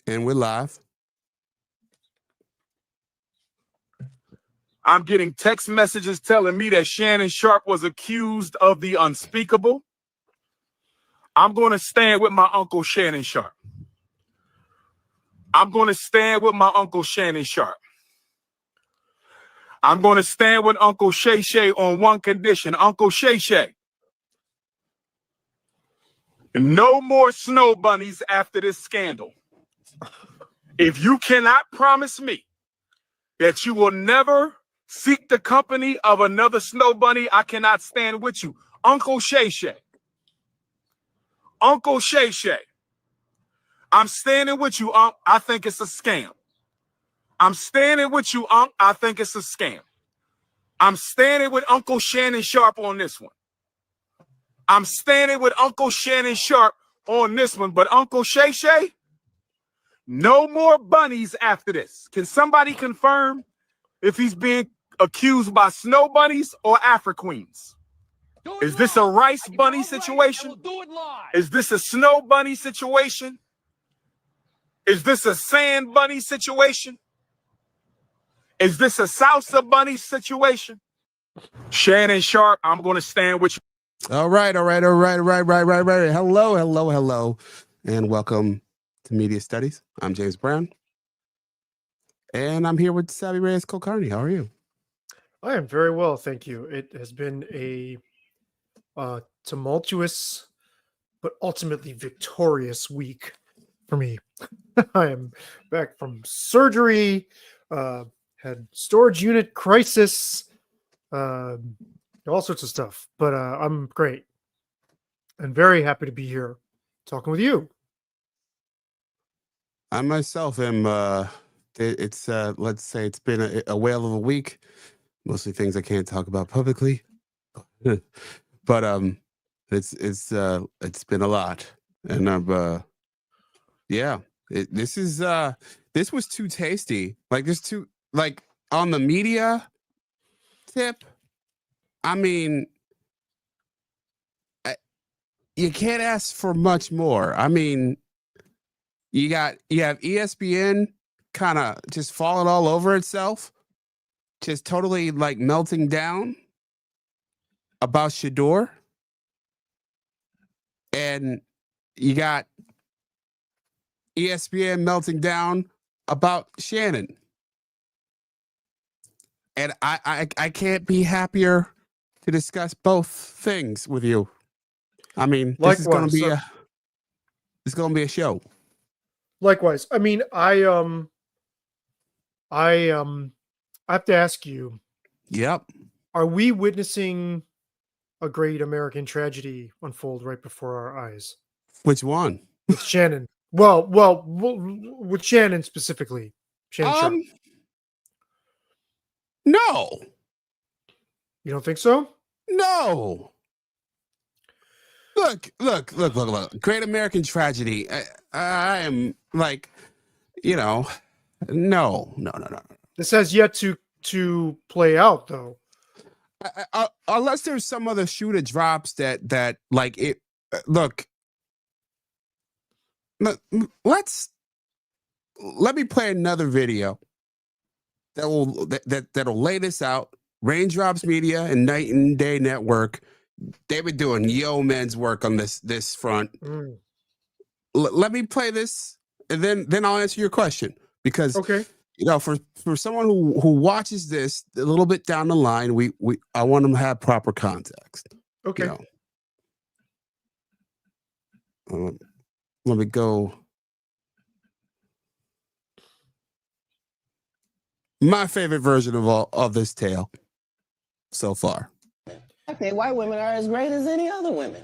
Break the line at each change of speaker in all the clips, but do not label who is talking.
And we're live.
I'm getting text messages telling me that Shannon Sharpe was accused of the unspeakable. I'm going to stand with my uncle Shannon Sharpe. I'm going to stand with my uncle Shannon Sharpe. I'm going to stand with Uncle Shay Shay on one condition. Uncle Shay Shay, no more snow bunnies after this scandal. If you cannot promise me that you will never seek the company of another snow bunny, I cannot stand with you. Uncle Shay Shay. Uncle Shay Shay. I'm standing with you, Unc. I think it's a scam. I'm standing with you, Unc. I think it's a scam. I'm standing with Uncle Shannon Sharpe on this one. I'm standing with Uncle Shannon Sharpe on this one. But Uncle Shay Shay, no more bunnies after this. Can somebody confirm if he's being accused by snow bunnies or Afro-Queens? Is this a rice bunny situation? Is this a snow bunny situation? Is this a sand bunny situation? Is this a salsa bunny situation? Shannon Sharpe, I'm going to stand with you.
All right. Hello. And welcome to Media Studies. I'm James Brown. And I'm here with Savvy Reyes Kulkarni. How are you?
I am very well, thank you. It has been a tumultuous but ultimately victorious week for me. I am back from surgery, had storage unit crisis, all sorts of stuff. But I'm great and very happy to be here talking with you.
I myself am, let's say it's been a whale of a week. Mostly things I can't talk about publicly. But it's been a lot. And this was too tasty. Like this too, like on the media tip, I mean, you can't ask for much more. I mean, you have ESPN kind of just falling all over itself, just totally like melting down about Shedeur. And you got ESPN melting down about Shannon. And I can't be happier to discuss both things with you. I mean, this is going to be a show.
Likewise. I mean, I have to ask you.
Yep.
Are we witnessing a great American tragedy unfold right before our eyes?
Which one?
With Shannon. Well, with Shannon specifically. Shannon Sharpe.
No.
You don't think so?
No. Look. Great American tragedy. I am like, no.
This has yet to play out, though.
Unless there's some other shoe that drops that like it. Look. Let me play another video that'll lay this out. Raindrops Media and Night and Day Network, they've been doing yeoman's work on this front. Let me play this, and then I'll answer your question, because
okay.
For someone who watches this a little bit down the line, I want them to have proper context.
Okay.
Let me go. My favorite version of this tale so far.
I think white women are as great as any other women.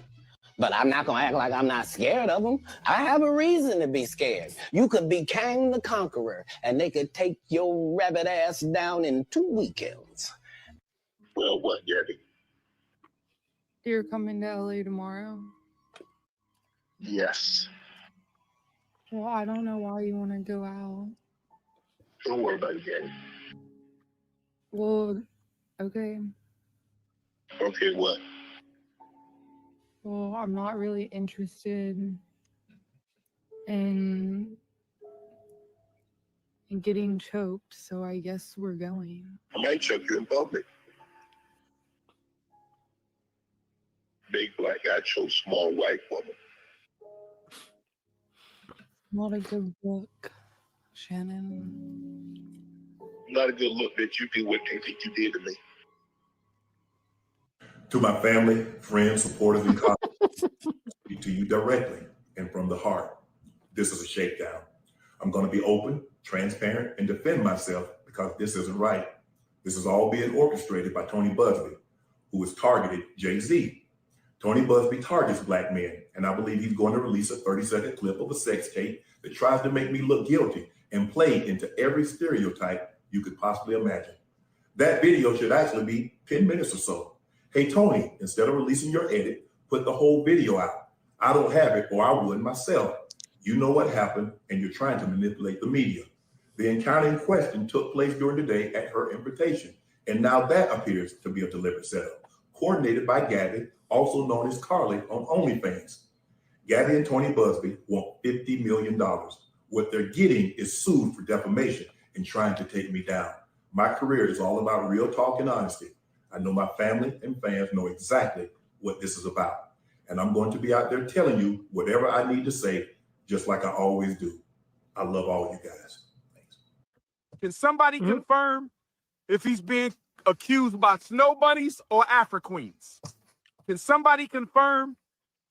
But I'm not going to act like I'm not scared of them. I have a reason to be scared. You could be Kang the Conqueror, and they could take your rabbit ass down in 2 weekends.
Well, what, Gabby?
You're coming to LA tomorrow?
Yes.
Well, I don't know why you want to go out.
Don't worry about it, Gabby.
Well, okay.
Okay, what?
Well, I'm not really interested in getting choked, so I guess we're going.
I might choke you in public. Big black guy chose small white woman.
Not a good look, Shannon.
Not a good look that you do what you think you did to me.
To my family, friends, supporters, and colleagues, speak to you directly and from the heart. This is a shakedown. I'm going to be open, transparent, and defend myself because this isn't right. This is all being orchestrated by Tony Busby, who has targeted Jay-Z. Tony Busby targets black men, and I believe he's going to release a 30-second clip of a sex tape that tries to make me look guilty and play into every stereotype you could possibly imagine. That video should actually be 10 minutes or so. Hey, Tony, instead of releasing your edit, put the whole video out. I don't have it, or I would myself. You know what happened, and you're trying to manipulate the media. The encounter in question took place during the day at her invitation, and now that appears to be a deliberate setup, coordinated by Gabby, also known as Carly on OnlyFans. Gabby and Tony Busby want $50 million. What they're getting is sued for defamation and trying to take me down. My career is all about real talk and honesty. I know my family and fans know exactly what this is about. And I'm going to be out there telling you whatever I need to say, just like I always do. I love all you guys. Thanks.
Can somebody confirm if he's being accused by snow bunnies or Afro Queens? Can somebody confirm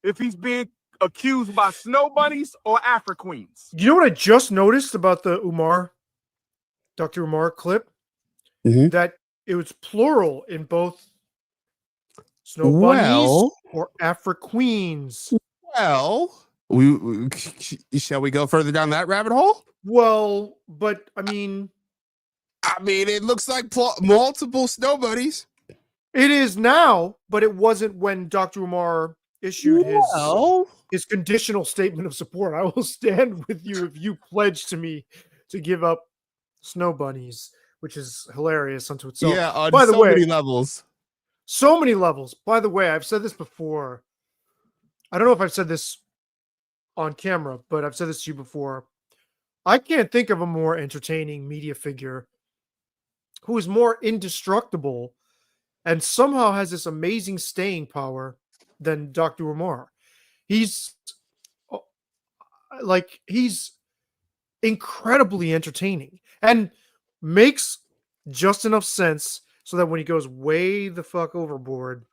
if he's being accused by snow bunnies or Afro Queens?
You know what I just noticed about the Dr. Umar clip? That it was plural in both snow bunnies or Afro Queens.
Well, shall we go further down that rabbit hole?
Well, but I mean,
it looks like multiple snow bunnies.
It is now, but it wasn't when Dr. Umar issued his conditional statement of support. I will stand with you if you pledge to me to give up snow bunnies, which is hilarious unto itself.
Yeah, on
By the way,
many levels.
So many levels. By the way, I've said this before. I don't know if I've said this on camera, but I've said this to you before. I can't think of a more entertaining media figure who is more indestructible and somehow has this amazing staying power than Dr. Umar. He's incredibly entertaining and makes just enough sense so that when he goes way the fuck overboard,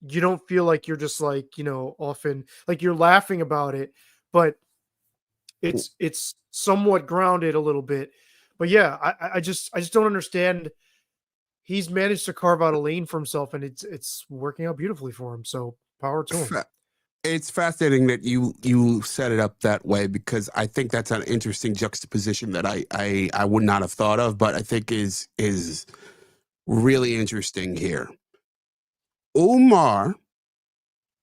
you don't feel like you're just often like you're laughing about it, but it's somewhat grounded a little bit. But yeah, I just don't understand. He's managed to carve out a lane for himself, and it's working out beautifully for him. So power to him.
It's fascinating that you set it up that way, because I think that's an interesting juxtaposition that I would not have thought of, but I think is really interesting here. Umar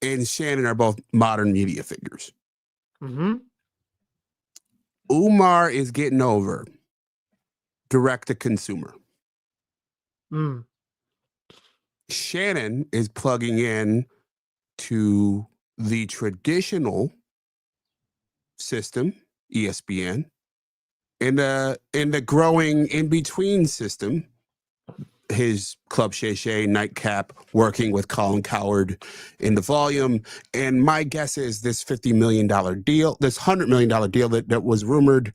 and Shannon are both modern media figures. Umar is getting over direct to consumer. Shannon is plugging in to the traditional system, ESPN, and the growing in-between system, his Club Shay Shay nightcap, working with Colin Cowherd in the volume. And my guess is this $50 million deal, this $100 million deal that was rumored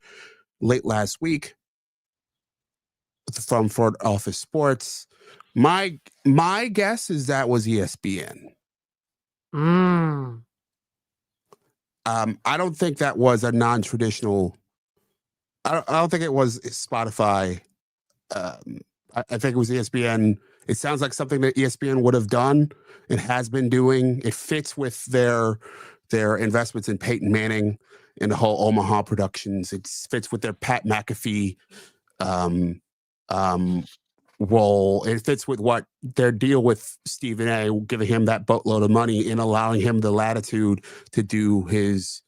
late last week from Front Office Sports. My guess is that was ESPN. I don't think that was a non-traditional. I don't think it was Spotify. I think it was ESPN. It sounds like something that ESPN would have done and has been doing. It fits with their investments in Peyton Manning and the whole Omaha Productions. It fits with their Pat McAfee role. It fits with what their deal with Stephen A, giving him that boatload of money and allowing him the latitude to do his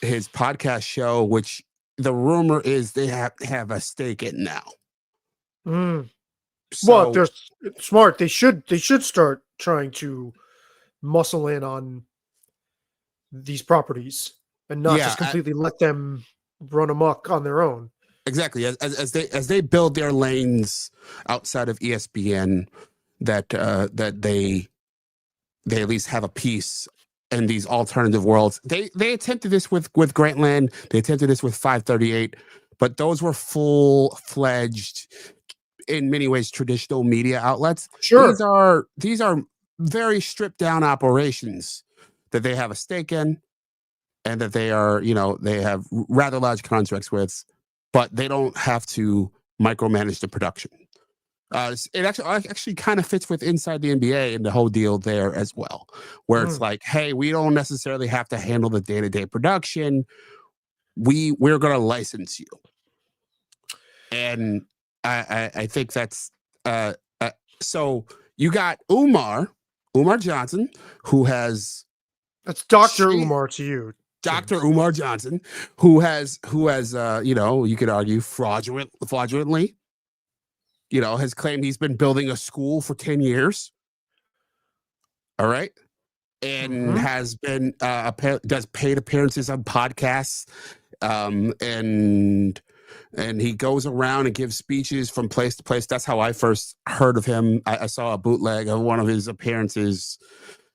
podcast show, which the rumor is they have a stake in now.
Well, if they're smart, they should start trying to muscle in on these properties and not just completely let them run amok on their own.
exactly. As they build their lanes outside of ESPN, that they at least have a piece in these alternative worlds. They attempted this with Grantland. They attempted this with 538, but those were full-fledged, in many ways, traditional media outlets.
Sure.
These are very stripped down operations that they have a stake in, and that they are, they have rather large contracts with, but they don't have to micromanage the production. It actually kind of fits with inside the NBA and the whole deal there as well, where it's like, hey, we don't necessarily have to handle the day-to-day production. We're going to license you. And I think that's so you got Umar Johnson, who has
That's Dr. Umar to you.
Dr. Umar Johnson, who has you could argue fraudulently, has claimed he's been building a school for 10 years. All right. And has been does paid appearances on podcasts. And he goes around and gives speeches from place to place. That's how I first heard of him. I saw a bootleg of one of his appearances,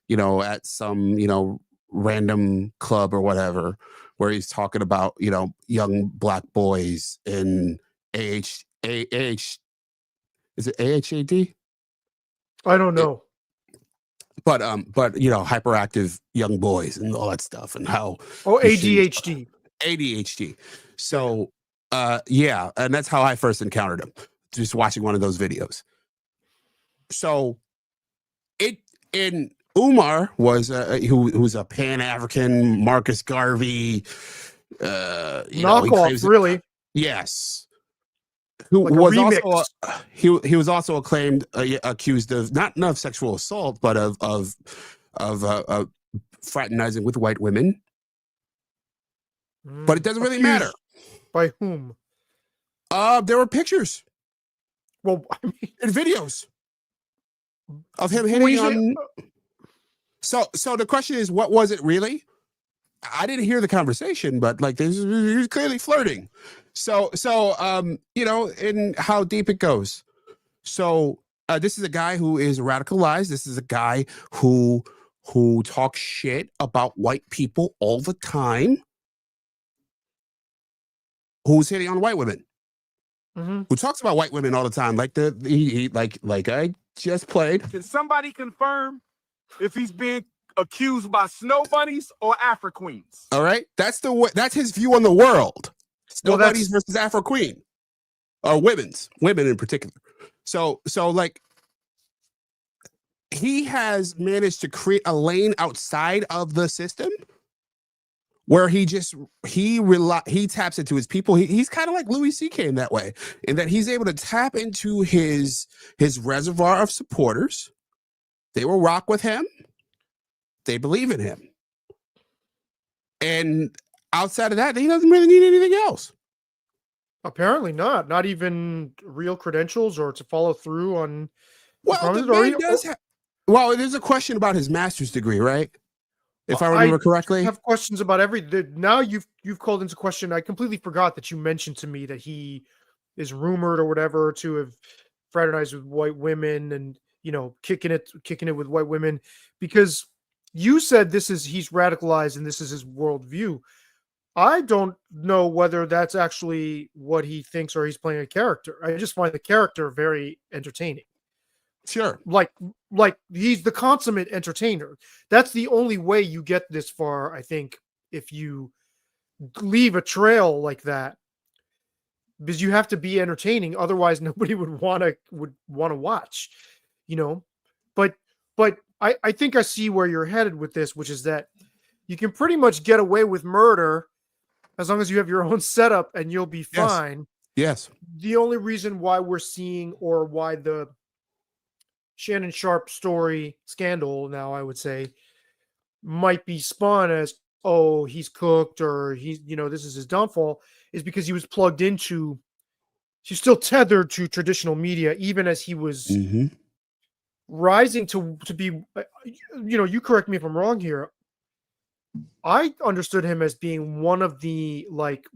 at some, random club or whatever, where he's talking about, young black boys in is it AHAD?
I don't know.
But hyperactive young boys and all that stuff, and how
ADHD.
ADHD. So yeah, and that's how I first encountered him, just watching one of those videos. So Umar was who's a Pan-African Marcus Garvey
knockoff, really.
Yes. Who
like
was also he was also accused of not of sexual assault, but of fraternizing with white women. But it doesn't really matter.
By whom?
There were pictures.
Well, I mean,
and videos of him hitting on. So the question is, what was it really? I didn't hear the conversation, but like he was clearly flirting. So and how deep it goes. So this is a guy who is radicalized. This is a guy who talks shit about white people all the time. Who's hitting on white women? Who talks about white women all the time? Like like I just played.
Can somebody confirm if he's being accused by snow bunnies or Afro queens?
All right, that's his view on the world. Snow bunnies versus Afro queen, or women in particular. So like he has managed to create a lane outside of the system where he taps into his people. He's kind of like Louis C.K. in that way, in that he's able to tap into his reservoir of supporters. They will rock with him. They believe in him. And outside of that, he doesn't really need anything else.
Apparently not. Not even real credentials or to follow through on.
Well, there's a question about his master's degree, right? If I remember correctly.
I have questions about now you've called into question. I completely forgot that you mentioned to me that he is rumored or whatever to have fraternized with white women and kicking it with white women, because you said he's radicalized and this is his worldview. I don't know whether that's actually what he thinks or he's playing a character. I just find the character very entertaining.
Sure.
Like he's the consummate entertainer. That's the only way you get this far, I think, if you leave a trail like that, because you have to be entertaining. Otherwise, nobody would want to watch, But I think I see where you're headed with this, which is that you can pretty much get away with murder as long as you have your own setup and you'll be fine.
Yes.
The only reason why we're seeing, or why the Shannon Sharpe story scandal now, I would say, might be spun as, oh, he's cooked, or he's, this is his downfall, is because he was plugged into, he's still tethered to traditional media, even as he was rising to be, you correct me if I'm wrong here. I understood him as being one of the like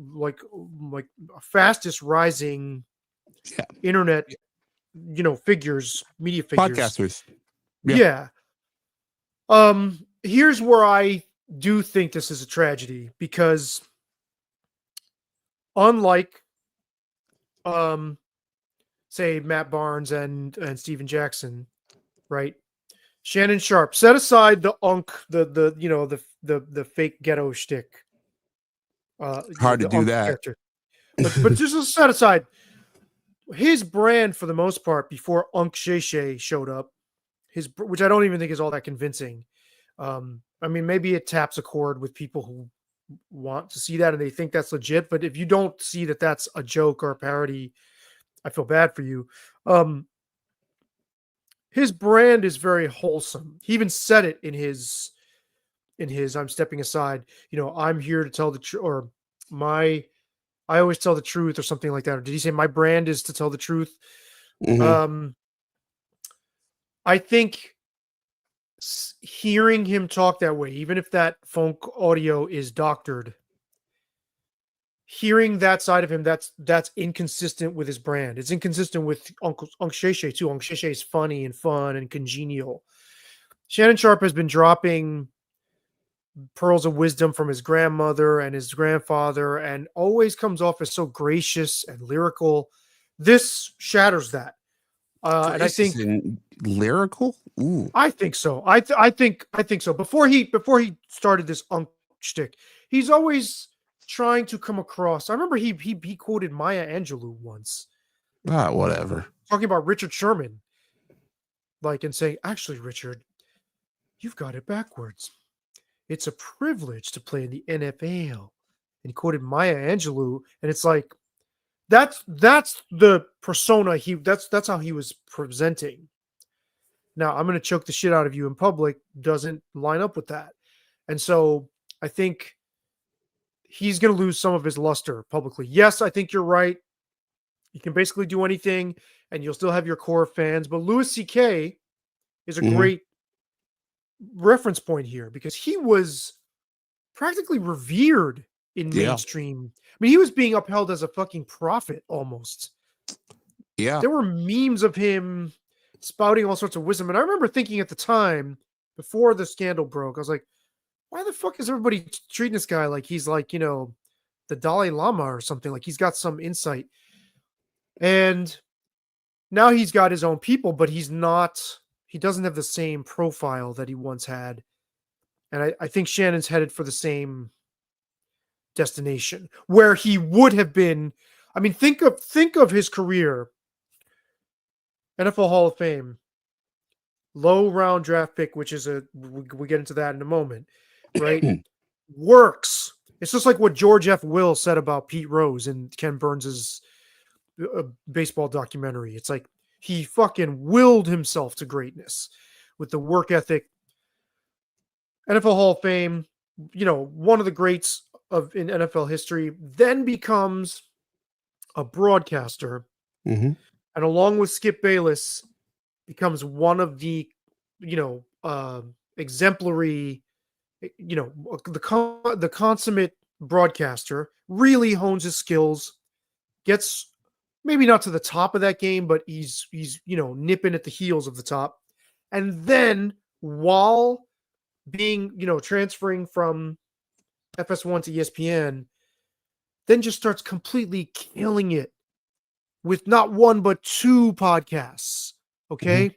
fastest rising
Yeah.
internet, figures, media figures.
Podcasters.
Yeah. Here's where I do think this is a tragedy because unlike say Matt Barnes and Steven Jackson, right? Shannon Sharpe, set aside the the fake ghetto shtick.
Hard to
The
do that.
character. But just set aside his brand for the most part before Sheshe showed up, which I don't even think is all that convincing. I mean, maybe it taps a chord with people who want to see that and they think that's legit. But if you don't see that that's a joke or a parody, I feel bad for you. His brand is very wholesome. He even said it in his I'm stepping aside. I'm here to tell the truth, or I always tell the truth, or something like that. Or did he say my brand is to tell the truth?
Mhm.
I think hearing him talk that way, even if that phone audio is doctored, hearing that side of him, that's inconsistent with his brand. It's inconsistent with Uncle Sheshe too. Uncle Sheshe is funny and fun and congenial. Shannon Sharpe has been dropping pearls of wisdom from his grandmother and his grandfather and always comes off as so gracious and lyrical. This shatters that. And I think
lyrical. Ooh.
I think so. I think so. Before he started this shtick, he's always trying to come across. I remember he quoted Maya Angelou once.
Whatever.
Talking about Richard Sherman. And saying, actually, Richard, you've got it backwards. It's a privilege to play in the NFL. And he quoted Maya Angelou, and it's like that's the persona that's how he was presenting. Now, I'm going to choke the shit out of you in public doesn't line up with that. And so I think he's going to lose some of his luster publicly. Yes, I think you're right. You can basically do anything and you'll still have your core fans. But Louis C.K. is a great reference point here because he was practically revered in mainstream. I mean, he was being upheld as a fucking prophet almost.
Yeah.
There were memes of him spouting all sorts of wisdom. And I remember thinking at the time, before the scandal broke, I was like, why the fuck is everybody treating this guy like he's like, the Dalai Lama or something? Like he's got some insight. And now he's got his own people, but he doesn't have the same profile that he once had. And I think Shannon's headed for the same destination where he would have been. I mean, think of his career. NFL Hall of Fame, low round draft pick, which is we get into that in a moment, right? Works. It's just like what George F. Will said about Pete Rose in Ken Burns's baseball documentary. It's like he fucking willed himself to greatness with the work ethic. NFL Hall of Fame, one of the greats in NFL history, then becomes a broadcaster.
Mm-hmm.
And along with Skip Bayless, becomes one of the, exemplary, the consummate broadcaster, really hones his skills, gets maybe not to the top of that game, but he's nipping at the heels of the top. And then while being, transferring from FS1 to ESPN, then just starts completely killing it with not one, but two podcasts. Okay.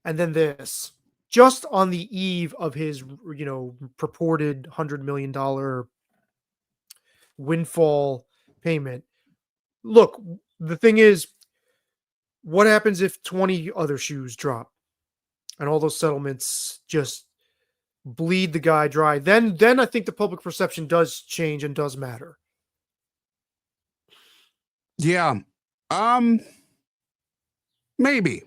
And then this, just on the eve of his, purported $100 million windfall payment. Look, the thing is, what happens if 20 other shoes drop and all those settlements just bleed the guy dry? Then I think the public perception does change and does matter.
Yeah. Maybe.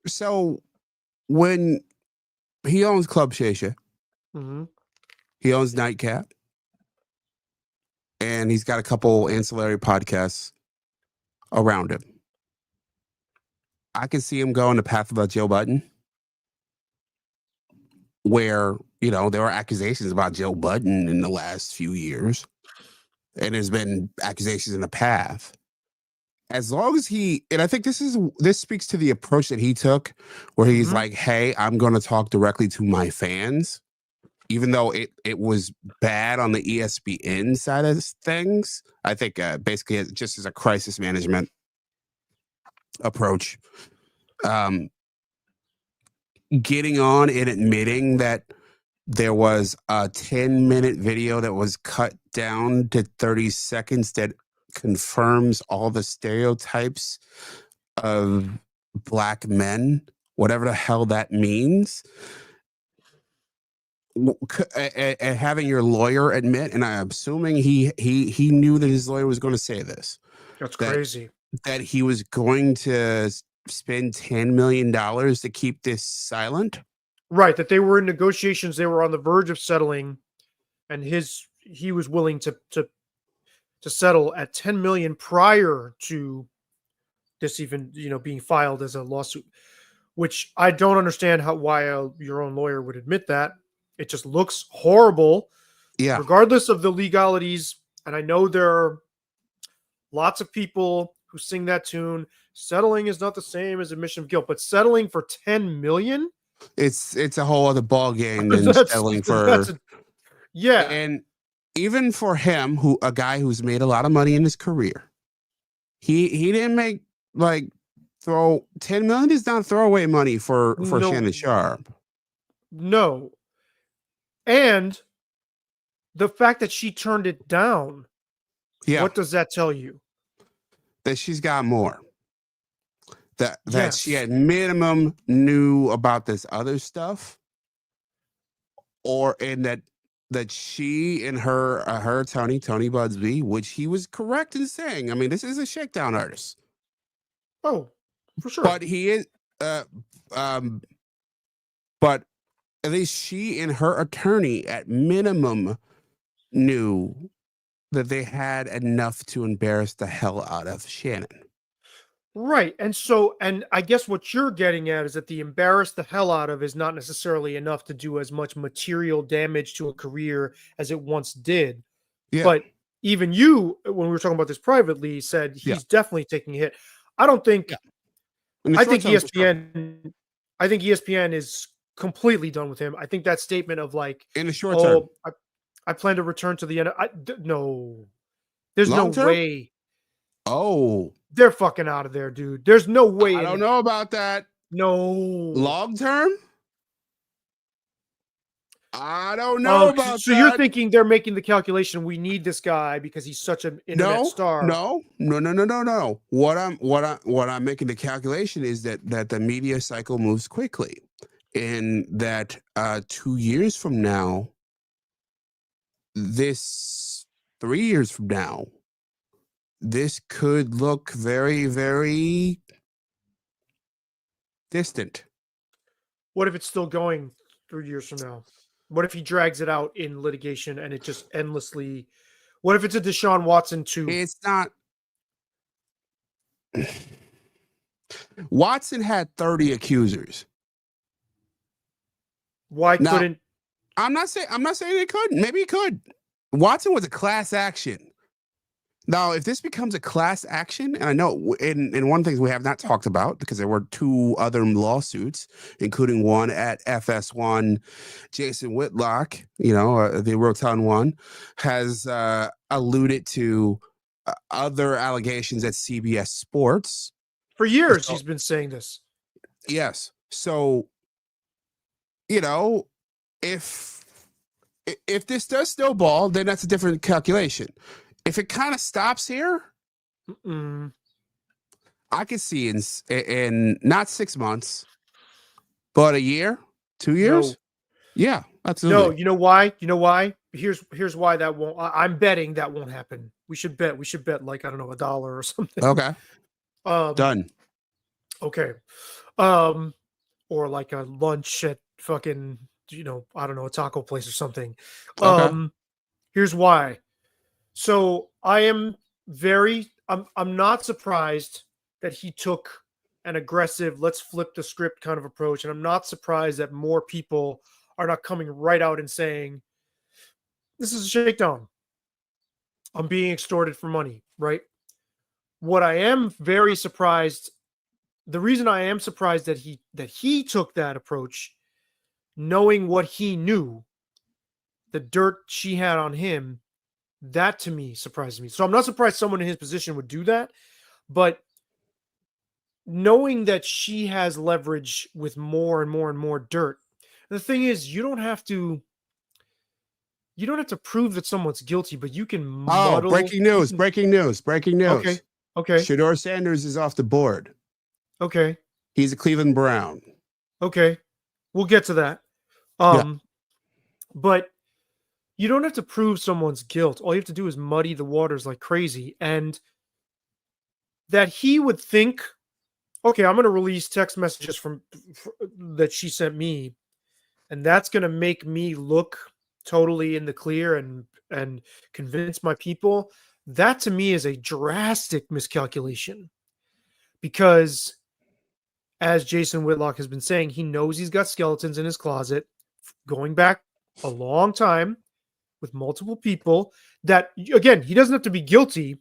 So when he owns Club Shisha, he owns Nightcap, and he's got a couple ancillary podcasts around him. I can see him going the path of Joe Budden, where there were accusations about Joe Budden in the last few years, and there's been accusations in the past. As long as and I think this speaks to the approach that he took, where he's like, "Hey, I'm going to talk directly to my fans," even though it was bad on the ESPN side of things. I think basically just as a crisis management approach, getting on and admitting that there was a 10-minute video that was cut down to 30 seconds that confirms all the stereotypes of black men, whatever the hell that means. And having your lawyer admit, and I'm assuming he knew that his lawyer was going to say this.
That's crazy.
That he was going to spend $10 million to keep this silent.
Right, that they were in negotiations, they were on the verge of settling, and he was willing to settle at 10 million prior to this even being filed as a lawsuit, which I don't understand why your own lawyer would admit that. It just looks horrible.
Yeah.
Regardless of the legalities, and I know there are lots of people who sing that tune. Settling is not the same as admission of guilt, but settling for 10 million.
It's a whole other ball game than settling for.
Yeah.
And even for him, a guy who's made a lot of money in his career, he didn't make 10 million is not throwaway money for Shannon Sharpe.
No. And the fact that she turned it down.
Yeah.
What does that tell you?
That she's got more. That
Yes.
she at minimum knew about this other stuff, and that she and her attorney, Tony Budsby, which he was correct in saying. I mean, this is a shakedown artist.
Oh, for sure.
But he is, but at least she and her attorney at minimum knew that they had enough to embarrass the hell out of Shannon.
Right. And I guess what you're getting at is that the embarrass the hell out of is not necessarily enough to do as much material damage to a career as it once did.
Yeah.
But even you, when we were talking about this privately, said he's definitely taking a hit. I don't think, I think ESPN is completely done with him. I think that statement of
in the short term,
I plan to return to the end. No, there's
Long
no
term?
way.
Oh,
They're fucking out of there, dude. There's no way.
I don't know about that.
No.
Long term? I don't know about that.
So you're thinking they're making the calculation, we need this guy because he's such an internet star.
No. What I'm making the calculation is that the media cycle moves quickly, and that 2 years from now, 3 years from now, this could look very, very distant.
What if it's still going 3 years from now? What if he drags it out in litigation and it just endlessly? What if it's a Deshaun Watson too?
It's not. Watson had 30 accusers.
Why couldn't?
I'm not saying it couldn't. Maybe it could. Watson was a class action. Now, if this becomes a class action, and I know in one of the things we have not talked about, because there were 2 other lawsuits, including one at FS1, Jason Whitlock, the Roton one, has alluded to other allegations at CBS Sports.
For years, he's been saying this.
Yes. So, if this does snowball, then that's a different calculation. If it kind of stops here, I could see in not 6 months, but a year, 2 years.
No.
Yeah, absolutely.
No, you know why? Here's why that won't. I'm betting that won't happen. We should bet like, I don't know, $1 or something.
Okay. Done.
Okay. Or like a lunch at fucking, I don't know, a taco place or something.
Okay.
Here's why. So I'm not surprised that he took an aggressive, let's flip the script kind of approach. And I'm not surprised that more people are not coming right out and saying, this is a shakedown. I'm being extorted for money, right? What I am very surprised, the reason I am surprised that he took that approach, knowing what he knew, the dirt she had on him, that to me surprised me. So I'm not surprised someone in his position would do that, but knowing that she has leverage with more and more and more dirt. The thing is, you don't have to prove that someone's guilty, but you can muddle.
Breaking news.
Okay.
Shedeur Sanders is off the board.
Okay.
He's a Cleveland Brown.
Okay. We'll get to that. But you don't have to prove someone's guilt. All you have to do is muddy the waters like crazy. And that he would think, okay, I'm going to release text messages that she sent me, and that's going to make me look totally in the clear and convince my people. That to me is a drastic miscalculation, because as Jason Whitlock has been saying, he knows he's got skeletons in his closet going back a long time with multiple people that, again, he doesn't have to be guilty.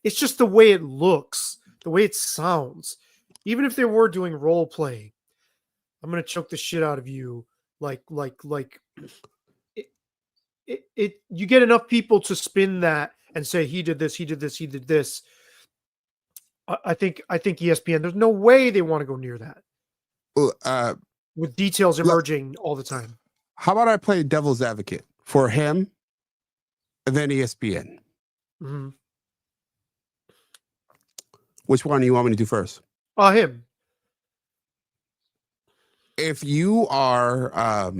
It's just the way it looks, the way it sounds. Even if they were doing role play, I'm going to choke the shit out of you. You get enough people to spin that and say, he did this, he did this, he did this. I think ESPN, there's no way they want to go near that. With details emerging all the time.
How about I play devil's advocate for him and then ESPN?
Mm-hmm.
Which one do you want me to do first?
Him.
If you are,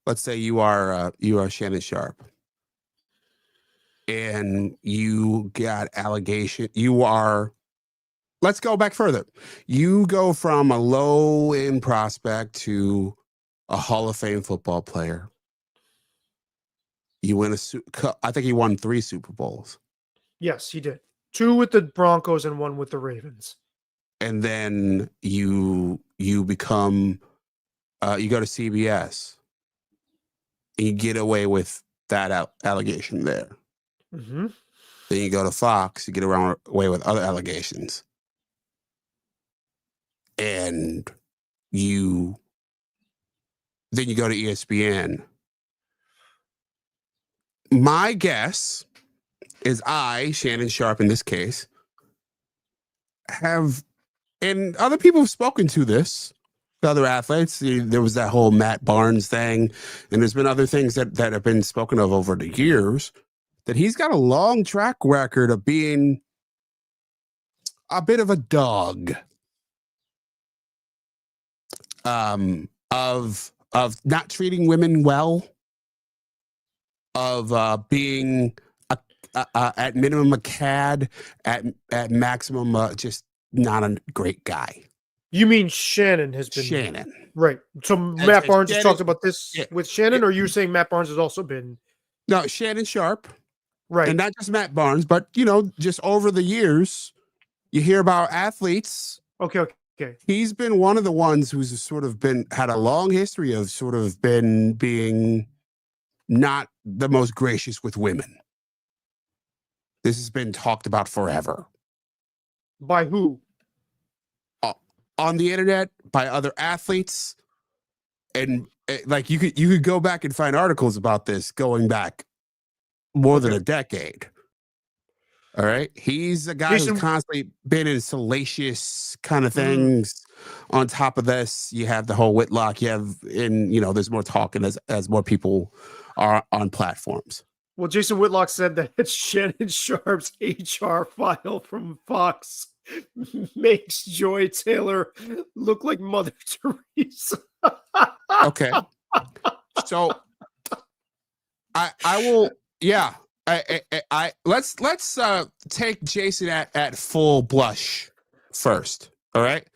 let's say you are Shannon Sharpe, and you got allegation, let's go back further. You go from a low-end prospect to a Hall of Fame football player. You win I think he won 3 Super Bowls.
Yes, he did. 2 with the Broncos and 1 with the Ravens.
And then you become, you go to CBS and you get away with that allegation there.
Mm-hmm.
Then you go to Fox, you get away with other allegations. And then you go to ESPN. My guess is Shannon Sharpe in this case, and other people have spoken to this, other athletes. There was that whole Matt Barnes thing, and there's been other things that have been spoken of over the years, that he's got a long track record of being a bit of a dog, of not treating women well, of being at minimum a cad, at maximum just not a great guy.
You mean Shannon has been
Shannon,
right? So Matt Barnes has talked about this with Shannon, or you're saying Matt Barnes has also been?
No, Shannon Sharpe,
right?
And not just Matt Barnes, but just over the years, you hear about athletes.
Okay.
He's been one of the ones who's sort of had a long history of sort of being not the most gracious with women. This has been talked about forever.
By who?
On the internet, by other athletes, and like you could go back and find articles about this going back more than a decade. All right, he's a guy who's constantly been in salacious kind of things. On top of this, you have the whole Whitlock. You have there's more talking as more people are on platforms.
Well, Jason Whitlock said that it's Shannon Sharpe's HR file from Fox makes Joy Taylor look like Mother Teresa.
Okay. So I will, yeah. Let's take Jason at full blush first. All right.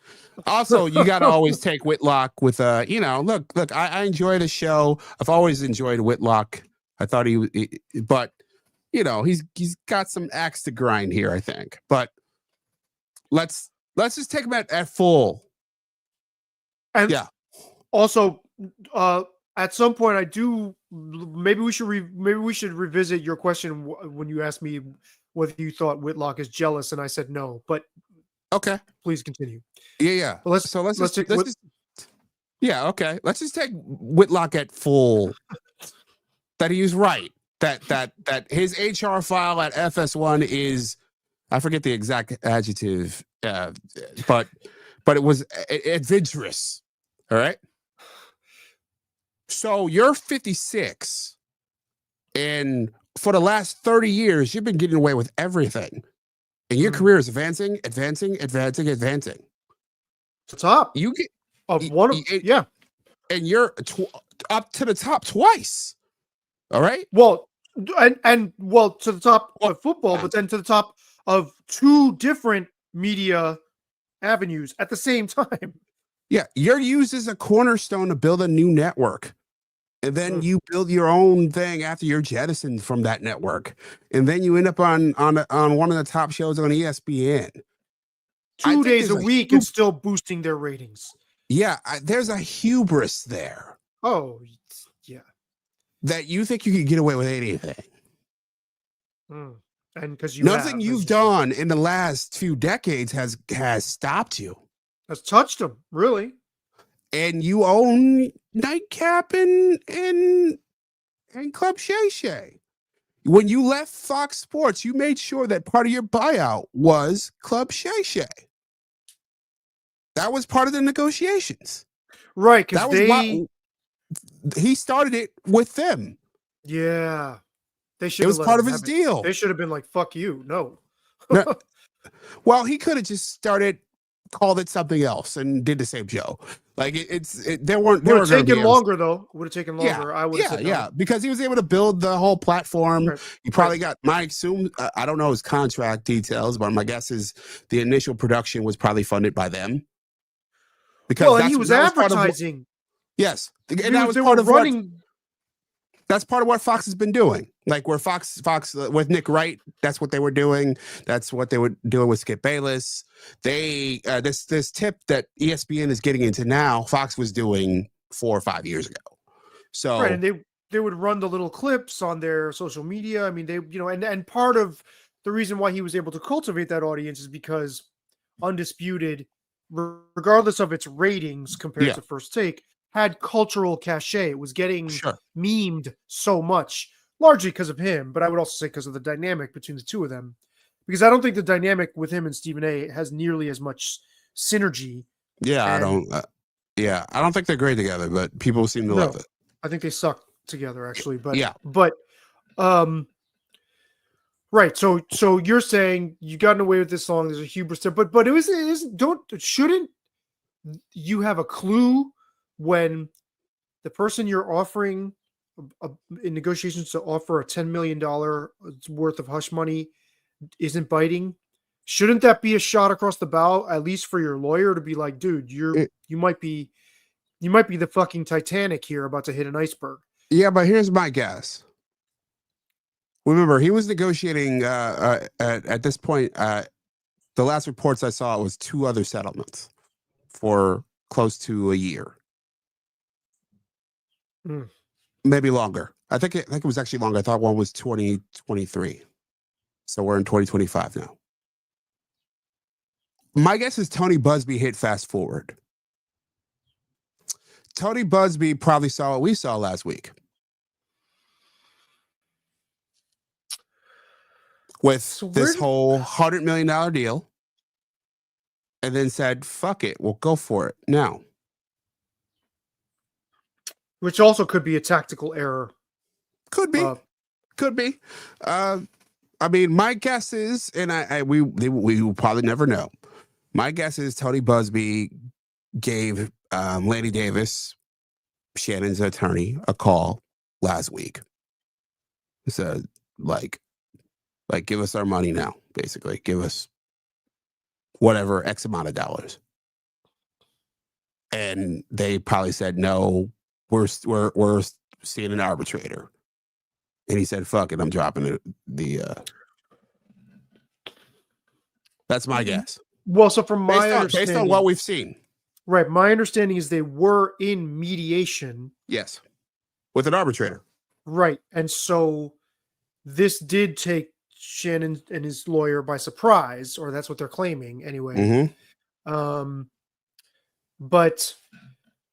Also, you got to always take Whitlock with look, I enjoy the show. I've always enjoyed Whitlock. I thought but he's got some axe to grind here, I think. But let's just take them at full.
And
Yeah.
Also, at some point, I do. Maybe we should revisit your question when you asked me whether you thought Whitlock is jealous, and I said no. But
Okay.
please continue.
Yeah.
But let's
Let's
take
just yeah. Okay. Let's just take Whitlock at full. That he was right. That his HR file at FS1 is, I forget the exact adjective, but it was adventurous. All right. So you're 56, and for the last 30 years, you've been getting away with everything, and your career is advancing.
The top.
You get
Of one of yeah.
and you're up to the top twice. All right.
Well, and well, to the top of football, but then to the top of two different media avenues at the same time.
Yeah, you're used as a cornerstone to build a new network. And then you build your own thing after you're jettisoned from that network. And then you end up on one of the top shows on ESPN.
2 days a week and still boosting their ratings.
Yeah, there's a hubris there.
Oh, yeah.
That you think you can get away with anything.
And because
nothing you've done in the last few decades has stopped you.
Has touched them, really.
And you own Nightcap and Club Shay Shay. When you left Fox Sports, you made sure that part of your buyout was Club Shay Shay. That was part of the negotiations.
Right, because
he started it with them.
Yeah. They should.
It was part of his deal.
They should have been like, fuck you. No.
Well, he could have just called it something else and did the same show. Like there weren't.
Would have taken longer though. Would have taken longer.
Yeah,
I would have said no.
Yeah, because he was able to build the whole platform.
Right.
He probably got. I assume I don't know his contract details, but my guess is the initial production was probably funded by them. Because
he was advertising.
Yes, and that was part of
running.
That's part of what Fox has been doing. Like where Fox with Nick Wright, that's what they were doing. That's what they were doing with Skip Bayless. They this tip that ESPN is getting into now, Fox was doing 4 or 5 years ago. So
right, and they would run the little clips on their social media. I mean, they and part of the reason why he was able to cultivate that audience is because Undisputed, regardless of its ratings compared to First Take, had cultural cachet. It was getting memed so much, largely because of him, but I would also say because of the dynamic between the two of them. Because I don't think the dynamic with him and Stephen A has nearly as much synergy.
Yeah, I don't think they're great together, but people seem to love it.
I think they suck together, actually. But right. So you're saying you gotten away with this song. There's a hubris there, but shouldn't you have a clue when the person you're offering in negotiations to offer a $10 million worth of hush money isn't biting? Shouldn't that be a shot across the bow, at least for your lawyer, to be like, dude, you might be the fucking Titanic here about to hit an iceberg?
Yeah, but here's my guess. Remember, he was negotiating at this point. The last reports I saw was 2 other settlements for close to a year. Maybe longer. I think it was actually longer. I thought one was 2023. So we're in 2025 now. My guess is Tony Busby hit fast forward. Tony Busby probably saw what we saw last week. With this whole $100 million deal. And then said, fuck it, we'll go for it now.
Which also could be a tactical error.
Could be. Could be. I mean, my guess is, and we will probably never know. My guess is Tony Busby gave Lanny Davis, Shannon's attorney, a call last week. He said, like, give us our money now, basically. Give us whatever X amount of dollars. And they probably said, no, we're seeing an arbitrator. And he said, fuck it, I'm dropping the that's my guess.
Well, so from my
based
understanding,
on what we've seen.
right, my understanding is they were in mediation,
Yes. With an arbitrator.
right, and so this did take Shannon and his lawyer by surprise, or that's what they're claiming anyway.
Mm-hmm.
But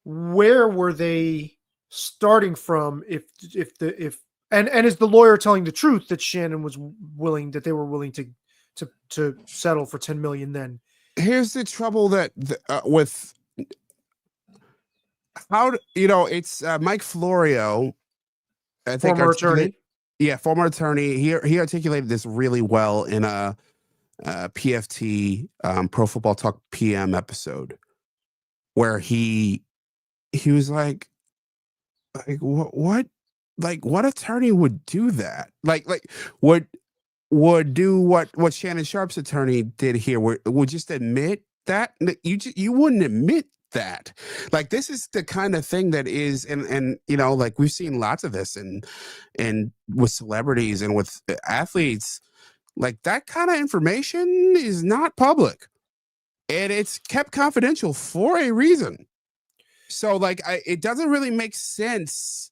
where were they starting from? If is the lawyer telling the truth that Shannon was willing, that they were willing to settle for 10 million? Then
Here's the trouble that with how it's Mike Florio, I think,
former attorney.
Yeah, former attorney. He articulated this really well in a PFT Pro Football Talk PM episode, where he was like what what attorney would do that? Like would do what Shannon Sharpe's attorney did here, would just admit that you wouldn't admit that. Like, this is the kind of thing that is, and like, we've seen lots of this and with celebrities and with athletes, like, that kind of information is not public and it's kept confidential for a reason. So, like, it doesn't really make sense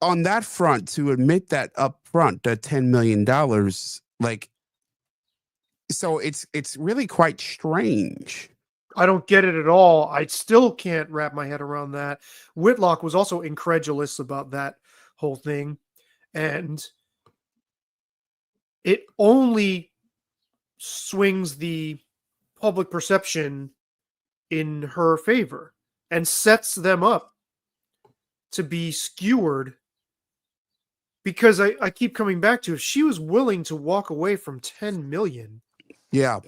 on that front to admit that up front, that $10 million. Like, so it's really quite strange.
I don't get it at all. I still can't wrap my head around that. Whitlock was also incredulous about that whole thing, and it only swings the public perception in her favor and sets them up to be skewered, because I keep coming back to, if she was willing to walk away from 10 million.
Yeah.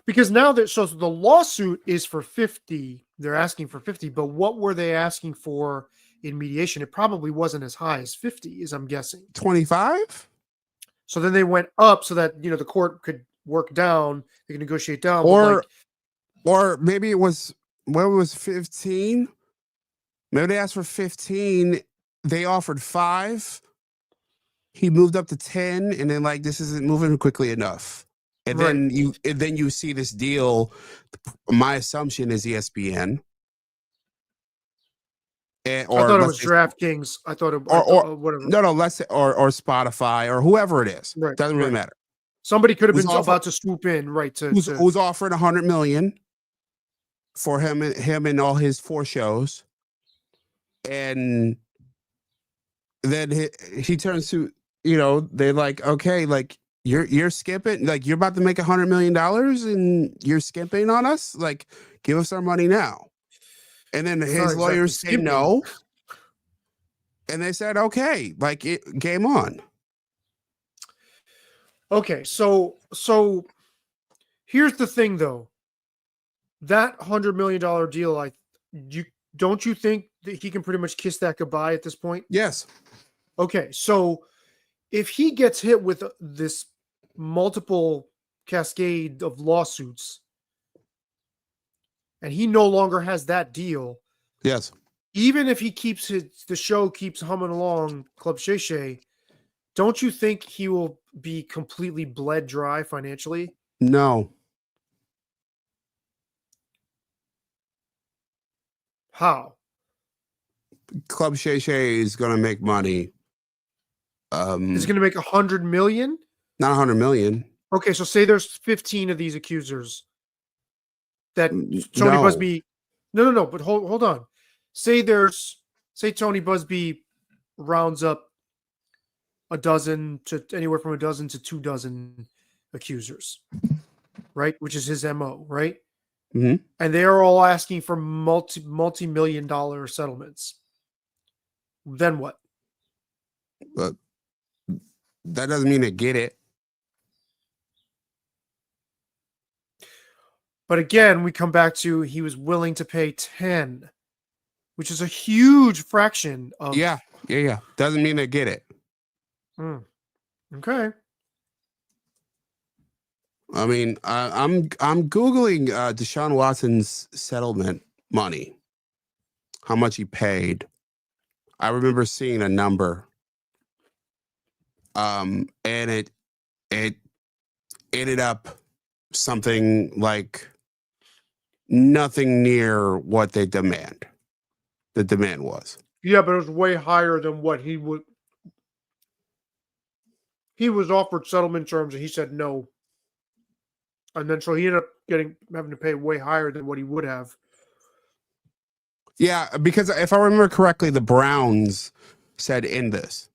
Because now so the lawsuit is for 50. They're asking for 50, but what were they asking for in mediation? It probably wasn't as high as 50, as I'm guessing.
25?
So then they went up so that, the court could work down, they could negotiate down.
Or maybe it was, what was 15? Maybe they asked for 15. They offered 5. He moved up to 10, and then, like, this isn't moving quickly enough. And then you see this deal. My assumption is ESPN.
I thought it was DraftKings. I thought it whatever.
No, let's say or Spotify or whoever it is.
Right,
Doesn't really matter.
Somebody could have been about to swoop in, right?
Who's offering $100 million for him and all his 4 shows, and then he turns to, they're like, okay, like, you're skipping, like, you're about to make $100 million and you're skipping on us, like, give us our money now. And then his lawyers say no, and they said, okay, like, game on.
Okay, so here's the thing, though. That $100 million deal, don't you think that he can pretty much kiss that goodbye at this point?
Yes.
Okay, so if he gets hit with this multiple cascade of lawsuits and he no longer has that deal,
yes,
even if he keeps the show keeps humming along, Club Shay Shay, don't you think he will be completely bled dry financially?
No.
How?
Club Shay Shay is going to make money.
He's going to make $100 million?
Not $100 million.
Okay, so say there's 15 of these accusers that Tony Busby. No. But hold on. Say Tony Busby rounds up anywhere from a dozen to 2 dozen accusers, right? Which is his MO, right?
Mm-hmm.
And they are all asking for multi-million-dollar settlements. Then what?
But that doesn't mean they get it.
But again, we come back to, he was willing to pay 10, which is a huge fraction of.
Yeah. Doesn't mean they get it.
Okay.
I mean, I'm Googling Deshaun Watson's settlement money, how much he paid. I remember seeing a number. And ended up something like nothing near what the demand was.
Yeah, but it was way higher than what he would. He was offered settlement terms, and he said no. And then so he ended up having to pay way higher than what he would have.
Yeah, because if I remember correctly, the Browns said in this,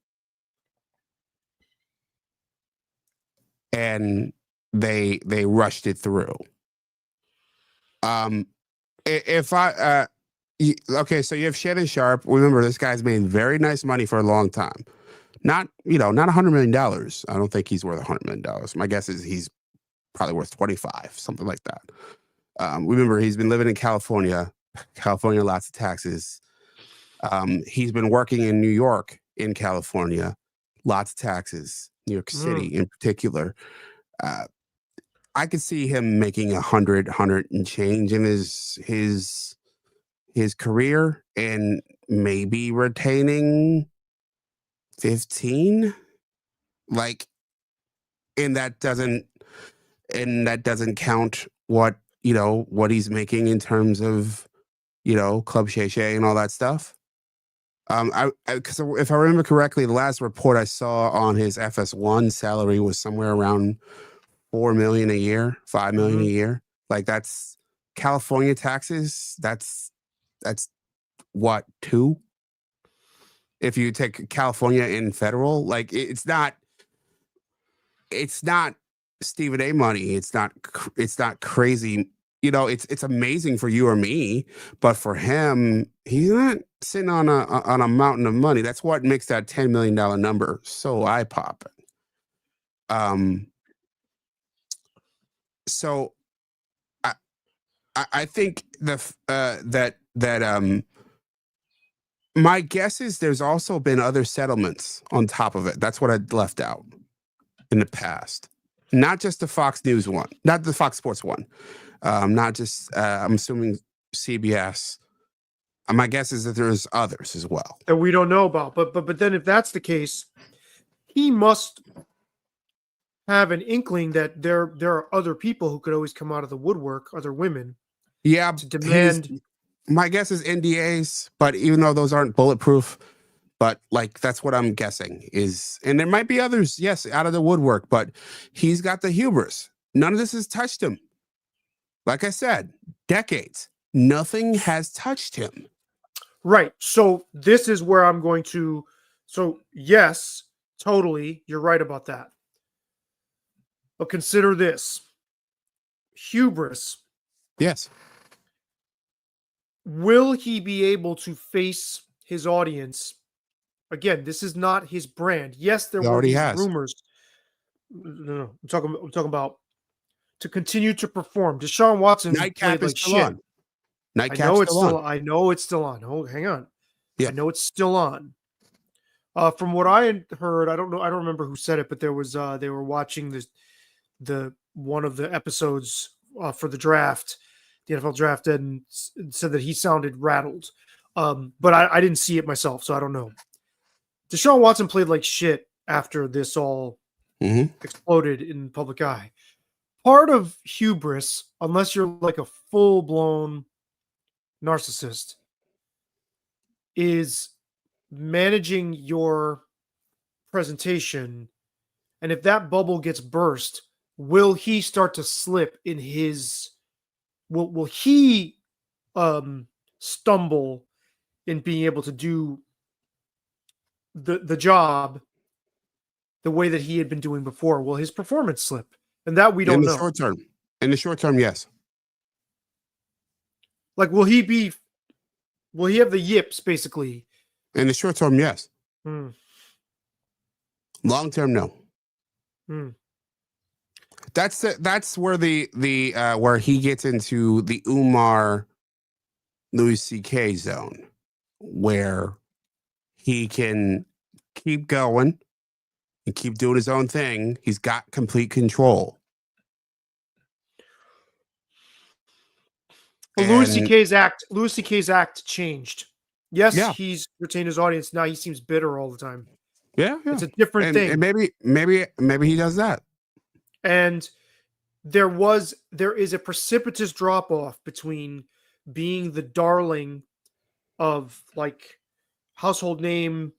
and they rushed it through. If I okay, so you have Shannon Sharpe. Remember, this guy's made very nice money for a long time. Not not $100 million. I don't think he's worth $100 million. My guess is he's probably worth 25, something like that. Remember, he's been living in California. California, lots of taxes. He's been working in New York, in California, lots of taxes. New York City, in particular. I could see him making 100 and change in his career, and maybe retaining 15. Like, and that doesn't count what what he's making in terms of Club Shay Shay and all that stuff. Because if I remember correctly, the last report I saw on his FS1 salary was somewhere around $4 million a year, $5 million a year. Like, that's California taxes. That's what, 2? If you take California in federal, like it's not Stephen A money. It's not crazy. It's amazing for you or me, but for him, he's not sitting on a mountain of money. That's what makes that $10 million number so eye popping. So I think that my guess is there's also been other settlements on top of it. That's what I left out in the past. Not just the Fox News one, not the Fox Sports one. Not just, I'm assuming CBS. My guess is that there's others as well
that we don't know about. But then if that's the case, he must have an inkling that there are other people who could always come out of the woodwork, other women.
Yeah,
to demand.
My guess is NDAs, but even though those aren't bulletproof, but like that's what I'm guessing is, and there might be others, yes, out of the woodwork, but he's got the hubris. None of this has touched him. Like I said, decades, nothing has touched him.
Right. So this is where I'm going to. So yes, totally, you're right about that. But consider this: hubris.
Yes.
Will he be able to face his audience? Again, this is not his brand. Yes, there were these rumors. No, I'm talking about to continue to perform. Deshaun Watson
Nightcap
played like
is still
shit.
on. Nightcap's
I know it's
still
still.
on.
I know it's still on. Oh, hang on.
Yeah.
I know it's still on. From what I heard, I don't know. I don't remember who said it, but there was. They were watching the one of the episodes for the draft, the NFL draft, and said that he sounded rattled. But I didn't see it myself, so I don't know. Deshaun Watson played like shit after this all exploded in the public eye. Part of hubris, unless you're like a full-blown narcissist, is managing your presentation. And if that bubble gets burst, will he start to slip in his... Will he stumble in being able to do the job the way that he had been doing before? Will his performance slip? And that we don't know.
In the short term, yes.
Like, will he have the yips, basically?
In the short term, yes.
Hmm.
Long term, no.
Hmm.
That's where the where he gets into the Umar Louis C.K. zone, where he can keep going and keep doing his own thing. He's got complete control.
Well, Louis C.K.'s act changed. Yes, he's retained his audience. Now he seems bitter all the time.
Yeah.
It's a different thing.
And maybe he does that.
And there is a precipitous drop off between being the darling of like household name,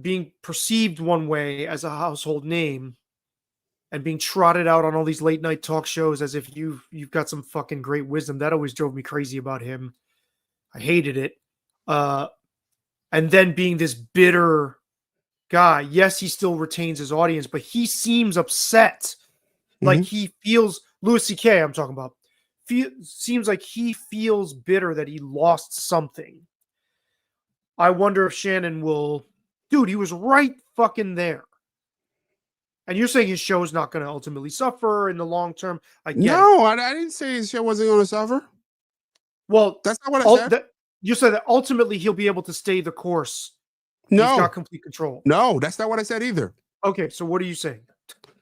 being perceived one way as a household name, and being trotted out on all these late night talk shows as if you've got some fucking great wisdom. That always drove me crazy about him. I hated it. And then being this bitter guy. Yes, he still retains his audience, but he seems upset. Like he feels Louis C.K. I'm talking about. Seems like he feels bitter that he lost something. I wonder if Shannon will. Dude, he was right fucking there. And you're saying his show is not going to ultimately suffer in the long term. I get
No, I didn't say his show wasn't going to suffer.
Well,
that's not what I said.
You said that ultimately he'll be able to stay the course.
No.
He's got complete control.
No, that's not what I said either.
Okay, so what are you saying?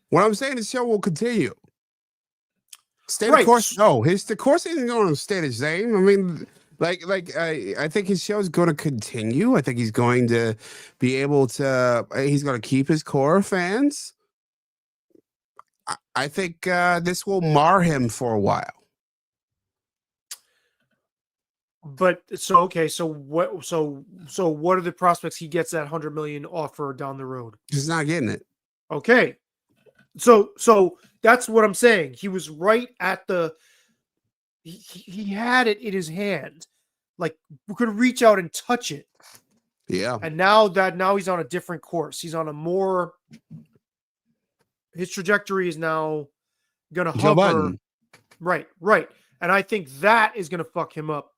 What I'm saying is the show will continue. Stay the course. No, the course isn't going to stay the same. I mean, I think his show is going to continue. I think he's going to be able to. He's going to keep his core fans. I think this will mar him for a while.
But so what? So what are the prospects he gets that $100 million offer down the road?
He's not getting it.
Okay, so that's what I'm saying. He was right at the. He had it in his hand, like we could reach out and touch it.
Yeah.
And now he's on a different course. He's on a more. His trajectory is now going to hover. Right. And I think that is going to fuck him up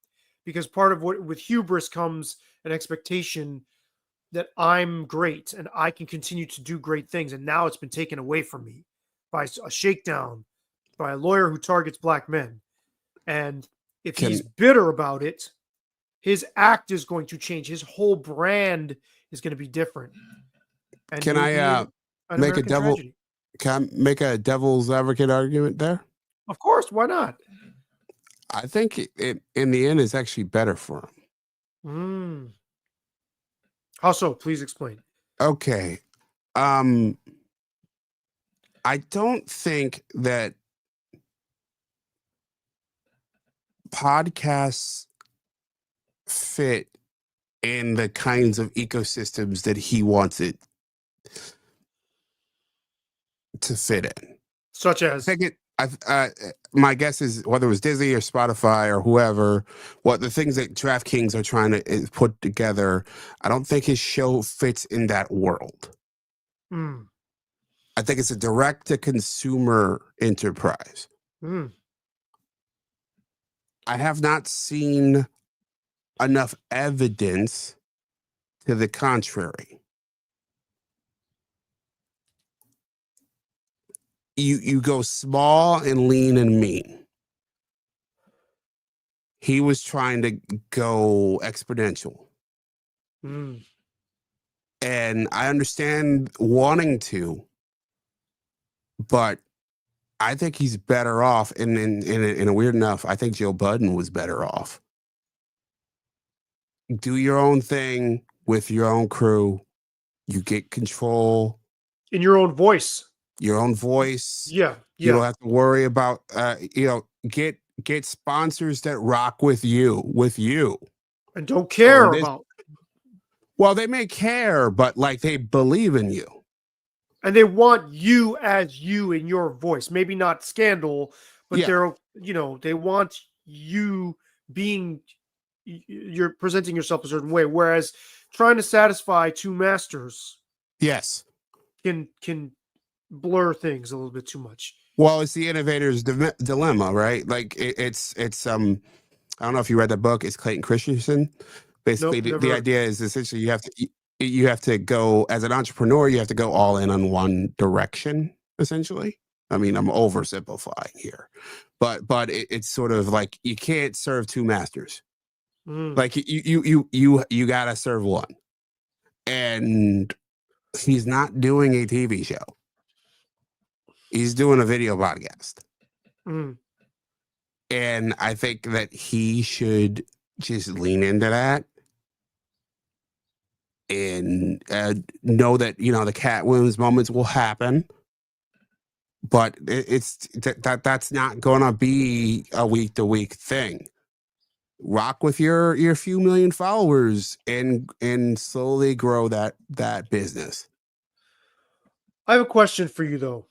because part of what with hubris comes an expectation that I'm great and I can continue to do great things. And now it's been taken away from me by a shakedown, by a lawyer who targets black men. And if he's bitter about it, his act is going to change. His whole brand is going to be different. And
can I make a devil? Tragedy. Can I make a devil's advocate argument there?
Of course. Why not?
I think it in the end is actually better for
him. How so? Please explain.
Okay. I don't think that podcasts fit in the kinds of ecosystems that he wants it to fit in.
Such as?
My guess is whether it was Disney or Spotify or whoever, what the things that DraftKings are trying to put together, I don't think his show fits in that world. I think it's a direct-to-consumer enterprise. I have not seen enough evidence to the contrary. You go small and lean and mean. He was trying to go exponential. And I understand wanting to, but I think he's better off. And in a weird enough, I think Joe Budden was better off. Do your own thing with your own crew. You get control.
In your own voice.
Your own voice.
Yeah.
You don't have to worry about, get sponsors that rock with you.
And don't care about.
Well, they may care, but like they believe in you.
And they want you as you in your voice. Maybe not scandal, but they want you being, you're presenting yourself a certain way. Whereas trying to satisfy two masters.
Yes.
Can blur things a little bit too much.
Well, it's the innovator's dilemma, right? Like it's I don't know if you read the book. It's Clayton Christensen. Basically, the idea is essentially you have to go as an entrepreneur. You have to go all in on one direction. Essentially, I mean, I'm oversimplifying here, but it's sort of like you can't serve two masters. Like you gotta serve one, and he's not doing a TV show. He's doing a video podcast. And I think that he should just lean into that and know that, the Cat Williams moments will happen, but that's not gonna be a week to week thing. Rock with your few million followers and slowly grow that business.
I have a question for you though.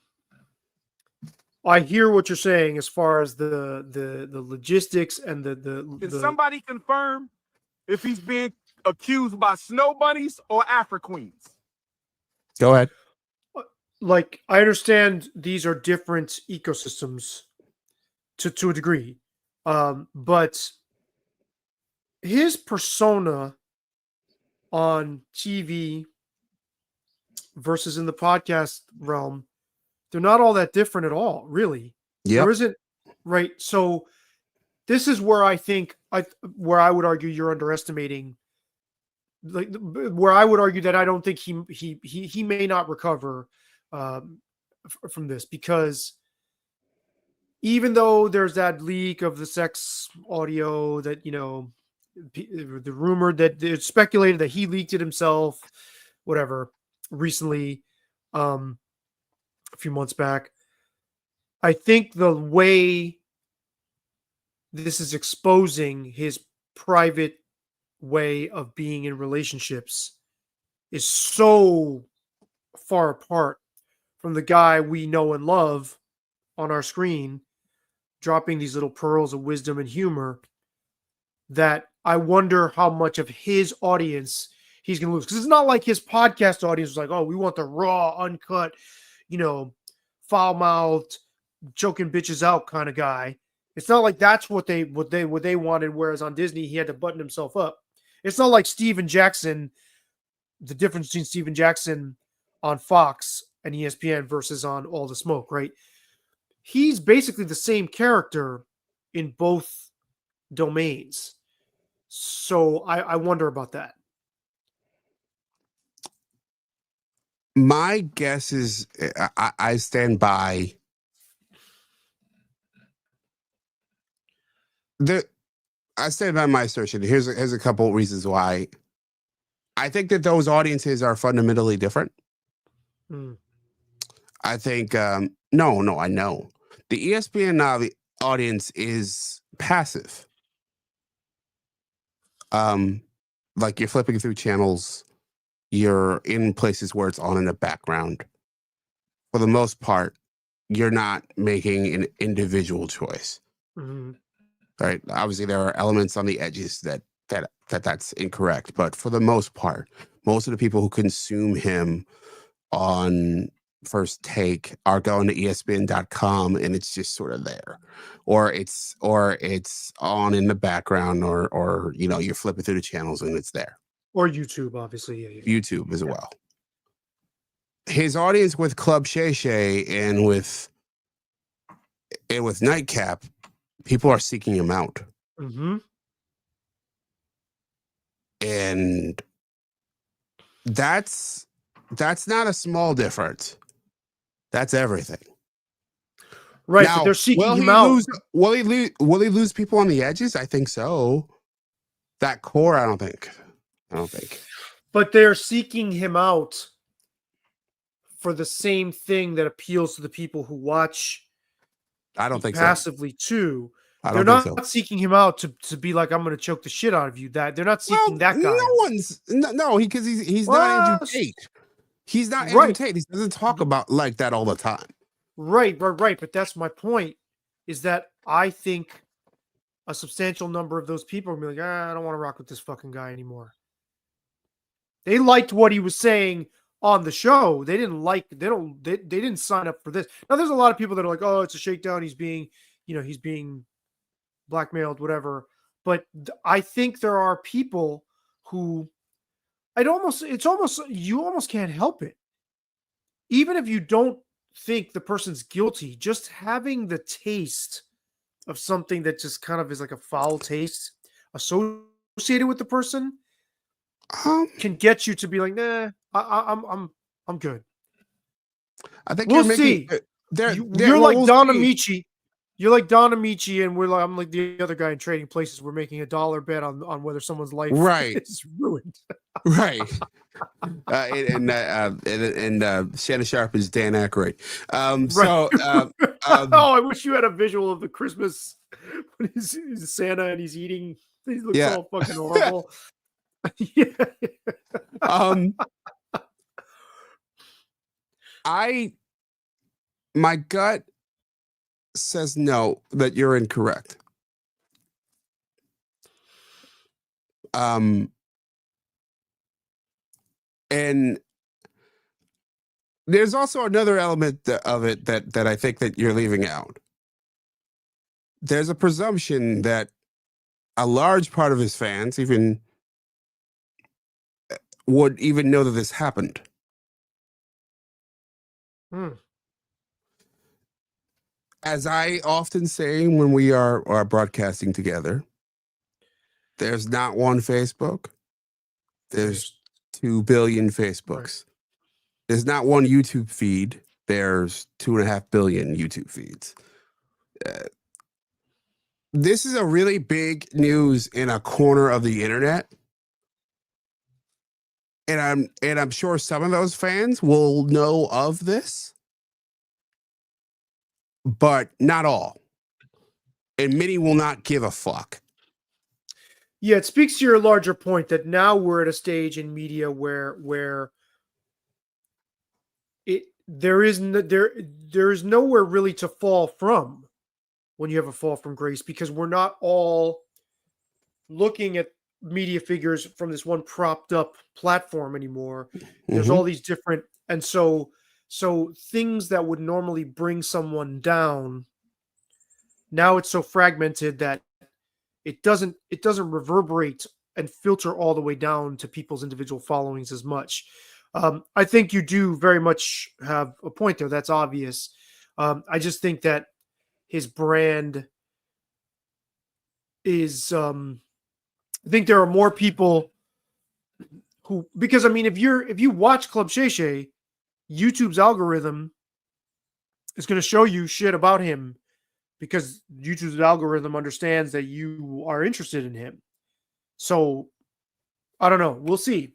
I hear what you're saying as far as the logistics and
Can somebody confirm if he's being accused by snow bunnies or Afro queens?
Go ahead.
like I understand these are different ecosystems to a degree, but his persona on TV versus in the podcast realm, they're not all that different at all, really.
Yep.
There isn't, right? So this is where I think where I would argue you're underestimating, like where I would argue that I don't think he may not recover from this, because even though there's that leak of the sex audio that, you know, the rumor that it's speculated that he leaked it himself, whatever, recently, a few months back, I think the way this is exposing his private way of being in relationships is so far apart from the guy we know and love on our screen, dropping these little pearls of wisdom and humor, that I wonder how much of his audience he's going to lose. Because it's not like his podcast audience was like, oh, we want the raw, uncut, you know, foul-mouthed, choking bitches out kind of guy. It's not like that's what they wanted. Whereas on Disney, he had to button himself up. It's not like Steven Jackson. The difference between Steven Jackson on Fox and ESPN versus on All the Smoke, right? He's basically the same character in both domains. So I wonder about that.
My guess is I stand by I stand by my assertion. Here's a couple of reasons why. I think that those audiences are fundamentally different. I think no, I know the ESPN audience is passive. Like you're flipping through channels, you're in places where it's on in the background. For the most part, you're not making an individual choice. Right? Obviously, there are elements on the edges that's incorrect, but for the most part, most of the people who consume him on First Take are going to ESPN.com and it's just sort of there, or it's on in the background, or you know, you're flipping through the channels and it's there,
or YouTube, obviously. Yeah.
YouTube as well. His audience with Club Shay Shay and with Nightcap, people are seeking him out. And that's not a small difference. That's everything.
Right,
now,
but they're seeking him out.
Will he lose people on the edges? I think so. That core, I don't think.
But they're seeking him out for the same thing that appeals to the people who watch.
I don't think
passively too.
They're
not seeking him out to be like, I'm going to choke the shit out of you. That they're not seeking that guy.
Because he's not Andrew Tate. He's not Andrew Tate. He doesn't talk about like that all the time.
Right. But that's my point, is that I think a substantial number of those people are gonna be like, I don't want to rock with this fucking guy anymore. They liked what he was saying on the show. They didn't sign up for this. Now there's a lot of people that are like, oh, it's a shakedown. He's being blackmailed, whatever. But I think there are people who you almost can't help it. Even if you don't think the person's guilty, just having the taste of something that just kind of is like a foul taste associated with the person can get you to be like, nah, I'm good.
I think
we'll see. You're like Don Amici. You're like Don Amici, and I'm like the other guy in Trading Places. We're making $1 bet on whether someone's life is ruined.
Right. Shannon Sharpe is Dan Aykroyd.
Right.
Um,
Oh, I wish you had a visual of the Christmas when he's Santa and he's eating. He looks
Yeah.
all fucking horrible. Yeah.
um, my gut says no, that you're incorrect. And there's also another element of it that I think that you're leaving out. There's a presumption that a large part of his fans even would even know that this happened. As I often say when we are broadcasting together, there's not one Facebook. There's 2 billion Facebooks. Right. There's not one YouTube feed. There's 2.5 billion YouTube feeds. This is a really big news in a corner of the internet. And I'm sure some of those fans will know of this, but not all. And many will not give a fuck.
Yeah, it speaks to your larger point that now we're at a stage in media where there is nowhere really to fall from when you have a fall from grace, because we're not all looking at media figures from this one propped up platform anymore. There's all these different, and so things that would normally bring someone down, now it's so fragmented that it doesn't reverberate and filter all the way down to people's individual followings as much. I think you do very much have a point there. That's obvious. I just think that his brand is, I think there are more people who, because I mean, if you watch Club Shay Shay, YouTube's algorithm is going to show you shit about him because YouTube's algorithm understands that you are interested in him. So I don't know. We'll see.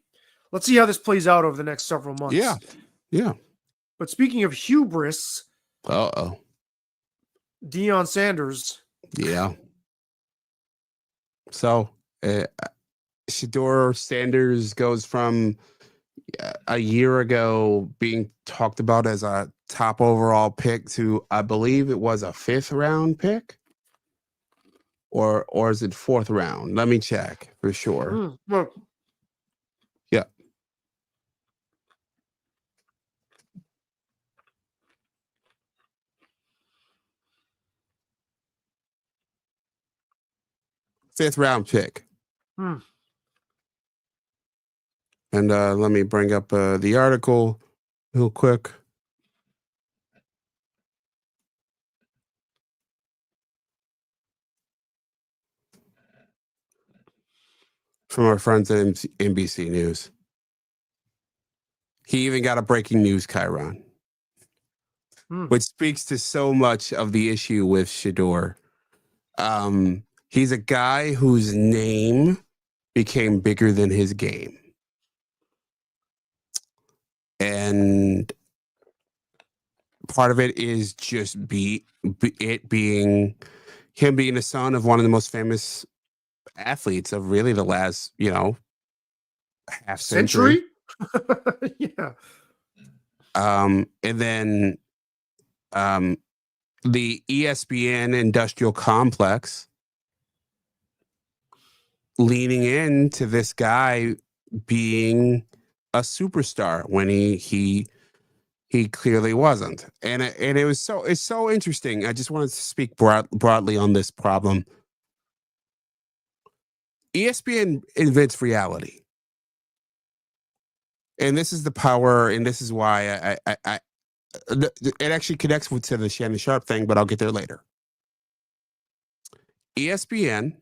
Let's see how this plays out over the next several months.
Yeah. Yeah.
But speaking of hubris,
Deion
Sanders.
Yeah. So Shedeur Sanders goes from a year ago being talked about as a top overall pick to, I believe it was a 5th round pick, or is it 4th round? Let me check for sure. Yeah. Fifth round pick. And let me bring up the article real quick. From our friends at NBC News. He even got a breaking news chyron, which speaks to so much of the issue with Shedeur. He's a guy whose name became bigger than his game. And part of it is just him being the son of one of the most famous athletes of really the last, half century.
Yeah.
And then the ESPN industrial complex leaning into this guy being a superstar when he clearly wasn't. And it's so interesting. I just wanted to speak broadly on this problem. ESPN invents reality. And this is the power, and this is why it actually connects to the Shannon Sharpe thing, but I'll get there later. ESPN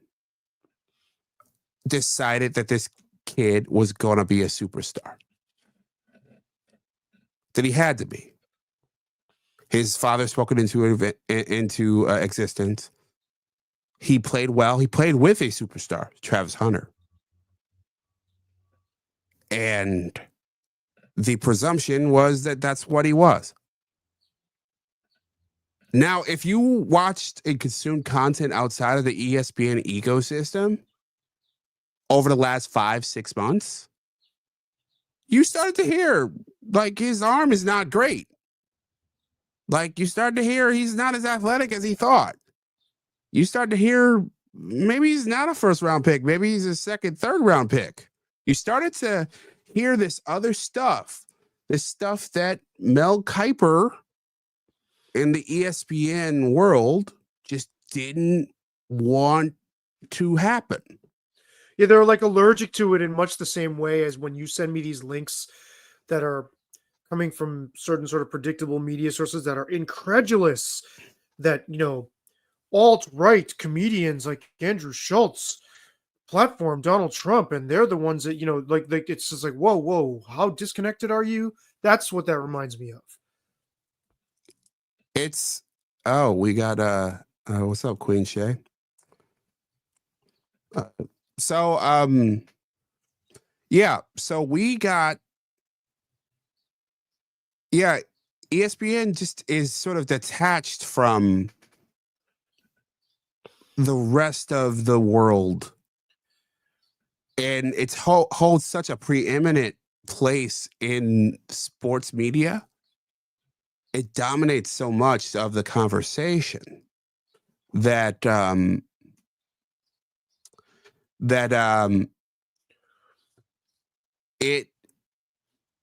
decided that this kid was going to be a superstar. That he had to be. His father spoke it into existence. He played well. He played with a superstar, Travis Hunter. And the presumption was that that's what he was. Now, if you watched and consumed content outside of the ESPN ecosystem over the last 5-6 months, you started to hear like his arm is not great. Like you started to hear he's not as athletic as he thought. You start to hear maybe he's not a first round pick. Maybe he's a second, third round pick. You started to hear this other stuff, this stuff that Mel Kiper in the ESPN world just didn't want to happen.
Yeah, they're like allergic to it in much the same way as when you send me these links that are coming from certain sort of predictable media sources that are incredulous that, you know, alt-right comedians like Andrew Schultz platform Donald Trump, and they're the ones that, you know, like it's just like, whoa, how disconnected are you? That's what that reminds me of.
It's we got what's up, Queen Shay? So we got ESPN just is sort of detached from the rest of the world, and it's holds such a preeminent place in sports media. It dominates so much of the conversation that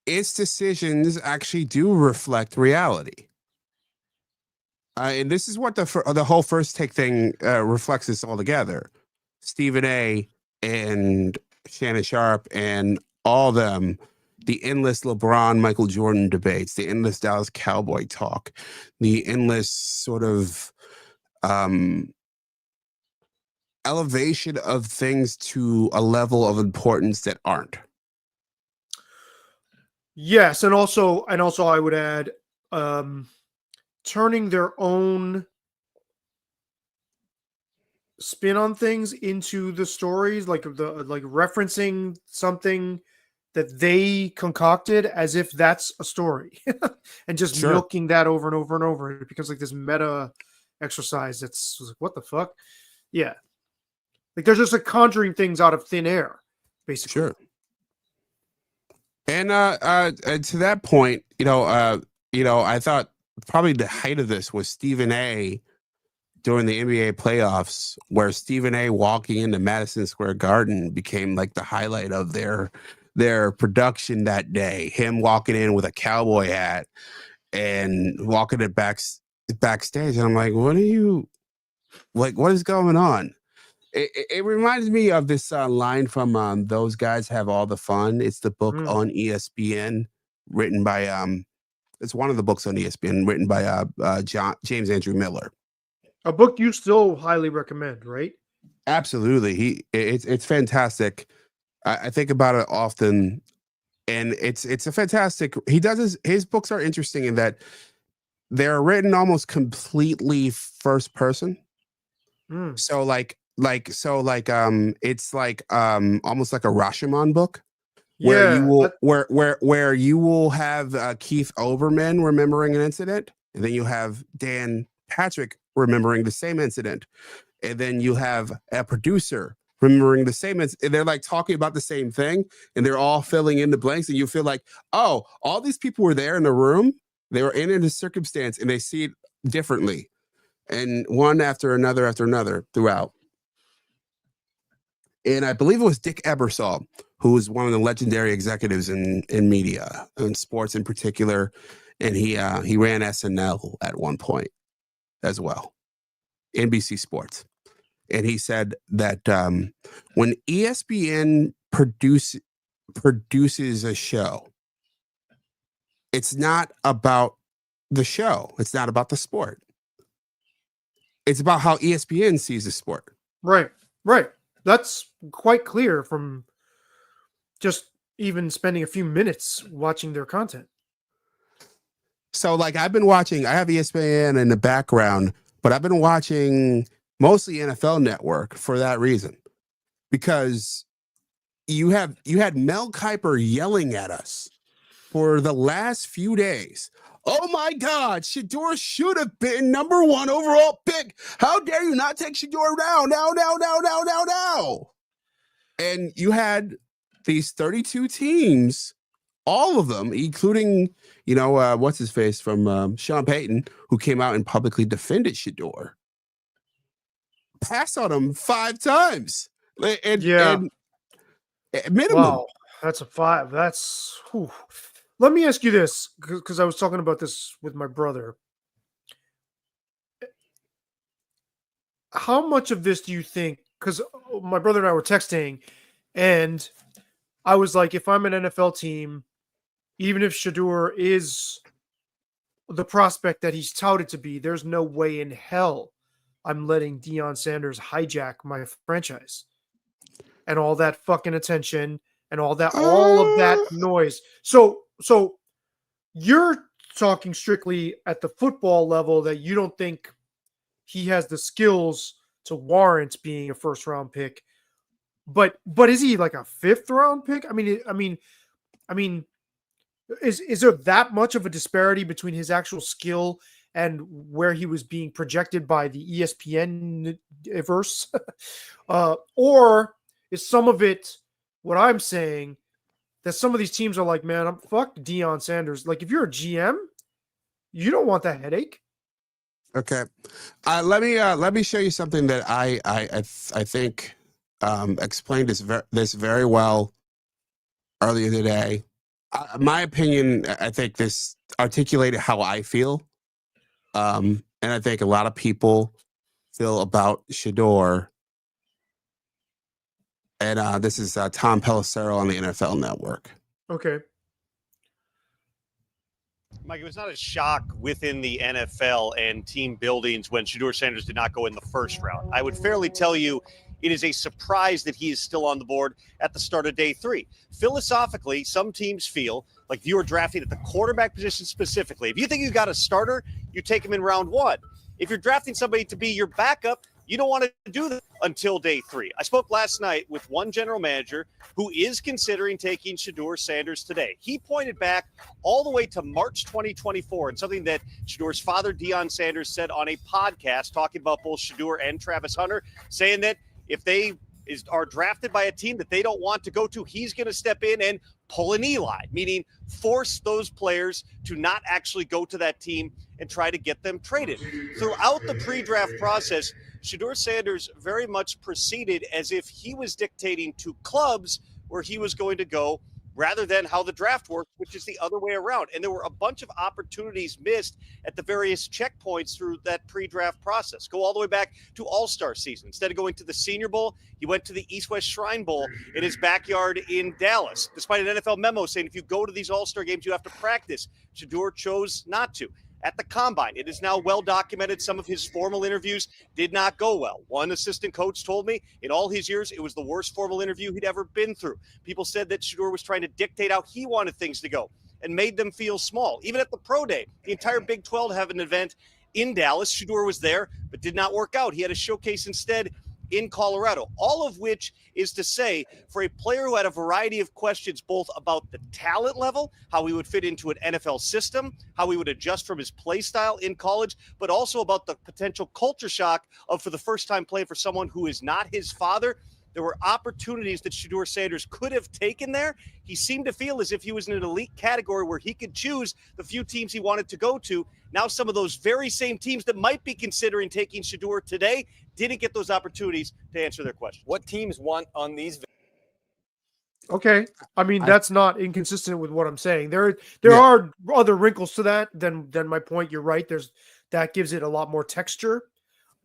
its decisions actually do reflect reality. And this is what the whole first take thing reflects this all together. Stephen A. and Shannon Sharpe and all them, the endless LeBron, Michael Jordan debates, the endless Dallas Cowboy talk, the endless sort of elevation of things to a level of importance that aren't.
Yes, and also I would add turning their own spin on things into the stories, like referencing something that they concocted as if that's a story and just
Sure.
milking that over and over and over. It becomes like this meta exercise that's like, what the fuck? Yeah. Like they're just like conjuring things out of thin air, basically.
Sure. And to that point, I thought probably the height of this was Stephen A. during the NBA playoffs, where Stephen A. walking into Madison Square Garden became like the highlight of their production that day. Him walking in with a cowboy hat and walking it backstage, and I'm like, what is going on? It reminds me of this line from Those Guys Have All the Fun. It's the book on ESPN written by it's one of the books on ESPN written by James Andrew Miller.
A book you still highly recommend, right?
Absolutely. It's fantastic. I think about it often, and it's a fantastic. He does his books are interesting in that they're written almost completely first person. So it's like almost like a Rashomon book where you will have Keith Olbermann remembering an incident, and then you have Dan Patrick remembering the same incident, and then you have a producer remembering the same incident. They're like talking about the same thing, and they're all filling in the blanks, and you feel like, oh, all these people were there in the room, they were in a circumstance, and they see it differently, and one after another throughout. And I believe it was Dick Ebersol, who was one of the legendary executives in media and sports in particular, and he ran SNL at one point as well, NBC Sports. And he said that when ESPN produces a show, it's not about the show. It's not about the sport. It's about how ESPN sees the sport.
Right. That's quite clear from just even spending a few minutes watching their content.
So like I have ESPN in the background, but I've been watching mostly NFL Network for that reason, because you had Mel Kiper yelling at us for the last few days. Oh my God, Shedeur should have been number 1 overall pick. How dare you not take Shedeur now. And you had these 32 teams, all of them, including, what's his face from Sean Payton, who came out and publicly defended Shedeur, pass on him 5 times. And minimum.
Wow, that's a 5. That's. Whew. Let me ask you this, because I was talking about this with my brother. How much of this do you think? Because my brother and I were texting, and I was like, if I'm an NFL team, even if Shedeur is the prospect that he's touted to be, there's no way in hell I'm letting Deion Sanders hijack my franchise and all that fucking attention and all of that noise. So you're talking strictly at the football level that you don't think he has the skills to warrant being a first round pick, but is he like a 5th round pick? I mean, is there that much of a disparity between his actual skill and where he was being projected by the ESPN verse? Or is some of it what I'm saying, that some of these teams are like, man, fuck Deion Sanders. Like, if you're a GM, you don't want that headache.
Okay, let me show you something that I think explained this very well earlier today. My opinion, I think this articulated how I feel, and I think a lot of people feel about Shedeur. And this is Tom Pelissero on the NFL Network.
Okay.
Mike, it was not a shock within the NFL and team buildings when Shedeur Sanders did not go in the first round. I would fairly tell you it is a surprise that he is still on the board at the start of day 3. Philosophically, some teams feel like if you are drafting at the quarterback position specifically, if you think you got a starter, you take him in round 1. If you're drafting somebody to be your backup, you don't want to do that until day 3. I spoke last night with one general manager who is considering taking Shedeur Sanders today. He pointed back all the way to March 2024 and something that Shedeur's father, Deion Sanders, said on a podcast talking about both Shedeur and Travis Hunter, saying that if they are drafted by a team that they don't want to go to, he's going to step in and pull an Eli, meaning force those players to not actually go to that team and try to get them traded. Throughout the pre-draft process, Shedeur Sanders very much proceeded as if he was dictating to clubs where he was going to go rather than how the draft works, which is the other way around. And there were a bunch of opportunities missed at the various checkpoints through that pre-draft process. Go all the way back to All-Star season. Instead of going to the Senior Bowl, he went to the East-West Shrine Bowl in his backyard in Dallas, despite an NFL memo saying if you go to these All-Star games, you have to practice. Shedeur chose not to. At the Combine, it is now well documented. Some of his formal interviews did not go well. One assistant coach told me in all his years, it was the worst formal interview he'd ever been through. People said that Shedeur was trying to dictate how he wanted things to go and made them feel small. Even at the Pro Day, the entire Big 12 had an event in Dallas. Shedeur was there, but did not work out. He had a showcase instead in Colorado, all of which is to say for a player who had a variety of questions, both about the talent level, how he would fit into an NFL system, how he would adjust from his play style in college, but also about the potential culture shock of for the first time playing for someone who is not his father. There were opportunities that Shedeur Sanders could have taken there. He seemed to feel as if he was in an elite category where he could choose the few teams he wanted to go to. Now some of those very same teams that might be considering taking Shedeur today didn't get those opportunities to answer their questions.
What teams want on these?
Okay. I mean, that's not inconsistent with what I'm saying. There are other wrinkles to that than my point. You're right. That gives it a lot more texture.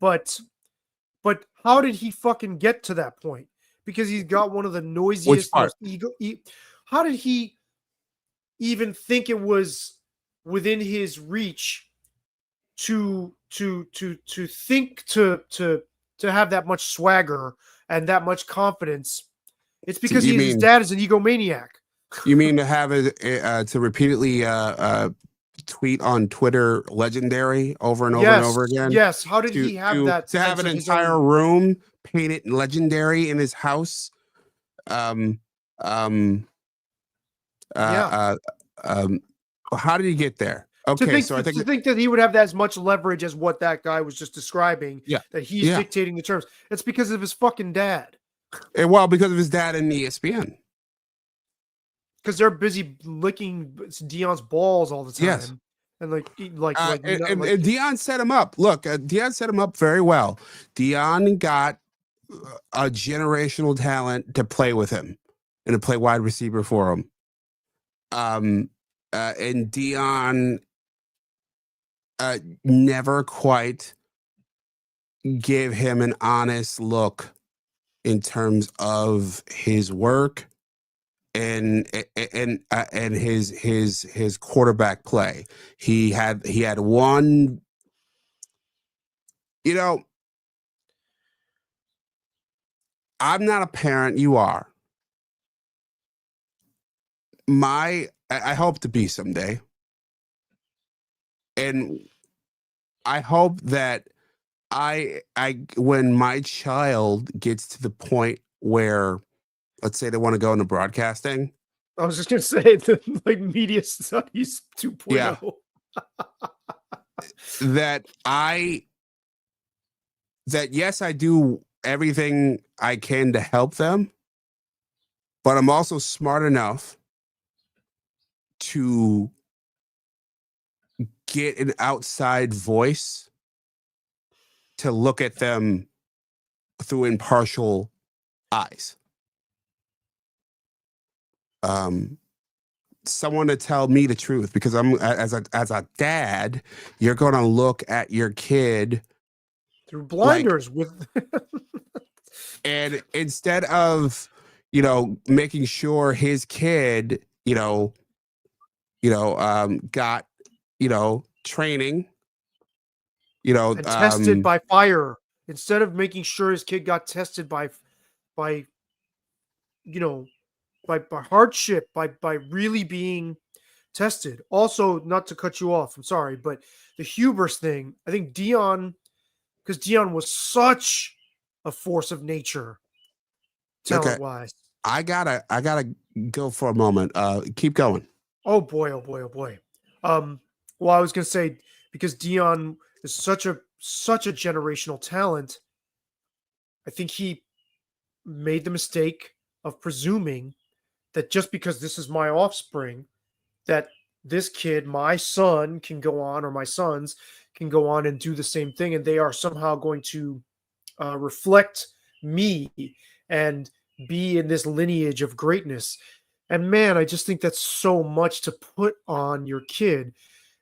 But how did he fucking get to that point? Because he's got one of the noisiest, most how did he even think it was within his reach to think to have that much swagger and that much confidence? It's because his dad is an egomaniac.
You mean to have to repeatedly tweet on Twitter legendary over and over and over again?
Yes. How did he have that?
To have an entire room painted legendary in his house. how did he get there? Okay,
to think that he would have as much leverage as what that guy was just describing.
Yeah.
That he's dictating the terms. It's because of his fucking dad.
Well, because of his dad and ESPN.
Because they're busy licking Deion's balls all the time.
Yes.
And
and Deion set him up. Look, Deion set him up very well. Deion got a generational talent to play with him and to play wide receiver for him. And Deion never quite gave him an honest look in terms of his work and his quarterback play. He had one, you know, I'm not a parent, you are. I hope to be someday. And I hope that when my child gets to the point where, let's say they want to go into broadcasting.
I was just going to say like media studies 2.0.
Yeah. that yes, I do everything I can to help them, but I'm also smart enough to get an outside voice to look at them through impartial eyes. Someone to tell me the truth, because I'm as a dad, you're going to look at your kid
through blinders
and instead of, making sure his kid, got, training,
and tested by fire, instead of making sure his kid got tested by hardship, by really being tested. Also, not to cut you off, I'm sorry, but the hubris thing, I think Deion, because Deion was such a force of nature, talent wise.
I gotta go for a moment. Keep going.
Oh boy. Well, I was gonna say, because Deion is such a generational talent, I think he made the mistake of presuming that just because this is my offspring, that this kid, my son, can go on, or my sons can go on and do the same thing, and they are somehow going to reflect me and be in this lineage of greatness. And man, I just think that's so much to put on your kid.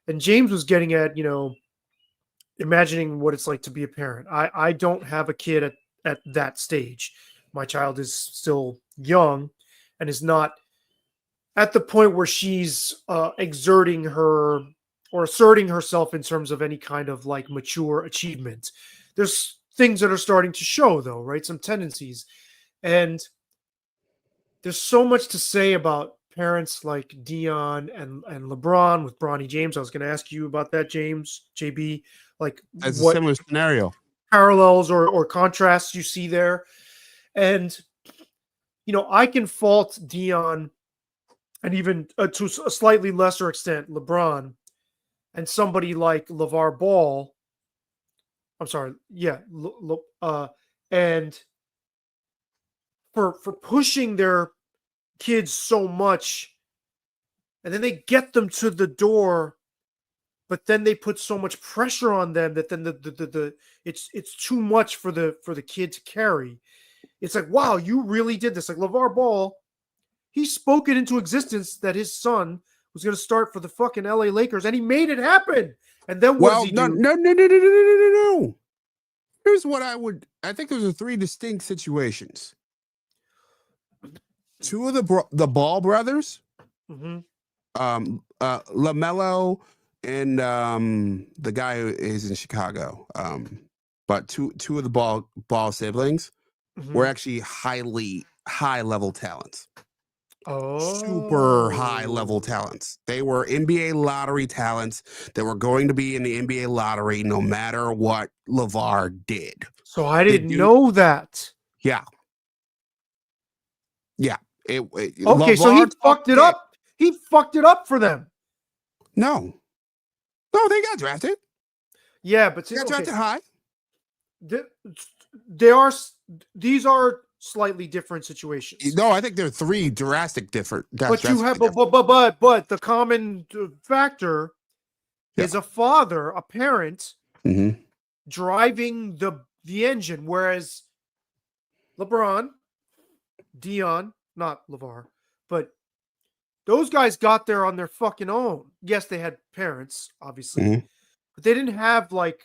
And James was getting at, imagining what it's like to be a parent. I don't have a kid at that stage. My child is still young and is not at the point where she's exerting her or asserting herself in terms of any kind of like mature achievement. There's things that are starting to show, though, right? Some tendencies. And there's so much to say about parents like Deion and LeBron with Bronny James. I was going to ask you about that, James, JB. Like,
that's
what
a similar scenario,
parallels or contrasts you see there. And, I can fault Deion, and even to a slightly lesser extent, LeBron, and somebody like LeVar Ball. I'm sorry. Yeah. And for pushing their kids so much, and then they get them to the door, but then they put so much pressure on them that then it's too much for the kid to carry. It's like, wow, you really did this. Like LeVar Ball, he spoke it into existence that his son was going to start for the fucking LA Lakers, and he made it happen. And then what does he do?
No. Here's what I think those are three distinct situations. Two of the Ball brothers, LaMelo and the guy who is in Chicago, but two of the Ball siblings were actually high level talents. Super high level talents. They were NBA lottery talents that were going to be in the NBA lottery no matter what LeVar did.
So I didn't know that.
Yeah.
Okay,
LeVar
so he fucked it up. He fucked it up for them.
No, they got drafted.
Yeah, but
They got drafted high.
These are slightly different situations.
No, I think there are three drastic different.
But you have, but the common factor is a father, a parent, driving the engine, whereas LeBron, Dion, not LeVar, but those guys got there on their fucking own. Yes, they had parents, obviously, but they didn't have like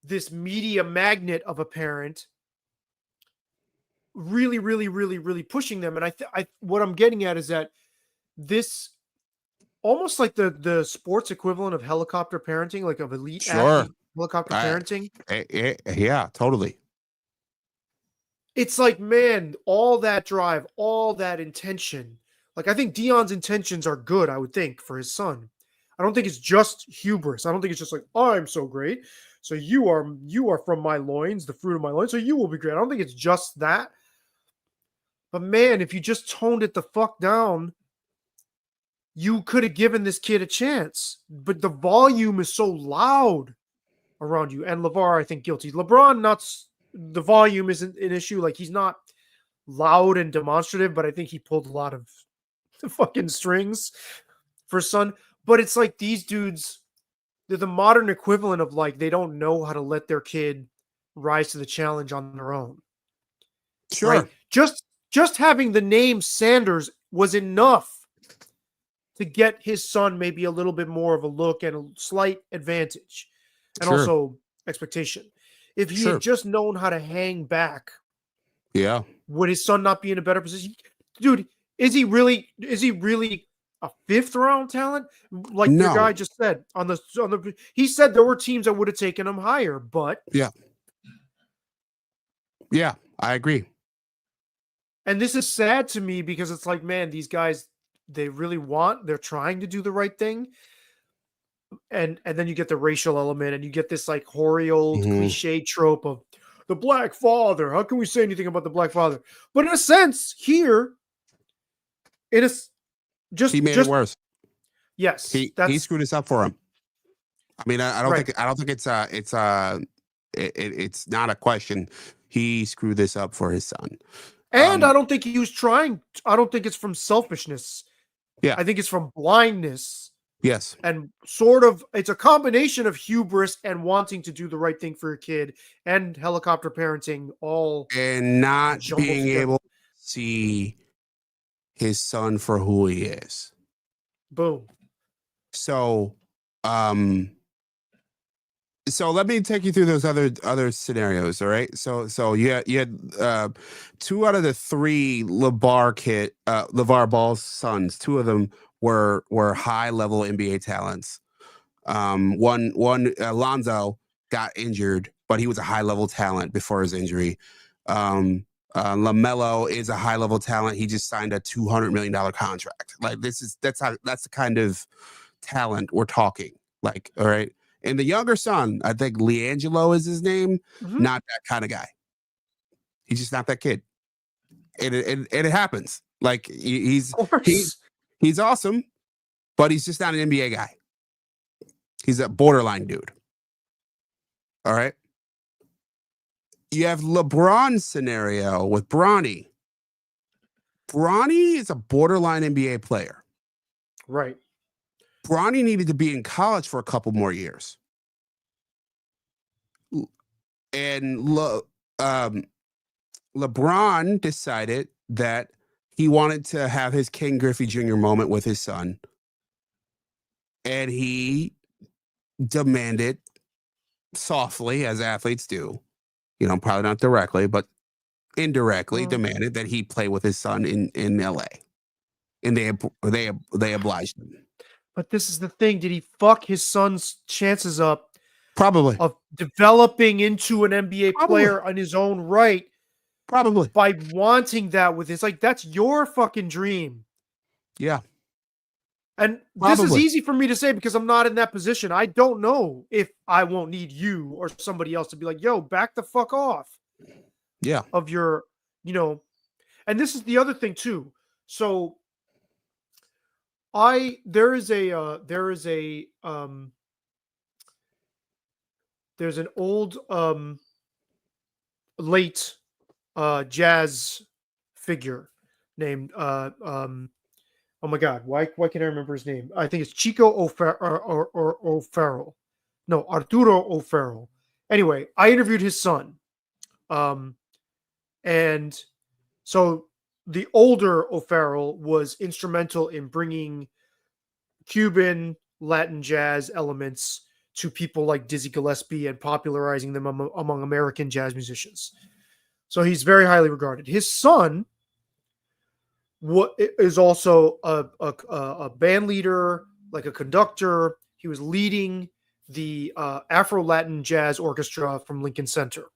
this media magnet of a parent really, really, really, really pushing them. And I what I'm getting at is that this almost like the sports equivalent of helicopter parenting, like of elite athlete helicopter parenting.
Yeah, totally.
It's like, man, all that drive, all that intention. Like, I think Dion's intentions are good, I would think, for his son. I don't think it's just hubris. I don't think it's just like, oh, I'm so great. So you are from my loins, the fruit of my loins. So you will be great. I don't think it's just that. But man, if you just toned it the fuck down, you could have given this kid a chance. But the volume is so loud around you. And LeVar, I think, guilty. LeBron, the volume isn't an issue. Like, he's not loud and demonstrative, but I think he pulled a lot of the fucking strings for son. But it's like these dudes, they're the modern equivalent of like, they don't know how to let their kid rise to the challenge on their own.
Sure.
Right? Just having the name Sanders was enough to get his son maybe a little bit more of a look and a slight advantage and also expectation. If he had just known how to hang back, would his son not be in a better position? Dude, is he really a fifth round talent? Like the guy just said he said there were teams that would have taken him higher, but
yeah, I agree.
And this is sad to me because it's like, man, these guys, they're trying to do the right thing. And then you get the racial element and you get this like hoary old cliche trope of the black father. How can we say anything about the black father? But in a sense, here, it is
he made it worse.
Yes.
He screwed this up for him. I mean, I don't think it's not a question. He screwed this up for his son.
And I don't think he was trying. I don't think it's from selfishness.
Yeah.
I think it's from blindness.
Yes.
And sort of, it's a combination of hubris and wanting to do the right thing for your kid and helicopter parenting all.
And not being able to see his son for who he is.
Boom.
So let me take you through those other scenarios. All right. So you had 2 out of the 3 LeVar Ball's sons. 2 of them were high level NBA talents. One Lonzo got injured, but he was a high level talent before his injury. LaMelo is a high level talent. He just signed a $200 million contract. Like that's the kind of talent we're talking. Like, all right. And the younger son, I think LiAngelo is his name. Not that kind of guy. He's just not that kid. And it happens. Like he's awesome, but he's just not an NBA guy. He's a borderline dude. All right. You have LeBron's scenario with Bronny. Bronny is a borderline NBA player.
Right.
Bronny needed to be in college for a couple more years. And LeBron decided that he wanted to have his King Griffey Jr. moment with his son. And he demanded softly, as athletes do, probably not directly, but indirectly demanded that he play with his son in LA. And they obliged him.
But this is the thing. Did he fuck his son's chances up?
Probably.
Of developing into an NBA player on his own right.
Probably.
By wanting that with his, like, that's your fucking dream.
Yeah.
And this is easy for me to say because I'm not in that position. I don't know if I won't need you or somebody else to be like, yo, back the fuck off.
Yeah.
Of your, and this is the other thing too. So there's an old late jazz figure named oh my god, why can't I remember his name? I think it's Chico O'Farrell. No, Arturo O'Farrell. Anyway, I interviewed his son. And so the older O'Farrell was instrumental in bringing Cuban Latin jazz elements to people like Dizzy Gillespie and popularizing them among American jazz musicians. So he's very highly regarded. His son is also a band leader, like a conductor. He was leading the Afro-Latin Jazz Orchestra from Lincoln Center,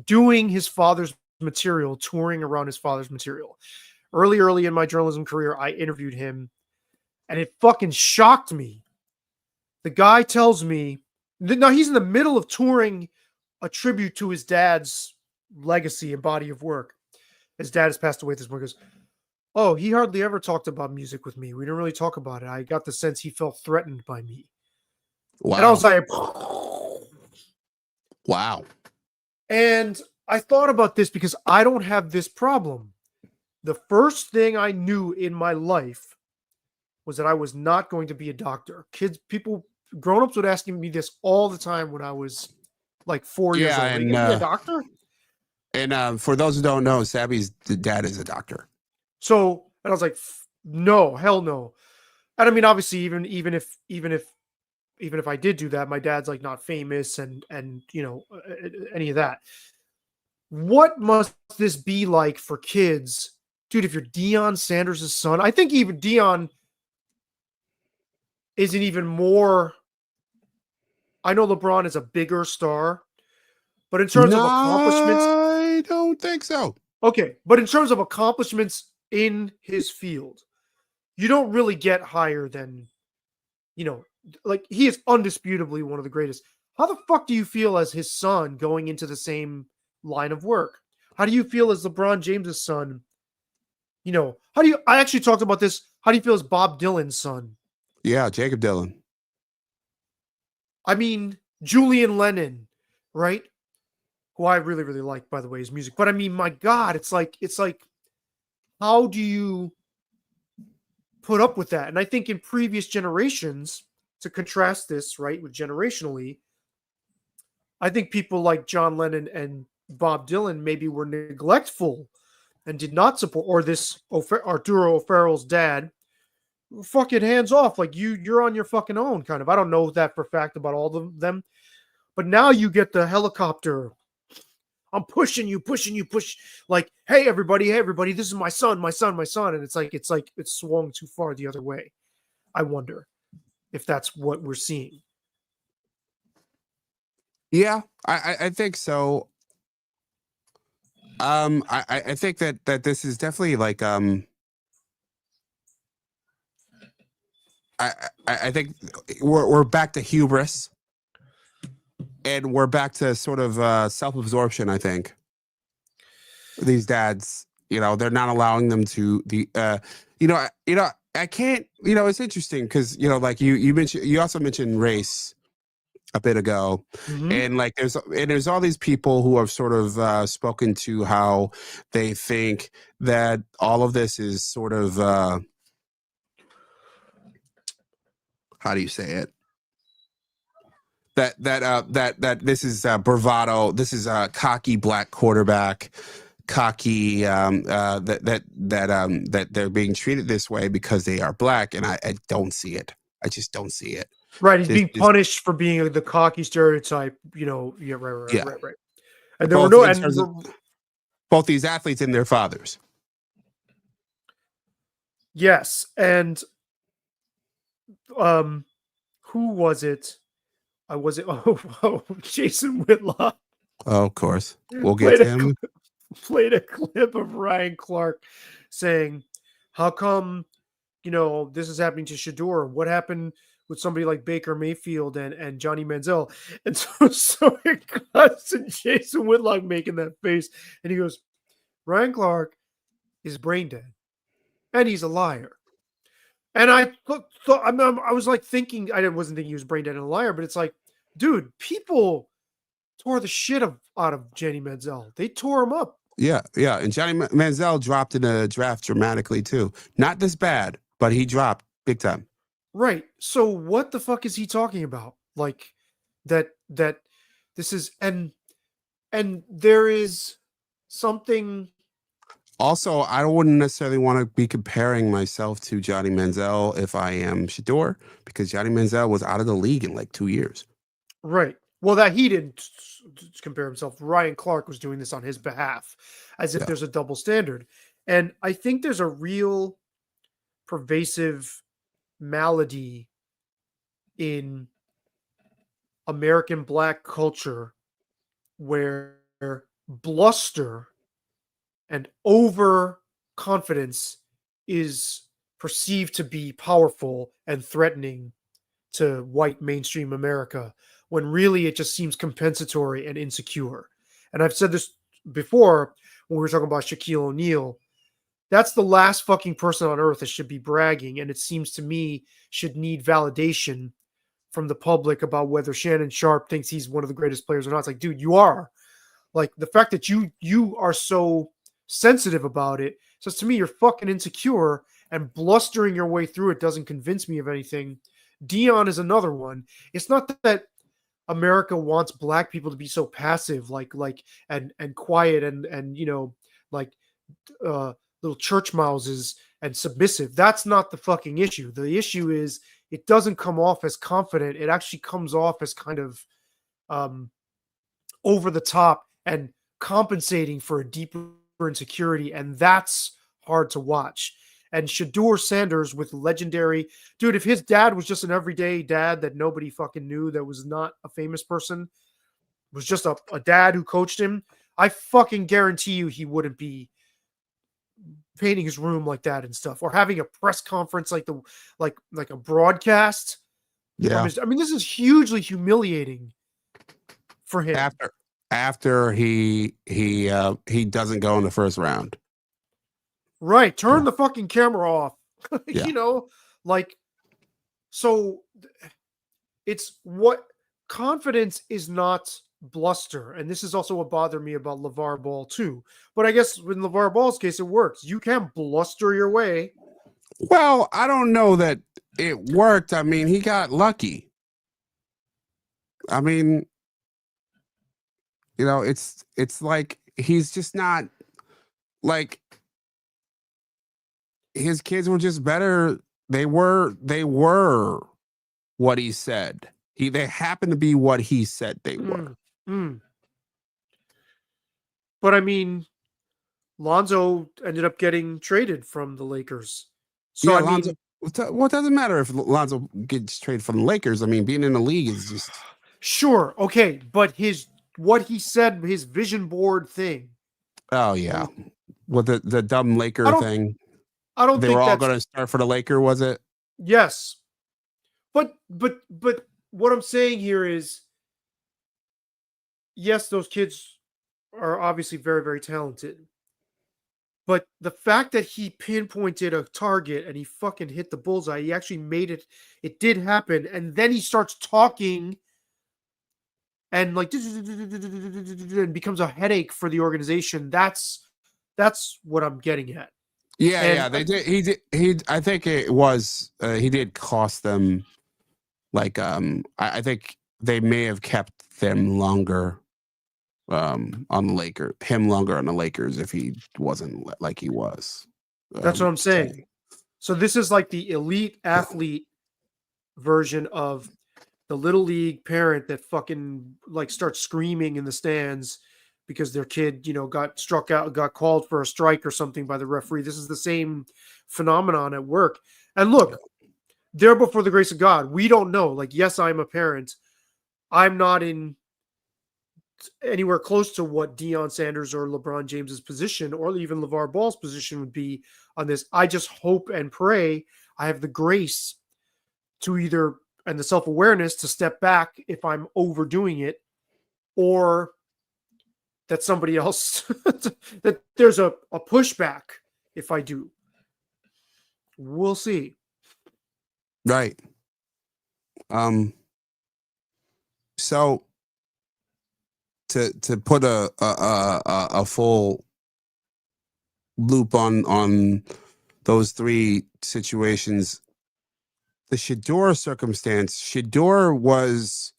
doing his father's material, touring around his father's material. Early in my journalism career, I interviewed him, and it fucking shocked me. The guy tells me, now he's in the middle of touring a tribute to his dad's legacy and body of work. His dad has passed away this morning. He goes, oh, he hardly ever talked about music with me. We didn't really talk about it. I got the sense he felt threatened by me.
Wow.
And I was like,
wow.
And I thought about this because I don't have this problem. The first thing I knew in my life was that I was not going to be a doctor. Grown-ups would ask me this all the time when I was like 4 years old. Are you gonna be a doctor?
And for those who don't know, Sabby's dad is a doctor.
So, and I was like, no, hell no. And I mean, obviously, even if I did do that, my dad's like not famous and you know, any of that. What must this be like for kids? Dude, if you're Deion Sanders' son, I think even Deion isn't even more. I know LeBron is a bigger star, but in terms of accomplishments,
I don't think so.
Okay, but in terms of accomplishments in his field, you don't really get higher than, you know, like he is undisputably one of the greatest. How the fuck do you feel as his son going into the same line of work? How do you feel as LeBron James's son? You know, I actually talked about this. How do you feel as Bob Dylan's son?
Yeah, Jacob Dylan.
I mean, Julian Lennon, right? Who I really, really like, by the way, his music. But I mean, my God, it's like, how do you put up with that? And I think in previous generations, to contrast this, right, with generationally, I think people like John Lennon and Bob Dylan maybe were neglectful and did not support, or this Arturo O'Farrell's dad, fucking hands off, like you're on your fucking own, kind of. I don't know that for a fact about all of them, but now you get the helicopter. I'm push. Like, hey everybody, this is my son, and it's like it's swung too far the other way. I wonder if that's what we're seeing.
Yeah, I think so. I think that this is definitely like I think we're back to hubris, and we're back to sort of self-absorption. I think these dads, you know, they're not allowing them to I can't, you know, it's interesting because, you know, like you also mentioned race a bit ago, and like there's all these people who have sort of spoken to how they think that all of this is sort of how do you say it? That this is bravado. This is a cocky black quarterback, cocky that they're being treated this way because they are black, and I don't see it. I just don't see it.
Right, he's being punished for being the cocky stereotype. You know, yeah, right. And there were no,
both these athletes and their fathers.
Yes, and who was it? Jason Whitlock.
Oh, of course, we'll get to him.
Played a clip of Ryan Clark saying, "How come, you know, this is happening to Shedeur? What happened with somebody like Baker Mayfield and Johnny Manziel?" And so it cuts to Jason Whitlock making that face, and he goes, "Ryan Clark is brain dead, and he's a liar." And I thought I was like thinking, I wasn't thinking he was brain dead and a liar, but it's like, dude, people tore the shit out of Johnny Manziel. They tore him up.
Yeah, yeah. And Johnny Manziel dropped in a draft dramatically too. Not this bad, but he dropped big time.
Right. So what the fuck is he talking about? Like that this is and there is something.
Also, I wouldn't necessarily want to be comparing myself to Johnny Manziel if I am Shedeur, because Johnny Manziel was out of the league in like 2 years.
Right. Well, that he didn't compare himself. Ryan Clark was doing this on his behalf, as if
Yeah.
there's a double standard. And I think there's a real pervasive malady in American Black culture where bluster and overconfidence is perceived to be powerful and threatening to white mainstream America, when really it just seems compensatory and insecure. And I've said this before when we were talking about Shaquille O'Neal. That's the last fucking person on earth that should be bragging, and it seems to me should need validation from the public about whether Shannon Sharpe thinks he's one of the greatest players or not. It's like, dude, you are. Like, the fact that you are so sensitive about it says to me you're fucking insecure, and blustering your way through it doesn't convince me of anything. Dion is another one. It's not that America wants Black people to be so passive, and quiet and like little church mouses and submissive. That's not the fucking issue. The issue is it doesn't come off as confident. It actually comes off as kind of over the top and compensating for a deeper insecurity, and that's hard to watch. And Shedeur Sanders with legendary, dude, if his dad was just an everyday dad that nobody fucking knew, that was not a famous person, was just a dad who coached him, I fucking guarantee you he wouldn't be painting his room like that and stuff, or having a press conference like a broadcast.
Yeah.
I mean, this is hugely humiliating for him.
After he doesn't go in the first round.
Right. Turn the fucking camera off.
Yeah.
So it's what confidence is not bluster. And this is also what bothered me about LeVar Ball too. But I guess in LeVar Ball's case, it works. You can bluster your way.
Well, I don't know that it worked. I mean, he got lucky. I mean, it's like he's just not, like, his kids were just better. They were what he said. They happened to be what he said they were.
But I mean, Lonzo ended up getting traded from the Lakers. So
yeah, Lonzo. Well, it doesn't matter if Lonzo gets traded from the Lakers. I mean, being in the league is just
sure, okay. But what he said, his vision board thing.
Oh yeah, with the dumb Laker thing.
I don't.
They
think
were all going to start for the Laker, was it?
Yes, but what I'm saying here is, yes, those kids are obviously very, very talented. But the fact that he pinpointed a target and he fucking hit the bullseye, he actually made it. It did happen, and then he starts talking, and like, and becomes a headache for the organization. That's what I'm getting at.
Yeah, they did. I think it was. He did cost them. Like, I think they may have kept them longer. On the Lakers, him longer on the Lakers if he wasn't like he was.
That's what I'm saying. So this is like the elite athlete version of the little league parent that fucking like starts screaming in the stands because their kid, got struck out, got called for a strike or something by the referee. This is the same phenomenon at work. And look, there before the grace of God, we don't know. Like, yes, I'm a parent. I'm not in anywhere close to what Deion Sanders or LeBron James's position or even LeVar Ball's position would be on this. I just hope and pray I have the grace to either, and the self-awareness to step back if I'm overdoing it, or that somebody else, that there's a pushback if I do. We'll see.
Right. So to put a full loop on those three situations, the Shedeur circumstance, Shedeur was,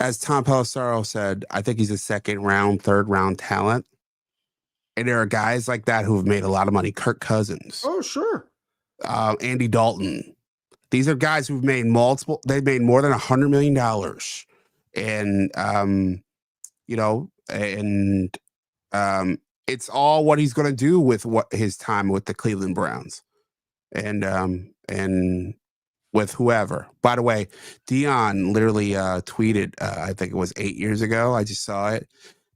as Tom Pelissero said, I think he's a second round, third round talent. And there are guys like that who've made a lot of money. Kirk Cousins,
Oh, sure.
Andy Dalton. These are guys who've made multiple. They've made more than $100 million, and it's all what he's going to do with what his time with the Cleveland Browns, and with whoever. By the way, Dion literally tweeted, I think it was 8 years ago. I just saw it,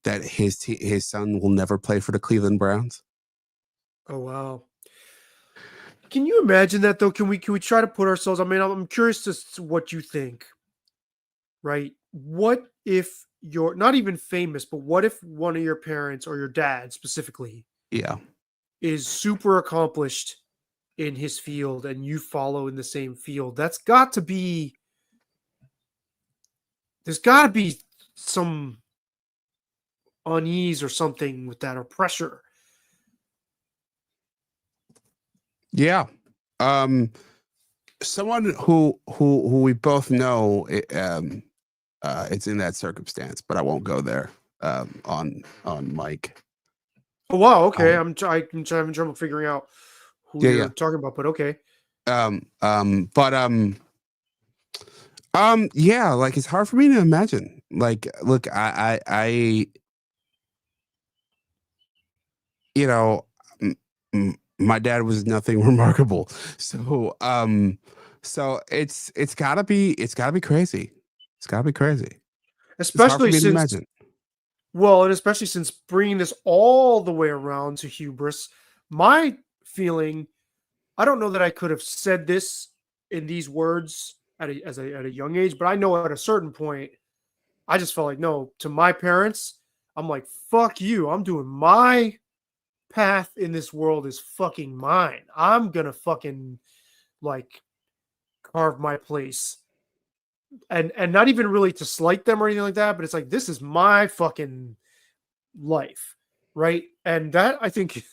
that his son will never play for the Cleveland Browns.
Oh, wow. Can you imagine that though? Can we try to put ourselves? I mean, I'm curious to what you think. Right? What if you're not even famous, but what if one of your parents or your dad specifically
Yeah.
is super accomplished in his field and you follow in the same field? There's got to be some unease or something with that, or pressure.
Yeah. Someone who we both know, it's in that circumstance, but I won't go there on Mike.
Oh wow, okay. I'm having trouble figuring out who
Yeah,
you're
yeah.
talking about, but okay.
Yeah, like it's hard for me to imagine. Like, look, I you know, my dad was nothing remarkable, so it's gotta be crazy. It's gotta be crazy. It's hard for
Especially
me to
since,
imagine.
well, and especially since bringing this all the way around to hubris, my feeling, I don't know that I could have said this in these words at a young age, but I know at a certain point, I just felt like, no, to my parents, I'm like, fuck you. I'm doing my path in this world is fucking mine. I'm gonna fucking like carve my place. And not even really to slight them or anything like that, but it's like, this is my fucking life, right? And that, I think,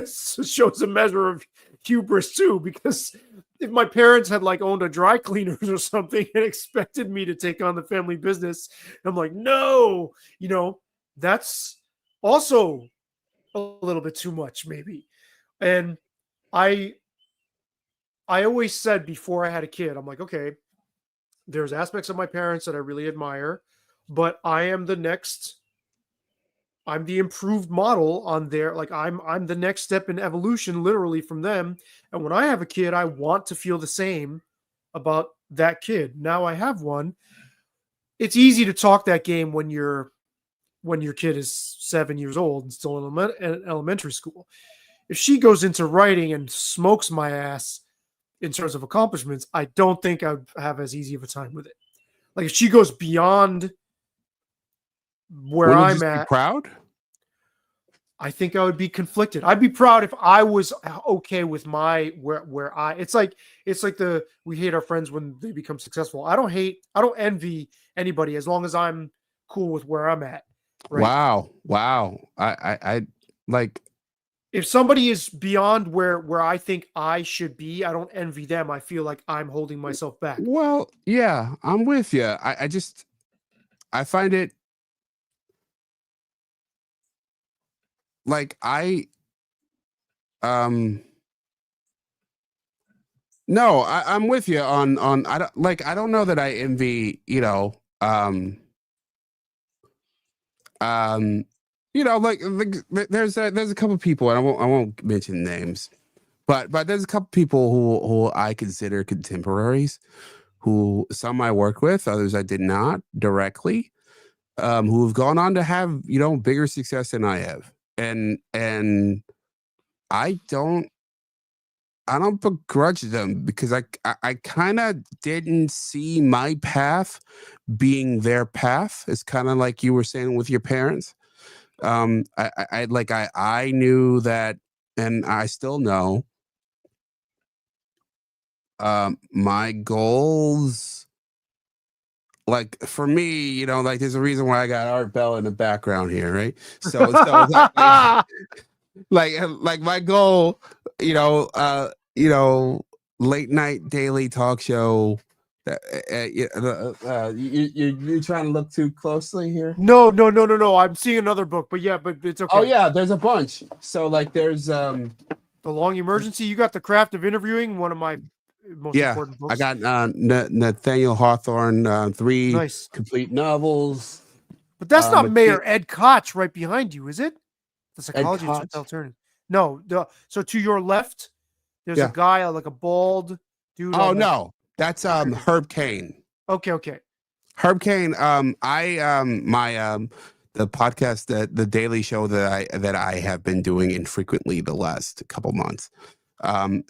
shows a measure of hubris too, because if my parents had like owned a dry cleaners or something and expected me to take on the family business, I'm like, no, that's also a little bit too much maybe. And I always said before I had a kid, I'm like, okay, there's aspects of my parents that I really admire, but I'm the improved model on their, like, I'm the next step in evolution literally from them. And when I have a kid, I want to feel the same about that kid. Now I have one. It's easy to talk that game when your kid is 7 years old and still in elementary school. If she goes into writing and smokes my ass in terms of accomplishments, I don't think I'd have as easy of a time with it. Like if she goes beyond where
Wouldn't you
I'm
just be
at,
proud?
I think I would be conflicted. I'd be proud if I was okay with my where I. It's like we hate our friends when they become successful. I don't envy anybody as long as I'm cool with where I'm at. Right?
Wow. I like.
If somebody is beyond where I think I should be, I don't envy them. I feel like I'm holding myself back.
Well, yeah, I'm with you. I find it like no, I'm with you on I don't know that I envy, like there's a couple people, and I won't mention names, but there's a couple people who I consider contemporaries, who some I worked with, others I did not directly, who have gone on to have, bigger success than I have. And I don't begrudge them, because I kind of didn't see my path being their path. It's kind of like you were saying with your parents. I knew that, and I still know My goals, like for me, like there's a reason why I got Art Bell in the background here, right? So like my goal, you know, uh, you know, late night daily talk show. You trying to look too closely here?
No. I'm seeing another book, but yeah, but it's okay.
Oh yeah, there's a bunch. So like there's
The Long Emergency. You got The Craft of Interviewing, one of my most important books.
I got Nathaniel Hawthorne, 3
Nice.
complete novels.
But that's not
Mathias-
Mayor Ed Koch right behind you, is it? The Psychology of
Koch?
Totalitarianism. No, so to your left, there's
Yeah.
a guy like a bald dude.
Oh
on the-
no, that's Herb Cain.
Okay.
Herb Cain. The podcast, the Daily Show that I have been doing infrequently the last couple months,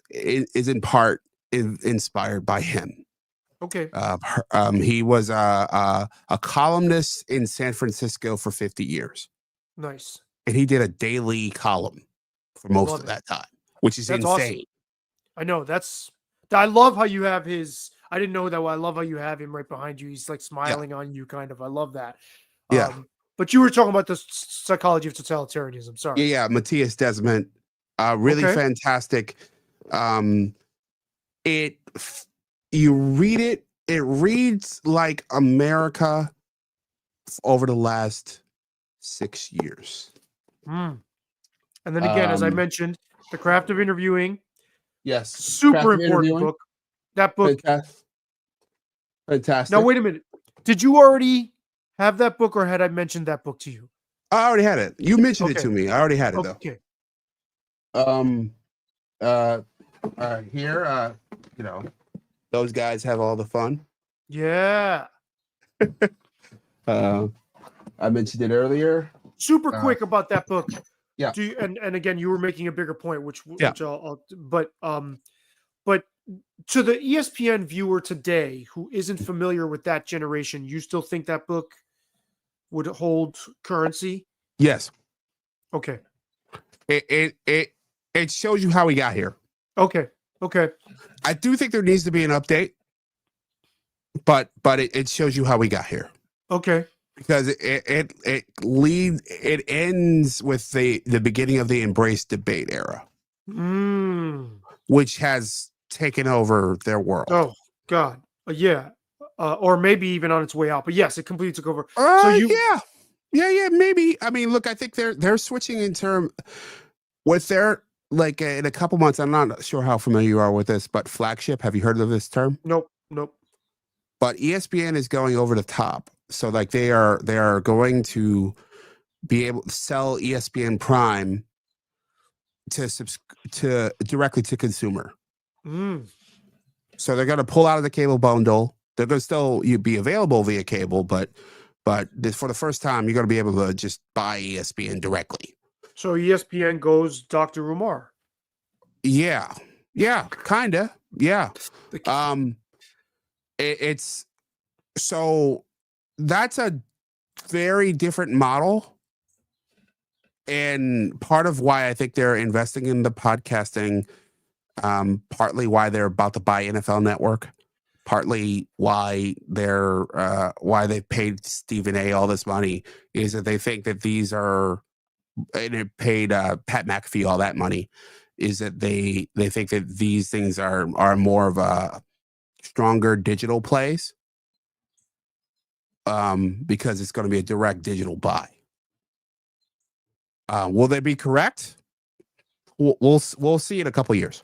is in part inspired by him.
Okay.
He was a columnist in San Francisco for 50 years,
Nice.
and he did a daily column for most
Love
of
it.
that time, which is
That's
insane.
awesome. I know. I love how you have his. I didn't know that. I love how you have him right behind you. He's like smiling on you, kind of. I love that.
Yeah.
But you were talking about the Psychology of Totalitarianism. Sorry.
Yeah, Matthias Desmond, really
Okay.
fantastic. You read it, it reads like America over the last 6 years.
And then again, as I mentioned, The Craft of Interviewing,
Yes,
super
Craft of
important
Interviewing.
book. That book.
Fantastic.
Now wait a minute. Did you already have that book, or had I mentioned that book to you?
I already had it. You mentioned it
Okay.
to me. I already had it
Okay.
though. Here, those guys have all the fun.
Yeah.
I mentioned it earlier.
Super quick about that book.
Yeah.
Do you, and again, you were making a bigger point, which
Yeah.
but to the ESPN viewer today who isn't familiar with that generation, you still think that book would hold currency?
Yes.
Okay.
It shows you how we got here.
Okay.
I do think there needs to be an update, but it shows you how we got here.
Okay.
Because it ends with the beginning of the embrace debate era, which has taken over their world.
Oh God. Yeah. Or maybe even on its way out. But yes, it completely took over.
Yeah, maybe. I mean, look, I think they're switching in term with their, like, in a couple months. I'm not sure how familiar you are with this, but flagship. Have you heard of this term?
Nope.
But ESPN is going over the top. So like they are going to be able to sell ESPN Prime to directly to consumer. So they're going to pull out of the cable bundle. They're going to still be available via cable, but for the first time, you're going to be able to just buy ESPN directly.
So ESPN goes Dr. Umar.
Yeah, kinda. Yeah. It's so that's a very different model, and part of why I think they're investing in the podcasting, partly why they're about to buy NFL Network, partly why they've paid Stephen A. all this money, is that they think that these are, and it paid Pat McAfee all that money, is that they think that these things are more of a stronger digital plays, because it's going to be a direct digital buy. Will they be correct? We'll see in a couple years.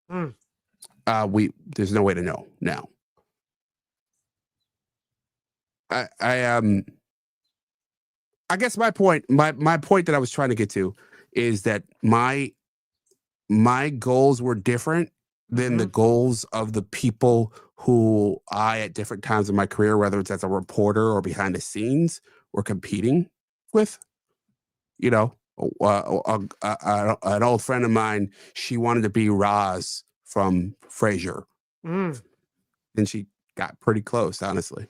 There's no way to know now. I guess my point that I was trying to get to is that my goals were different than the goals of the people who I, at different times in my career, whether it's as a reporter or behind the scenes, were competing with. You know, an old friend of mine, she wanted to be Roz from Frasier, and she got pretty close, honestly.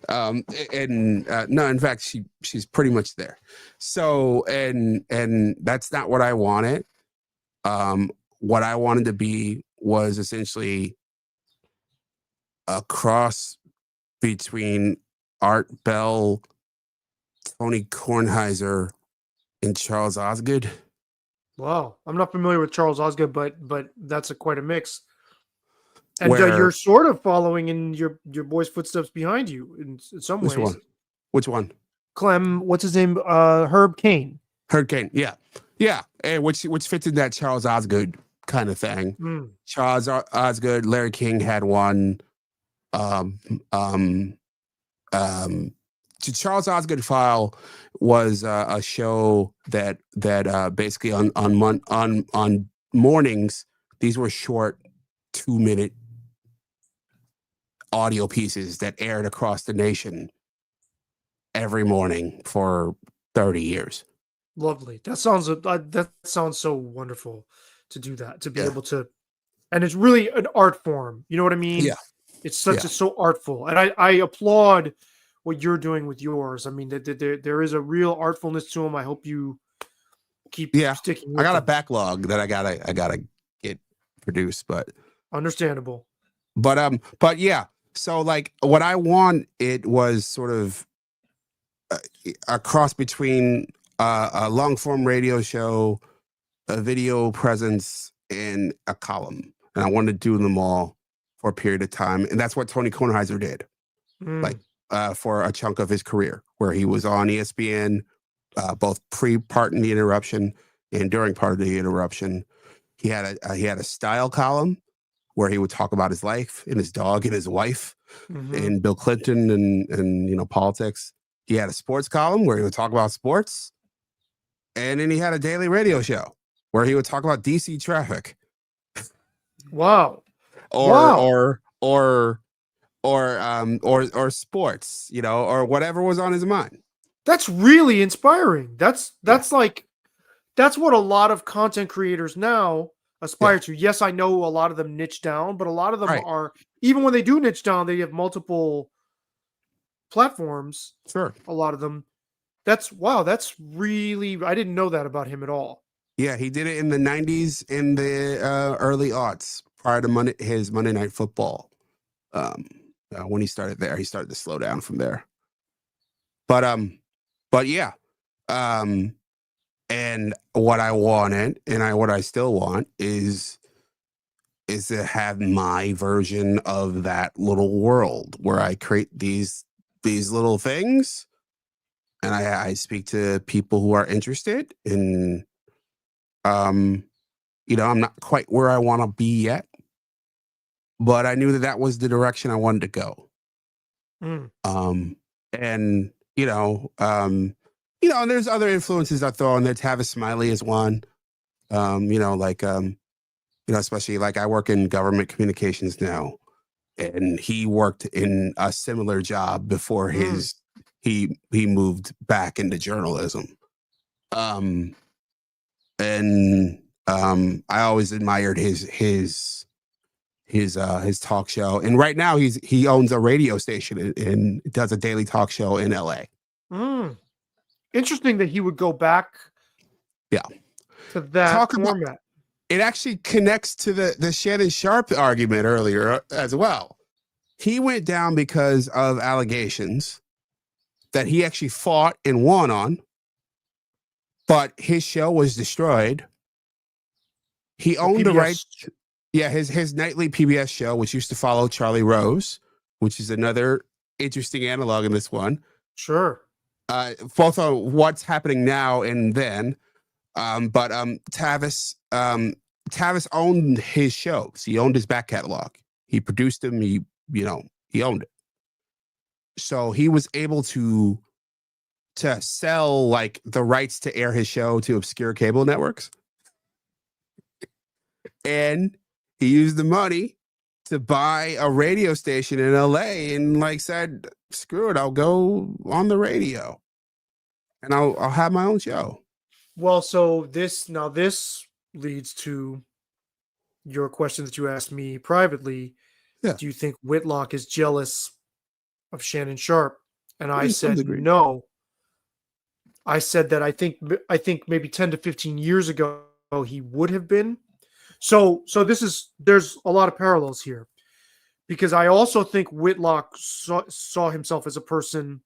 No, in fact, she's pretty much there. So, and that's not what I wanted. What I wanted to be was essentially a cross between Art Bell, Tony Kornheiser, and Charles Osgood.
Wow, I'm not familiar with Charles Osgood, but that's quite a mix. And
Where
you're sort of following in your boy's footsteps behind you in some
which
ways.
one? Which one?
Clem, what's his name? Herb Kane.
Hurricane. Yeah, yeah, and which fits in that Charles Osgood kind of thing.
Mm.
Charles Osgood, Larry King had one. Um, um, the Charles Osgood File was a show that basically on mornings, these were short 2-minute audio pieces that aired across the nation every morning for 30 years.
Lovely. That sounds so wonderful to do that, to be
Yeah.
able to, and it's really an art form. You know what I mean?
Yeah.
It's such
Yeah.
it's so artful, and I applaud what you're doing with yours. I mean, there is a real artfulness to them. I hope you keep sticking with
I got a
them.
backlog that I gotta get produced, but
Understandable.
but yeah. So like what I want, it was sort of a cross between a long form radio show, a video presence, and a column, and I wanted to do them all for a period of time, and that's what Tony Kornheiser did. Like for a chunk of his career, where he was on ESPN, both part in the interruption and during part of the interruption. He had a style column where he would talk about his life and his dog and his wife and Bill Clinton and politics. He had a sports column where he would talk about sports, and then he had a daily radio show where he would talk about DC traffic.
Wow.
Or sports, or whatever was on his mind.
That's really inspiring. That's what a lot of content creators now aspire to. Yes, I know a lot of them niche down, but a lot of them are, even when they do niche down, they have multiple platforms.
Sure.
A lot of them. That's really, I didn't know that about him at all.
Yeah, he did it in the 90s, in the early aughts, prior to his Monday Night Football. When he started there, he started to slow down from there. But yeah. And what I wanted, and what I still want, is to have my version of that little world where I create these little things, and I speak to people who are interested. And I'm not quite where I want to be yet, but I knew that was the direction I wanted to go. And and there's other influences I throw in there. Tavis Smiley is one. Especially like I work in government communications now, and he worked in a similar job before he moved back into journalism. I always admired his talk show, and right now he owns a radio station and does a daily talk show in LA.
Interesting that he would go back to that format.
It actually connects to the Shannon Sharpe argument earlier as well. He went down because of allegations that he actually fought and won on, but his show was destroyed. He owned the rights. Yeah, his nightly PBS show, which used to follow Charlie Rose, which is another interesting analog in this one.
Sure.
Both on what's happening now and then. But Tavis owned his shows. He owned his back catalog. He produced them. He owned it. So he was able to sell like the rights to air his show to obscure cable networks. And he used the money to buy a radio station in LA and said, screw it, I'll go on the radio and I'll have my own show.
Well, so this leads to your question that you asked me privately.
Yeah.
Do you think Whitlock is jealous of Shannon Sharpe? And I said
degree.
no. I said that I think maybe 10 to 15 years ago he would have been. So there's a lot of parallels here. because I also think Whitlock saw himself as a person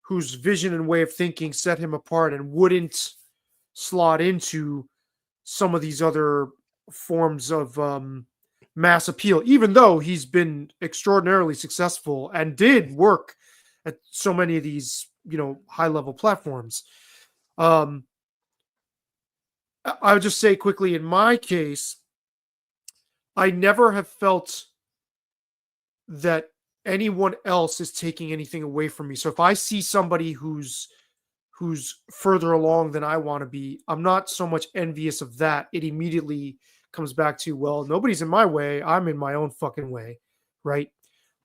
whose vision and way of thinking set him apart and wouldn't slot into some of these other forms of mass appeal, even though he's been extraordinarily successful and did work at so many of these, high level platforms. I would just say quickly, in my case, I never have felt that anyone else is taking anything away from me. So if I see somebody who's further along than I want to be, I'm not so much envious of that. It immediately comes back to, well, nobody's in my way. I'm in my own fucking way, right?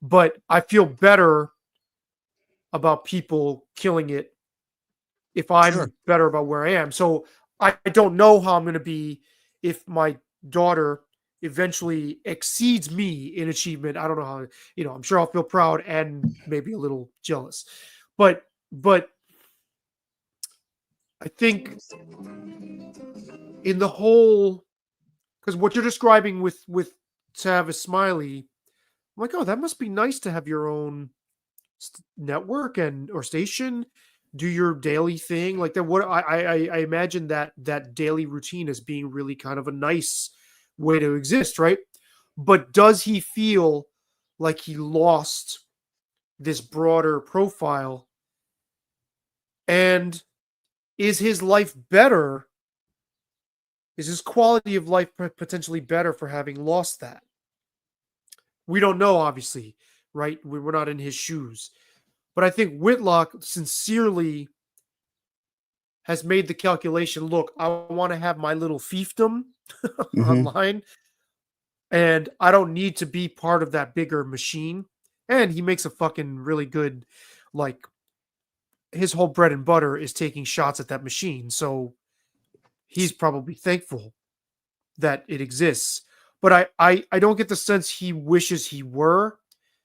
But I feel better about people killing it if I'm better about where I am. So I don't know how I'm going to be if my daughter eventually exceeds me in achievement. I don't know how, I'm sure I'll feel proud and maybe a little jealous. But I think in the whole, because what you're describing with Tavis Smiley, I'm like, oh, that must be nice to have your own network or station, do your daily thing like that. What I imagine that daily routine as being really kind of a nice way to exist, right? But does he feel like he lost this broader profile? And is his life better? Is his quality of life potentially better for having lost that? We don't know, obviously, right? We're not in his shoes. But I think Whitlock sincerely has made the calculation, look, I want to have my little fiefdom online, and I don't need to be part of that bigger machine. And he makes a fucking really good, like, his whole bread and butter is taking shots at that machine. So he's probably thankful that it exists. But I don't get the sense he wishes he were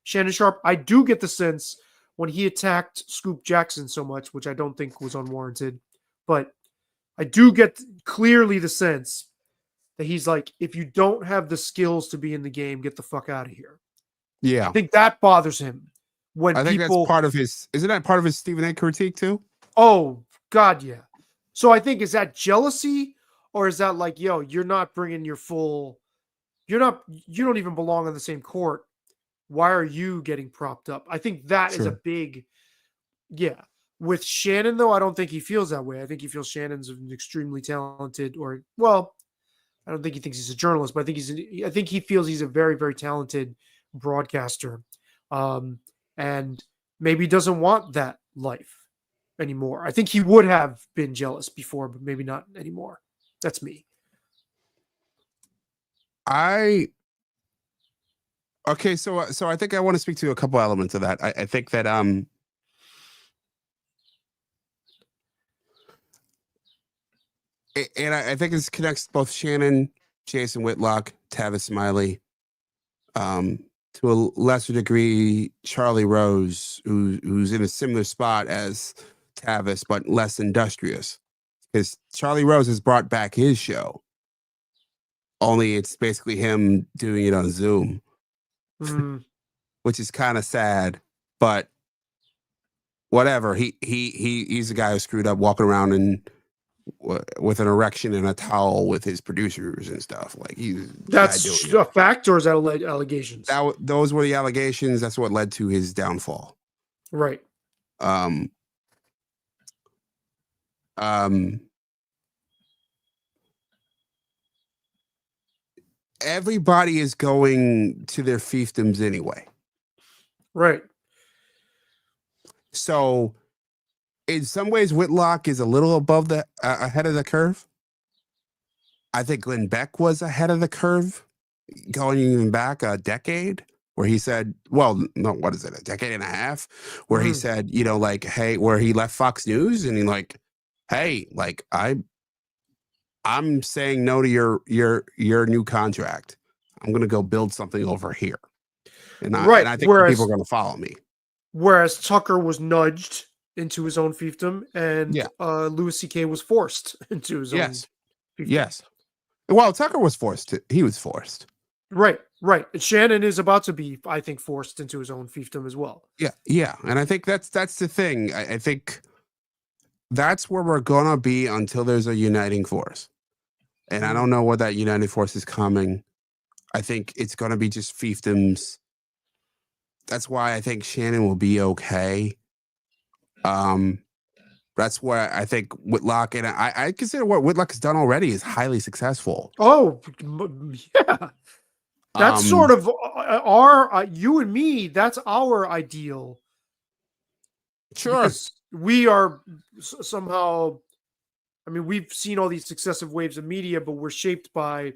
Shannon Sharpe. I do get the sense when he attacked Scoop Jackson so much, which I don't think was unwarranted, but I do get clearly the sense that he's like, if you don't have the skills to be in the game, get the fuck out of here.
Yeah.
I think that bothers him. When
I think
people,
that's part of his, isn't that part of his Stephen A critique too?
Oh, God, yeah. So I think, is that jealousy, or is that like, yo, you're not bringing your full, you don't even belong on the same court. Why are you getting propped up? I think that is a big, yeah. With Shannon, though, I don't think he feels that way. I think he feels Shannon's an extremely talented, I don't think he thinks he's a journalist, but I think he feels he's a very, very talented broadcaster. And maybe doesn't want that life anymore. I think he would have been jealous before, but maybe not anymore. That's me.
Okay, so I think I want to speak to a couple elements of that. I think that and I think this connects both Shannon, Jason Whitlock, Tavis Smiley, to a lesser degree, Charlie Rose, who's in a similar spot as Tavis, but less industrious. Because Charlie Rose has brought back his show, only it's basically him doing it on Zoom, which is kind of sad. But whatever, he's a guy who screwed up, walking around and with an erection and a towel with his producers and stuff. Like
that's a fact, or is that allegations?
Those were the allegations. That's what led to his downfall.
Right.
Everybody is going to their fiefdoms anyway.
Right.
So in some ways, Whitlock is a little above ahead of the curve. I think Glenn Beck was ahead of the curve, going even back a decade, where he said, well, no, what is it, a decade and a half, where he said, like, hey, where he left Fox News and he like, hey, like, I'm saying no to your new contract. I'm going to go build something over here. And I think people are going to follow me.
Whereas Tucker was nudged into his own fiefdom, and Louis C.K. was forced into his own fiefdom.
Yes. Well, Tucker was forced. He was forced.
Right. Right. And Shannon is about to be, I think, forced into his own fiefdom as well.
Yeah, and I think that's the thing. I think that's where we're gonna be until there's a uniting force, and I don't know where that uniting force is coming. I think it's gonna be just fiefdoms. That's why I think Shannon will be okay. That's why I think Whitlock, and I consider what Whitlock has done already is highly successful.
Oh, yeah. That's sort of our, you and me, that's our ideal.
Sure.
Because we are somehow, I mean, we've seen all these successive waves of media, but we're shaped by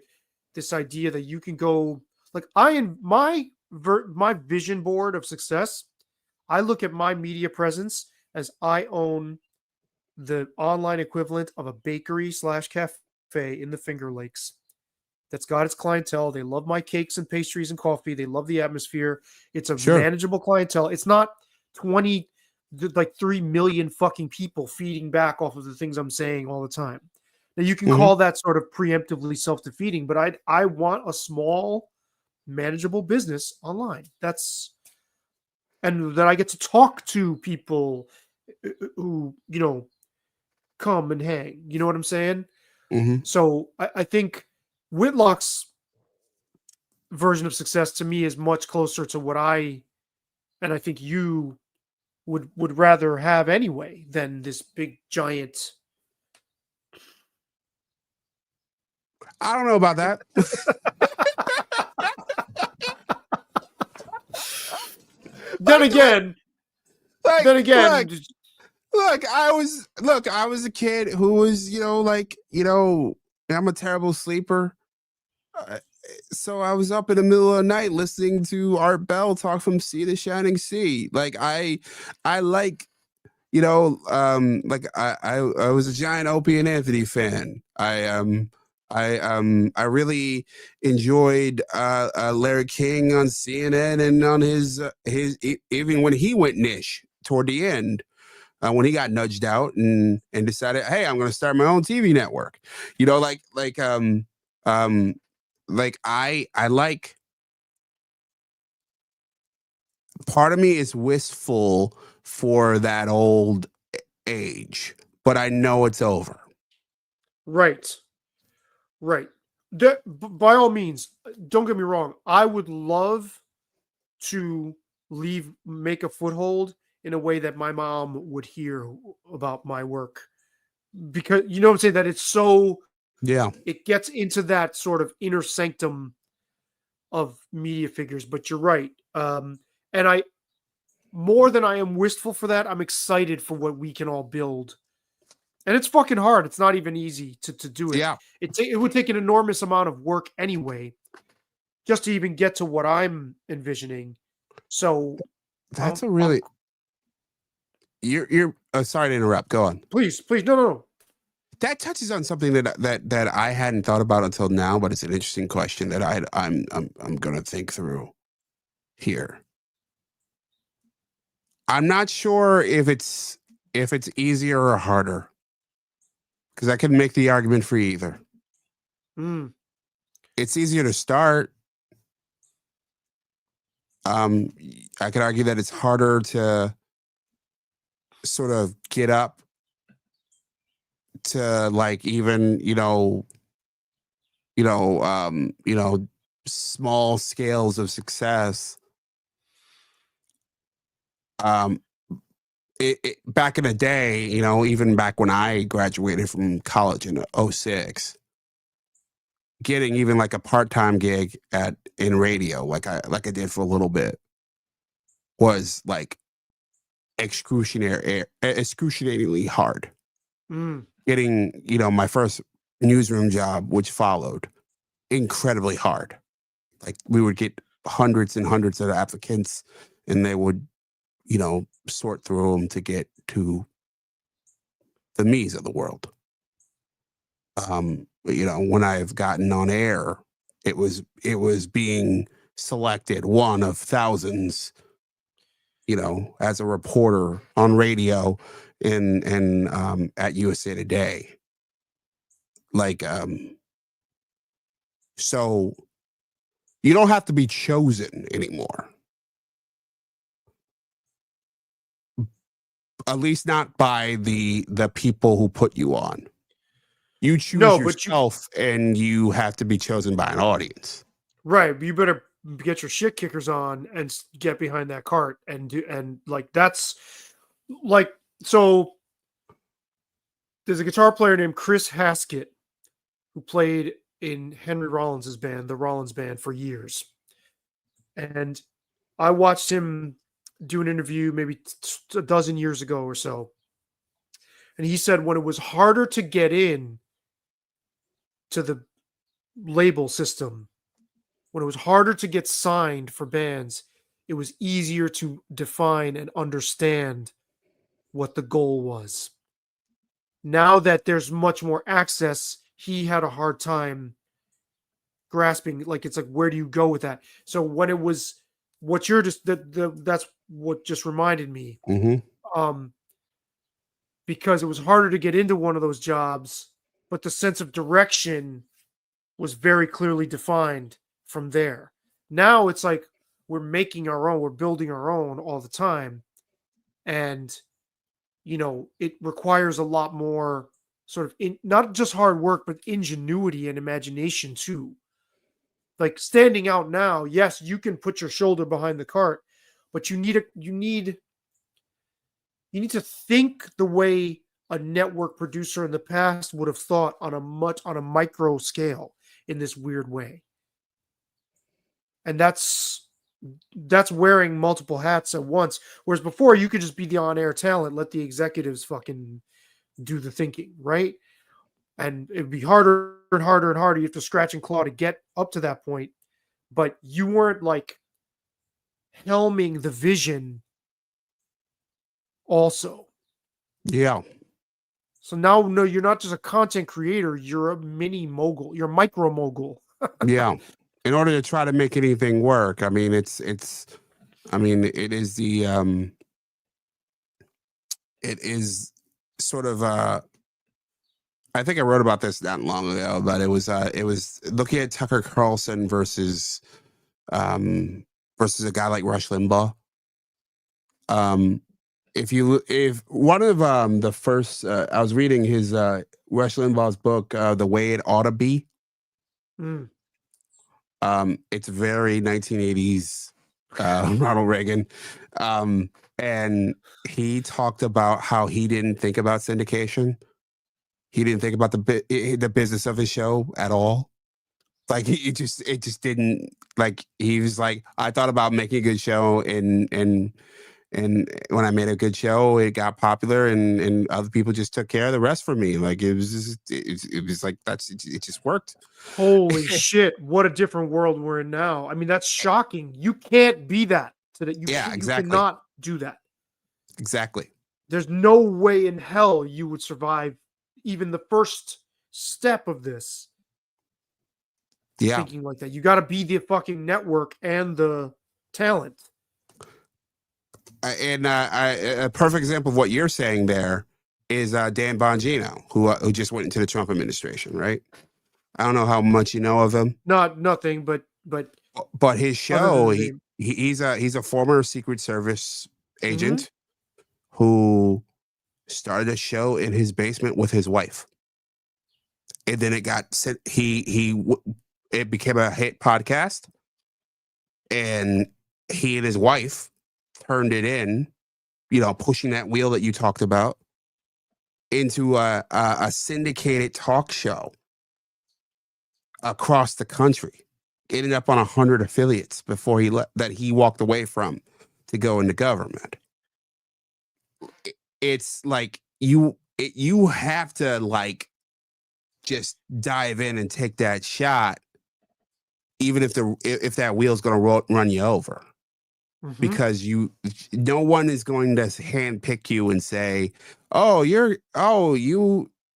this idea that you can go, like, my vision board of success, I look at my media presence as I own the online equivalent of a bakery / cafe in the Finger Lakes that's got its clientele. They love my cakes and pastries and coffee. They love the atmosphere. It's a manageable clientele. It's not 3 million fucking people feeding back off of the things I'm saying all the time. Now you can call that sort of preemptively self-defeating, but I want a small, manageable business online. And that I get to talk to people who, come and hang. You know what I'm saying? So I think Whitlock's version of success to me is much closer to what I think you would rather have anyway than this big giant.
I don't know about that.
Then again,
look, I was a kid who was, I'm a terrible sleeper. So I was up in the middle of the night listening to Art Bell talk from sea to shining sea. Like I like, I was a giant Opie and Anthony fan. I really enjoyed Larry King on CNN and on his even when he went niche toward the end. When he got nudged out and decided, hey, I'm going to start my own TV network, I like. Part of me is wistful for that old age, but I know it's over.
Right. By all means, don't get me wrong. I would love to make a foothold in a way that my mom would hear about my work, because you know what I'm saying, that it's so, it gets into that sort of inner sanctum of media figures. But you're right. And more than I am wistful for that, I'm excited for what we can all build. And it's fucking hard. It's not even easy to do it.
Yeah.
It would take an enormous amount of work anyway, just to even get to what I'm envisioning. So
that's a really, you're sorry to interrupt. Go on.
Please. No.
That touches on something that I hadn't thought about until now, but it's an interesting question that I'm going to think through here. I'm not sure if it's easier or harder, because I can make the argument for either. It's easier to start. I could argue that it's harder to sort of get up to, like, even small scales of success. Back in the day, even back when I graduated from college in 2006, getting even like a part-time gig in radio, like I did for a little bit, was like excruciatingly hard. Getting, my first newsroom job, which followed, incredibly hard. Like, we would get hundreds and hundreds of applicants, and they would, sort through them to get to the me's of the world. When I've gotten on air, it was being selected one of thousands, as a reporter on radio and at USA Today. Like, so You don't have to be chosen anymore. At least not by the people who put you on. You choose
No, but
yourself, and you have to be chosen by an audience.
Right, you better get your shit kickers on and get behind that cart and like that's like so. There's a guitar player named Chris Haskett who played in Henry Rollins' band, the Rollins Band, for years, and I watched him do an interview maybe a dozen years ago or so, and he said when it was harder to get in to the label system, when it was harder to get signed for bands, it was easier to define and understand what the goal was. Now that there's much more access, he had a hard time grasping, like, it's like, where do you go with that? So when it was what you're just that's what just reminded me. Because it was harder to get into one of those jobs, but the sense of direction was very clearly defined from there. Now it's like we're making our own, we're building our own all the time. And, it requires a lot more sort of not just hard work, but ingenuity and imagination too. Like standing out now, yes, you can put your shoulder behind the cart, but you need to think the way a network producer in the past would have thought on a micro scale in this weird way. And that's wearing multiple hats at once. Whereas before you could just be the on-air talent, let the executives fucking do the thinking, right? And it'd be harder and harder and harder. You have to scratch and claw to get up to that point. But you weren't like helming the vision also.
Yeah.
So now, no, you're not just a content creator. You're a mini mogul. You're a micro mogul.
Yeah. In order to try to make anything work, I mean, it is sort of, I think I wrote about this not long ago, but it was looking at Tucker Carlson versus a guy like Rush Limbaugh. If one of the first, I was reading his Rush Limbaugh's book, The Way It Ought to Be. It's very 1980s Ronald Reagan. And he talked about how he didn't think about syndication. He didn't think about the business of his show at all. Like it just didn't, like, he was like, I thought about making a good show, and when I made a good show, it got popular, and other people just took care of the rest for me. Like it was like it just worked.
Holy shit! What a different world we're in now. I mean, that's shocking. You can't be that today.
Exactly.
You cannot do that.
Exactly.
There's no way in hell you would survive even the first step of this.
Yeah.
Thinking like that. You got to be the fucking network and the talent.
And a perfect example of what you're saying there is Dan Bongino, who just went into the Trump administration, right? I don't know how much you know of him.
Nothing, but
his show, he's a former Secret Service agent who started a show in his basement with his wife, and then it got sent. It became a hit podcast, and he and his wife turned it in, pushing that wheel that you talked about into a syndicated talk show across the country. Ended up on 100 affiliates before he walked away from to go into government. It's like you have to like just dive in and take that shot, even if that wheel's going to run you over. Because no one is going to handpick you and say,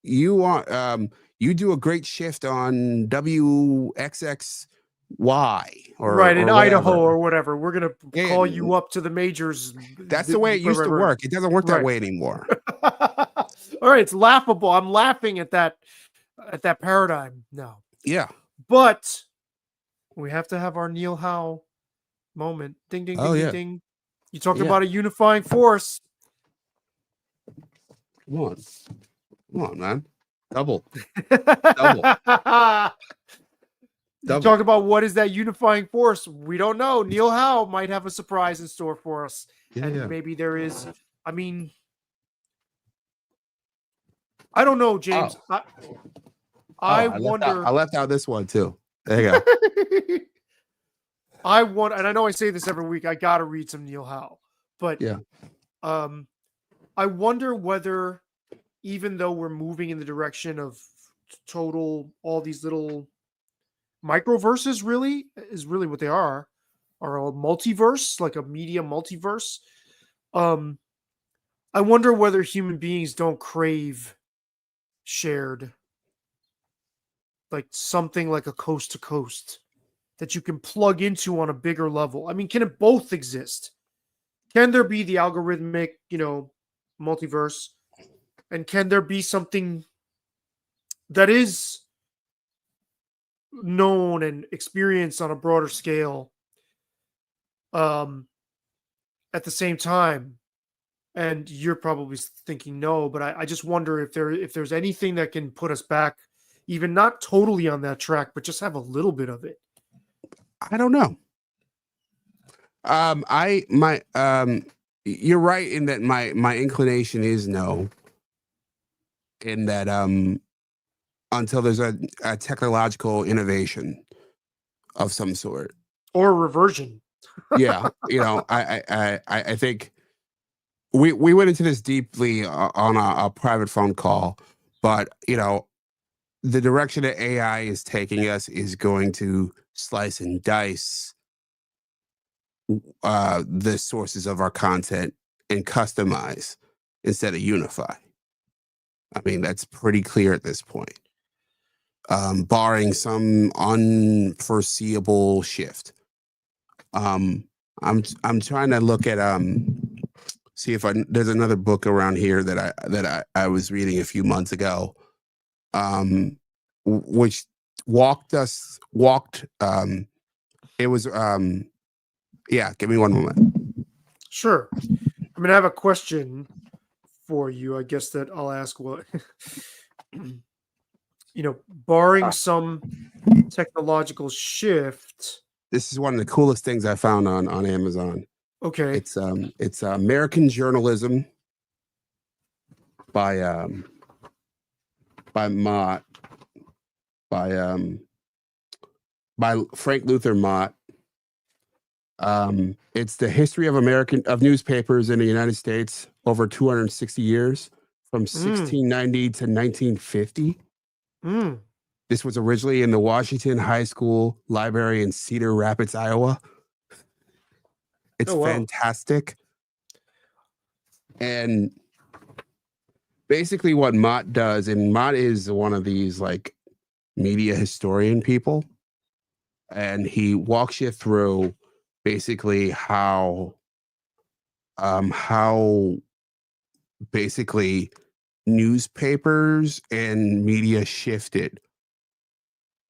you do a great shift on WXXY or
right in
or
Idaho
whatever.
or whatever. We're gonna call you up to the majors.
That's the way it used to work. It doesn't work that way anymore.
All right, it's laughable. I'm laughing at that paradigm now.
Yeah,
but We have to have our Neil Howe moment. Ding, ding,
Oh
ding, ding,
yeah.
ding. You talk
Yeah.
about a unifying force.
Come on, man. Double.
You talk about what is that unifying force? We don't know. Neil Howe might have a surprise in store for us.
Yeah,
and
yeah.
maybe there is. I mean, I don't know, James.
Oh.
I
I
wonder.
left out this one too. There you go.
I want, and I know I say this every week. I got to read some Neil Howe, but
Yeah.
I wonder whether, even though we're moving in the direction of total, all these little microverses, really is really what they are a multiverse, like a media multiverse. I wonder whether human beings don't crave shared, like something like a coast to coast that you can plug into on a bigger level. I mean, can it both exist? Can there be the algorithmic, multiverse? And can there be something that is known and experienced on a broader scale at the same time? And you're probably thinking no, but I just wonder if there's anything that can put us back, even not totally on that track, but just have a little bit of it.
I don't know. You're right in that my inclination is no. In that until there's a technological innovation of some sort
or reversion.
Yeah, I think we went into this deeply on a private phone call, but the direction that AI is taking us is going to slice and dice the sources of our content and customize instead of unify. I mean, that's pretty clear at this point. Barring some unforeseeable shift. I'm trying to look at see if there's another book around here that I was reading a few months ago, which walked it was yeah, give me one moment.
Sure. I mean, I have a question for you. I guess that I'll ask what barring some technological shift.
This is one of the coolest things I found on Amazon.
Okay.
It's American Journalism by Mott, by Frank Luther Mott. It's the history of newspapers in the United States over 260 years, from 1690 to 1950. This was originally in the Washington High School Library in Cedar Rapids, Iowa. It's fantastic. And basically what Mott does, and Mott is one of these like media historian people, and he walks you through basically how basically newspapers and media shifted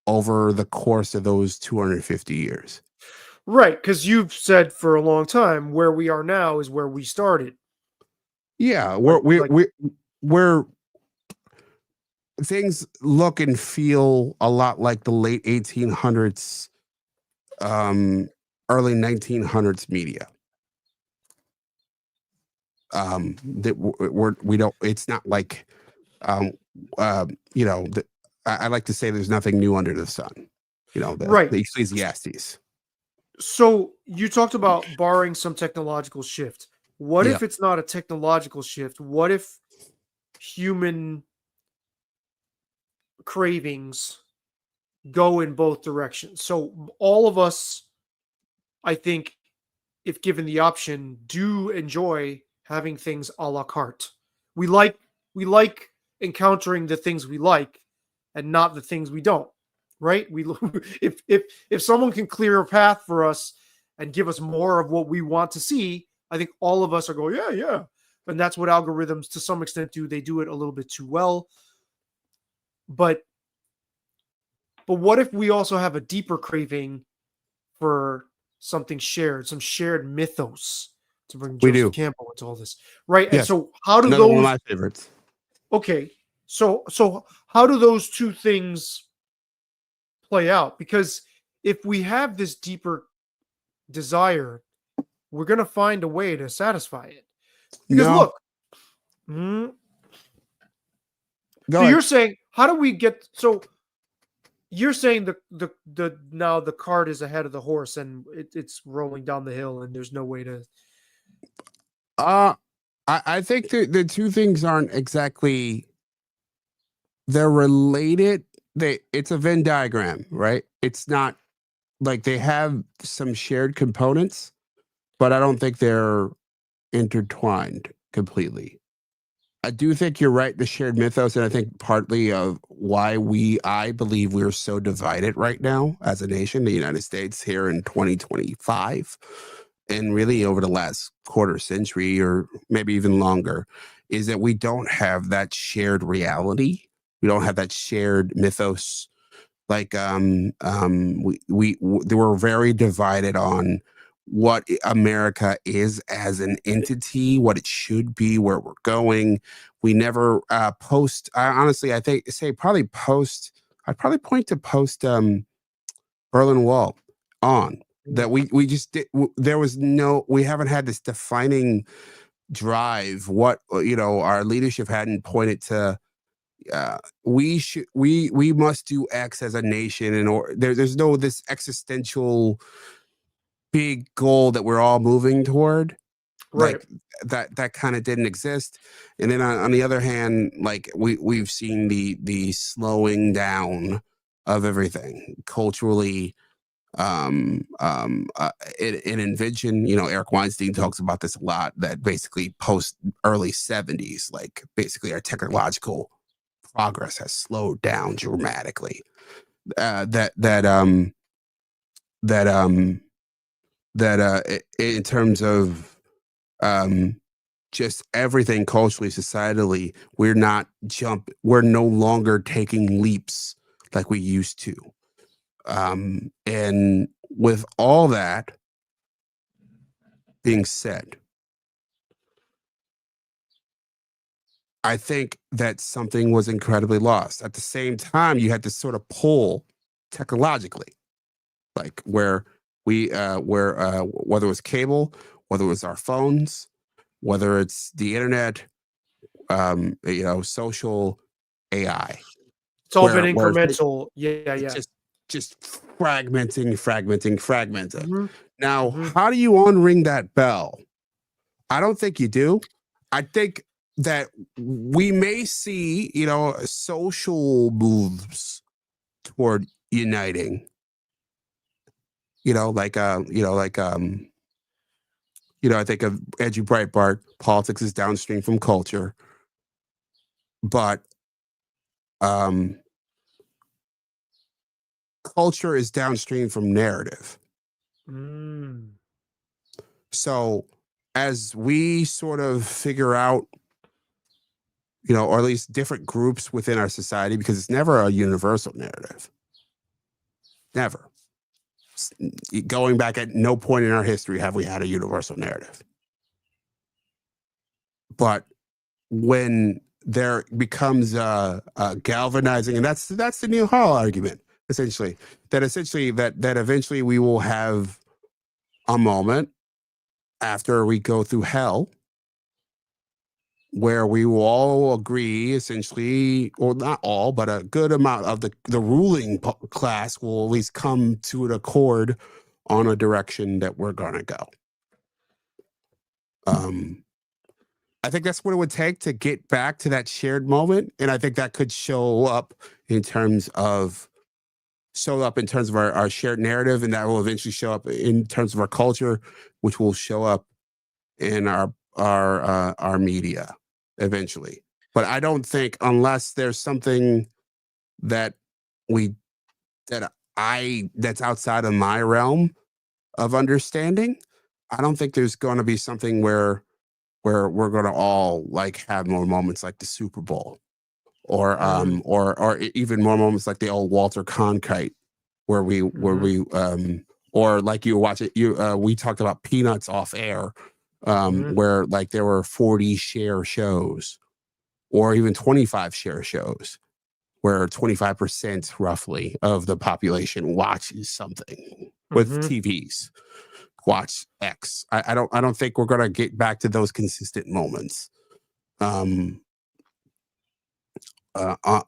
over the course of those 250 years.
Right, because you've said for a long time where we are now is where we started.
Yeah, we're things look and feel a lot like the late 1800s, early 1900s media. That we don't. It's not like, I like to say there's nothing new under the sun.
Right.
The Ecclesiastes.
So you talked about barring some technological shift. What if it's not a technological shift? What if human cravings go in both directions? So all of us, I think, if given the option, do enjoy having things a la carte. We like encountering the things we like and not the things we don't. Right? If someone can clear a path for us and give us more of what we want to see, I think all of us are going, yeah. And that's what algorithms to some extent do. They do it a little bit too well. But what if we also have a deeper craving for something shared, some shared mythos to bring
We
Joseph
do.
Campbell into all this, right? And
Yes.
so, how do
Another one of
those?
my favorites.
Okay, so how do those two things play out? Because if we have this deeper desire, we're going to find a way to satisfy it. Because
No.
look,
Go
so
ahead.
you're saying, how do we get? So you're saying the now the cart is ahead of the horse and it's rolling down the hill and there's no way to.
I think the two things aren't exactly. They're related. It's a Venn diagram, right? It's not like they have some shared components, but I don't think they're intertwined completely. I do think you're right, the shared mythos, and I think partly of why I believe we're so divided right now as a nation, the United States here in 2025, and really over the last quarter century or maybe even longer, is that we don't have that shared reality. We don't have that shared mythos. Like we were very divided on what America is as an entity, what it should be, where we're going. We never post. Honestly, I think probably post. I'd probably point to post Berlin Wall on that. We just did. There was no. We haven't had this defining drive. What our leadership hadn't pointed to. We must do X as a nation, and there's no this existential big goal that we're all moving toward.
Right.
Like that kind of didn't exist. And then on the other hand, like we've seen the slowing down of everything culturally, in invention. Eric Weinstein talks about this a lot, that basically post early 70s, like basically our technological progress has slowed down dramatically. In terms of just everything culturally, societally, we're no longer taking leaps like we used to. And with all that being said, I think that something was incredibly lost. At the same time, you had to sort of pull technologically, like whether it was cable, whether it was our phones, whether it's the internet, social AI.
It's all been incremental. Yeah.
Just fragmenting.
Mhm.
Now, how do you unring that bell? I don't think you do. I think that we may see, social moves toward uniting. I think of Andrew Breitbart, politics is downstream from culture, but culture is downstream from narrative. So as we sort of figure out, or at least different groups within our society, because it's never a universal narrative. Never. Going back, at no point in our history have we had a universal narrative. But when there becomes a galvanizing, and that's the Neil Hall argument, essentially that eventually we will have a moment after we go through hell where we will all agree, essentially, or not all, but a good amount of the ruling class will at least come to an accord on a direction that we're going to go. I think that's what it would take to get back to that shared moment. And I think that could show up in terms of our shared narrative, and that will eventually show up in terms of our culture, which will show up in our media eventually. But I don't think, unless there's something that's outside of my realm of understanding, I don't think there's going to be something where we're going to all like have more moments like the Super Bowl, or even more moments like the old Walter Cronkite, where we or like you watch it. We talked about Peanuts off air, where like there were 40 share shows, or even 25 share shows, where 25% roughly of the population watches something with TVs. Watch X. I don't think we're gonna get back to those consistent moments.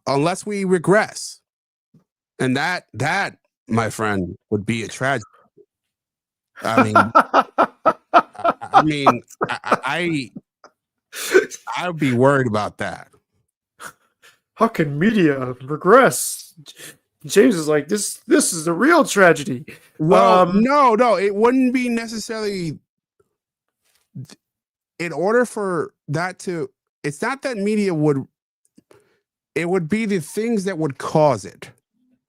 Unless we regress, and that my friend would be a tragedy. I mean, I would be worried about that.
How can media regress? James is like, this is a real tragedy.
Well, no, it wouldn't be necessarily. In order for that to, it's not that media would. It would be the things that would cause it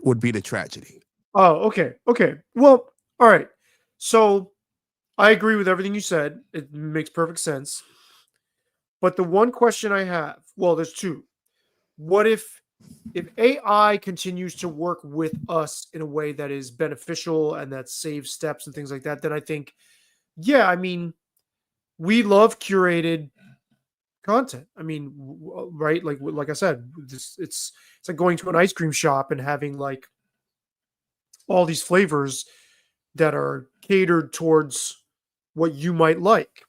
would be the tragedy.
Oh, okay. Well, all right. So I agree with everything you said. It makes perfect sense. But the one question I have, well, there's two. What if AI continues to work with us in a way that is beneficial and that saves steps and things like that, then I think, yeah, I mean, we love curated content. I mean, right? Like I said, it's like going to an ice cream shop and having like all these flavors that are catered towards what you might like.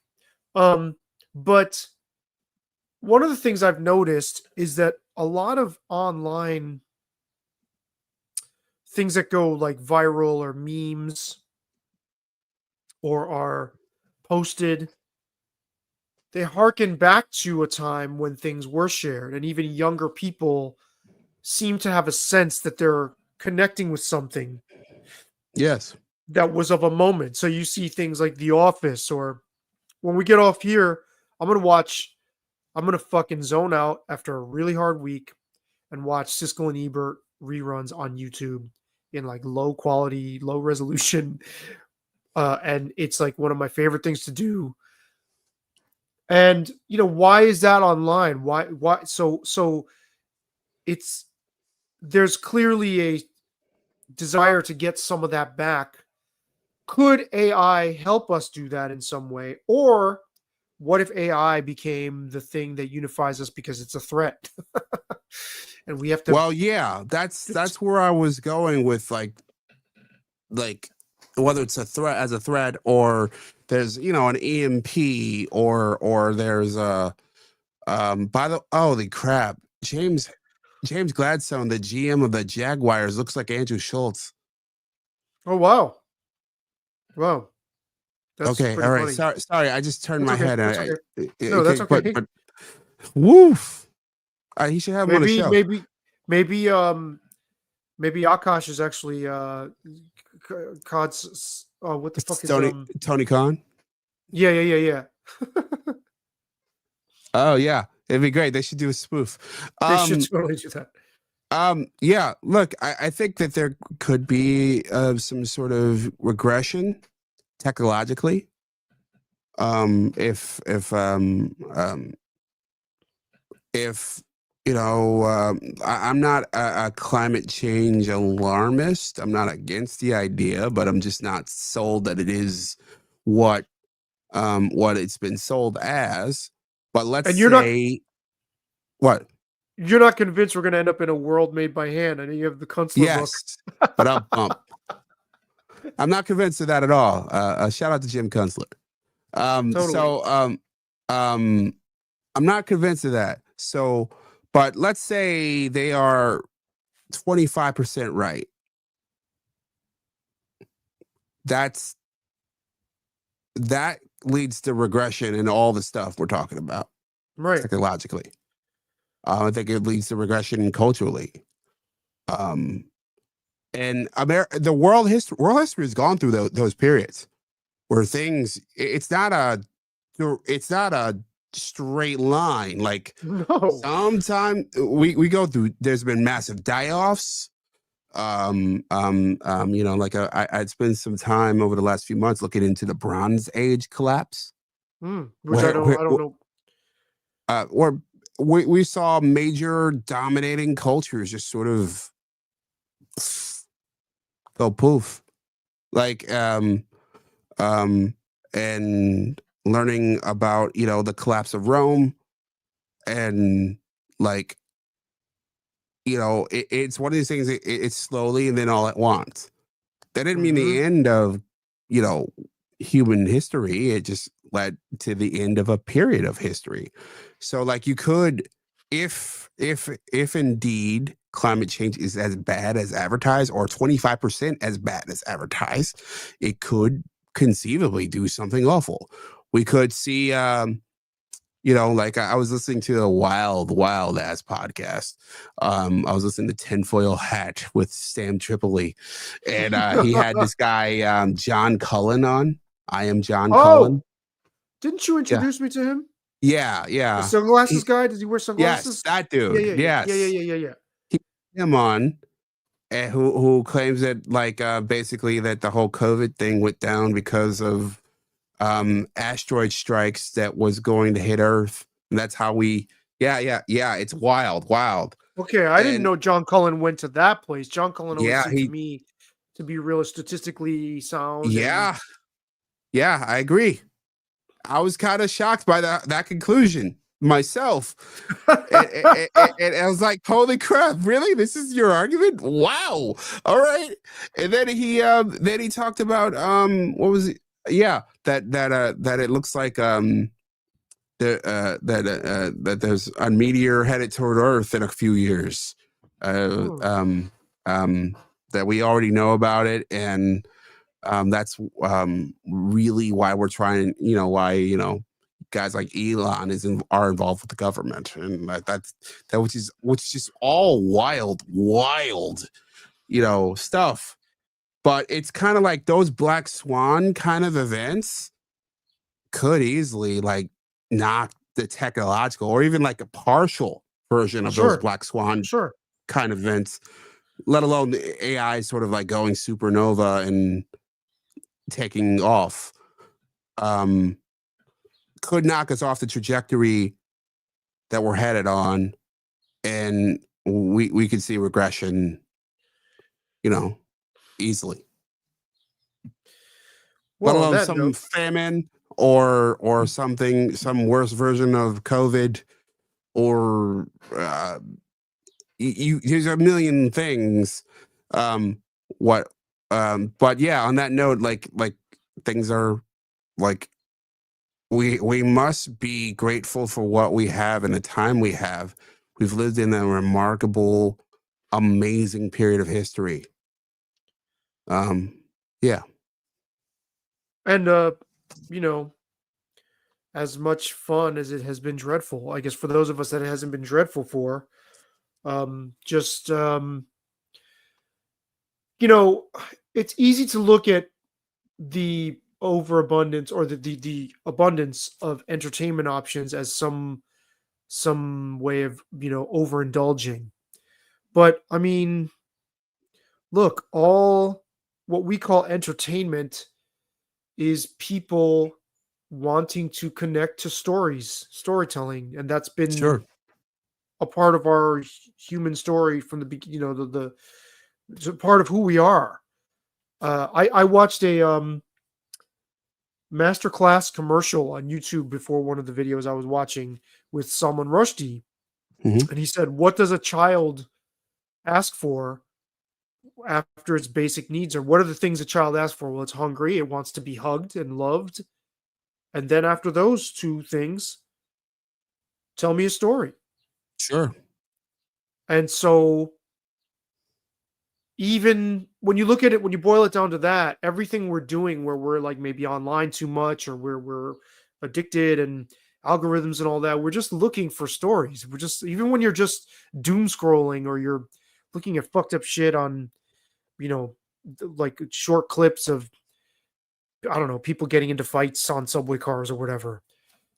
But one of the things I've noticed is that a lot of online things that go like viral or memes or are posted, they harken back to a time when things were shared, and even younger people seem to have a sense that they're connecting with something
Yes.
that was of a moment. So you see things like The Office, or when we get off here, I'm gonna fucking zone out after a really hard week and watch Siskel and Ebert reruns on YouTube in like low quality, low resolution. And it's like one of my favorite things to do. And why is that online? Why so it's there's clearly a desire to get some of that back. Could AI help us do that in some way? Or what if AI became the thing that unifies us because it's a threat? And we have to.
Well, yeah, that's where I was going with like whether it's a threat or there's an EMP or there's a holy crap, James Gladstone, the GM of the Jaguars, looks like Andrew Schultz.
Oh wow. That's
Okay,
pretty
all right.
funny.
Sorry, I just turned
That's
my
okay,
head.
that's okay. No, that's okay.
But woof. He should have him on the show.
Maybe Akash is actually Cod's what the fuck is
Tony Khan?
Yeah.
Oh yeah. It'd be great. They should do a spoof.
They should totally do that.
Yeah, look, I think that there could be some sort of regression technologically. If I'm not a climate change alarmist. I'm not against the idea, but I'm just not sold that it is what it's been sold as. But let's say what?
You're not convinced we're going to end up in a world made by hand, and you have the Kunstler book.
But I'm not convinced of that at all. Shout out to Jim Kunstler.
Totally.
So I'm not convinced of that. So, but let's say they are 25% right. That leads to regression in all the stuff we're talking about,
right?
Technologically, I think it leads to regression culturally. And the world history has gone through those periods where things. It's not a straight line. Like sometimes we go through. There's been massive die-offs. I'd spent some time over the last few months looking into the Bronze Age collapse,
which I don't know.
Or we saw major dominating cultures just sort of go poof. like and learning about, you know, the collapse of Rome, and like, you know, it's one of these things. It's slowly and then all at once. That didn't mean the end of, you know, human history. It just led to the end of a period of history. So like you could, if indeed climate change is as bad as advertised, or 25% as bad as advertised, it could conceivably do something awful. We could see you know, like I was listening to a wild ass podcast. I was listening to Tinfoil Hat with Sam Tripoli, and he had this guy John Cullen on. I am John Cullen.
Didn't you introduce me to him?
Yeah,
The
yeah.
sunglasses guy? Does he wear
Yes,
sunglasses?
that
Yeah,
dude.
yeah,
Yes,
yeah.
him on. Who claims that like basically that the whole COVID thing went down because of asteroid strikes that was going to hit Earth. And that's how we it's wild.
Okay, I didn't
And
know John Cullen went to that place. John Cullen always
yeah,
seemed to me to be real statistically sound.
yeah, I agree. I was kind of shocked by that conclusion myself. And I was like, holy crap, really? This is your argument? Wow. All right. And then he talked about what was it? Yeah, that it looks like that there's a meteor headed toward Earth in a few years. That we already know about it, and that's really why we're trying. You know why, you know, guys like Elon are involved with the government, and which is just all wild, you know, stuff. But it's kind of like those black swan kind of events could easily like knock the technological, or even like a partial version of those black swan kind of events, let alone the AI sort of like going supernova and taking off, could knock us off the trajectory that we're headed on, and we could see regression, you know, easily.
Well,
Let
on
alone
that
some
note,
famine or something, some worse version of COVID, or there's a million things. What but yeah, on that note, like things are like, we must be grateful for what we have and the time we have. We've lived in a remarkable, amazing period of history. Yeah.
and you know, as much fun as it has been dreadful, I guess for those of us that it hasn't been dreadful for, just you know, it's easy to look at the overabundance or the abundance of entertainment options as some way of, you know, overindulging. But I mean, look, all what we call entertainment is people wanting to connect to storytelling, and that's been
Sure.
a part of our human story from the beginning. You know, it's a part of who we are. I watched a masterclass commercial on YouTube before one of the videos I was watching with Salman Rushdie,
Mhm.
and he said, "What does a child ask for after its basic needs? Or what are the things a child asks for? Well, it's hungry. It wants to be hugged and loved. And then after those two things, tell me a story."
Sure.
And so, even when you look at it, when you boil it down to that, everything we're doing where we're like maybe online too much, or where we're addicted and algorithms and all that, we're just looking for stories. We're just, even when you're just doom scrolling or you're looking at fucked up shit on, you know, like short clips of, I don't know, people getting into fights on subway cars or whatever.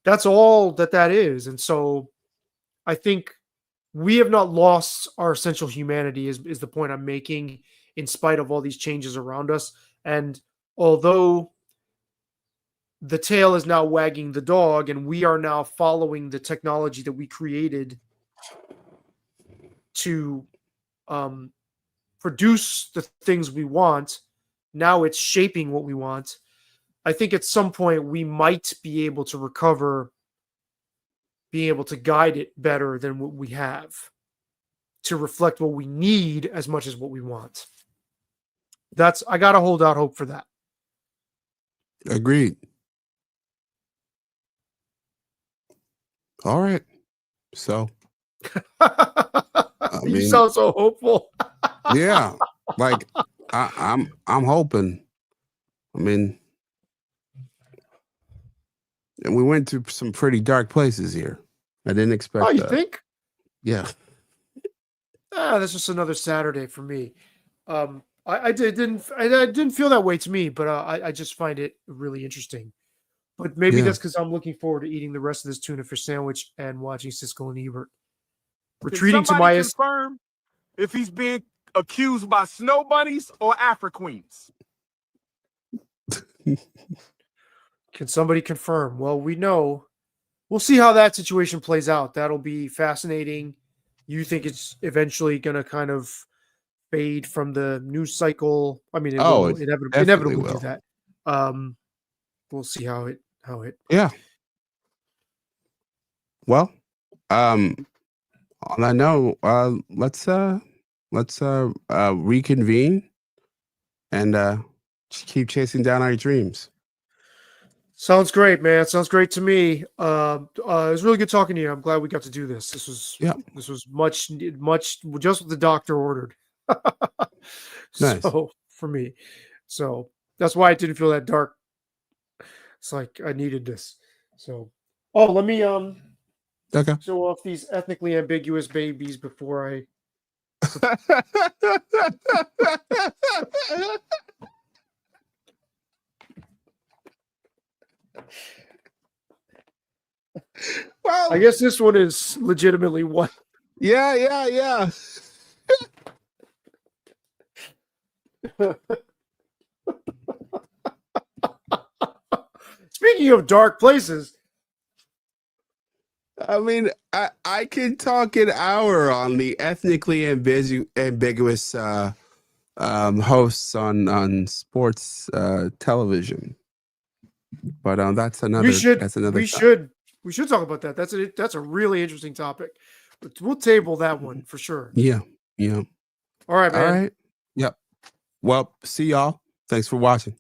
That's all that is. And so I think we have not lost our essential humanity, is the point I'm making, in spite of all these changes around us. And although the tail is now wagging the dog and we are now following the technology that we created to produce the things we want, Now it's shaping what we want. I think at some point we might be able to recover, being able to guide it better than what we have, to reflect what we need as much as what we want. I got to hold out hope for that.
Agreed. All right. So,
You
mean-
sound so hopeful.
yeah, like I'm hoping. I mean, and we went to some pretty dark places here. I didn't expect
Oh, you
that.
think?
Yeah.
That's just another Saturday for me. I didn't feel that way to me, but I just find it really interesting. But maybe
Yeah.
that's because I'm looking forward to eating the rest of this tuna fish sandwich and watching Siskel and Ebert. Retreating to
somebody
my
confirm if he's being accused by snow bunnies or Afro queens?
Can somebody confirm? Well, we know. We'll see how that situation plays out. That'll be fascinating. You think it's eventually going to kind of fade from the news cycle? I mean, it will
it
inevitably
definitely
do
will.
that. We'll see how it.
Yeah. Well, on that note, let's reconvene and just keep chasing down our dreams.
Sounds great, man. Sounds great to me. It was really good talking to you. I'm glad we got to do this. This was much just what the doctor ordered.
Nice.
So for me, so that's why it didn't feel that dark. It's like I needed this. So, let me
Okay.
show off these ethnically ambiguous babies before I.
Well,
I guess this one is legitimately what.
yeah.
Speaking of dark places,
I mean, I can talk an hour on the ethnically ambiguous hosts on sports television, but that's another.
we should
topic.
we should talk about that. That's a really interesting topic. But we'll table that one for sure.
Yeah.
All right, man.
All right. Yep. Well, see y'all. Thanks for watching.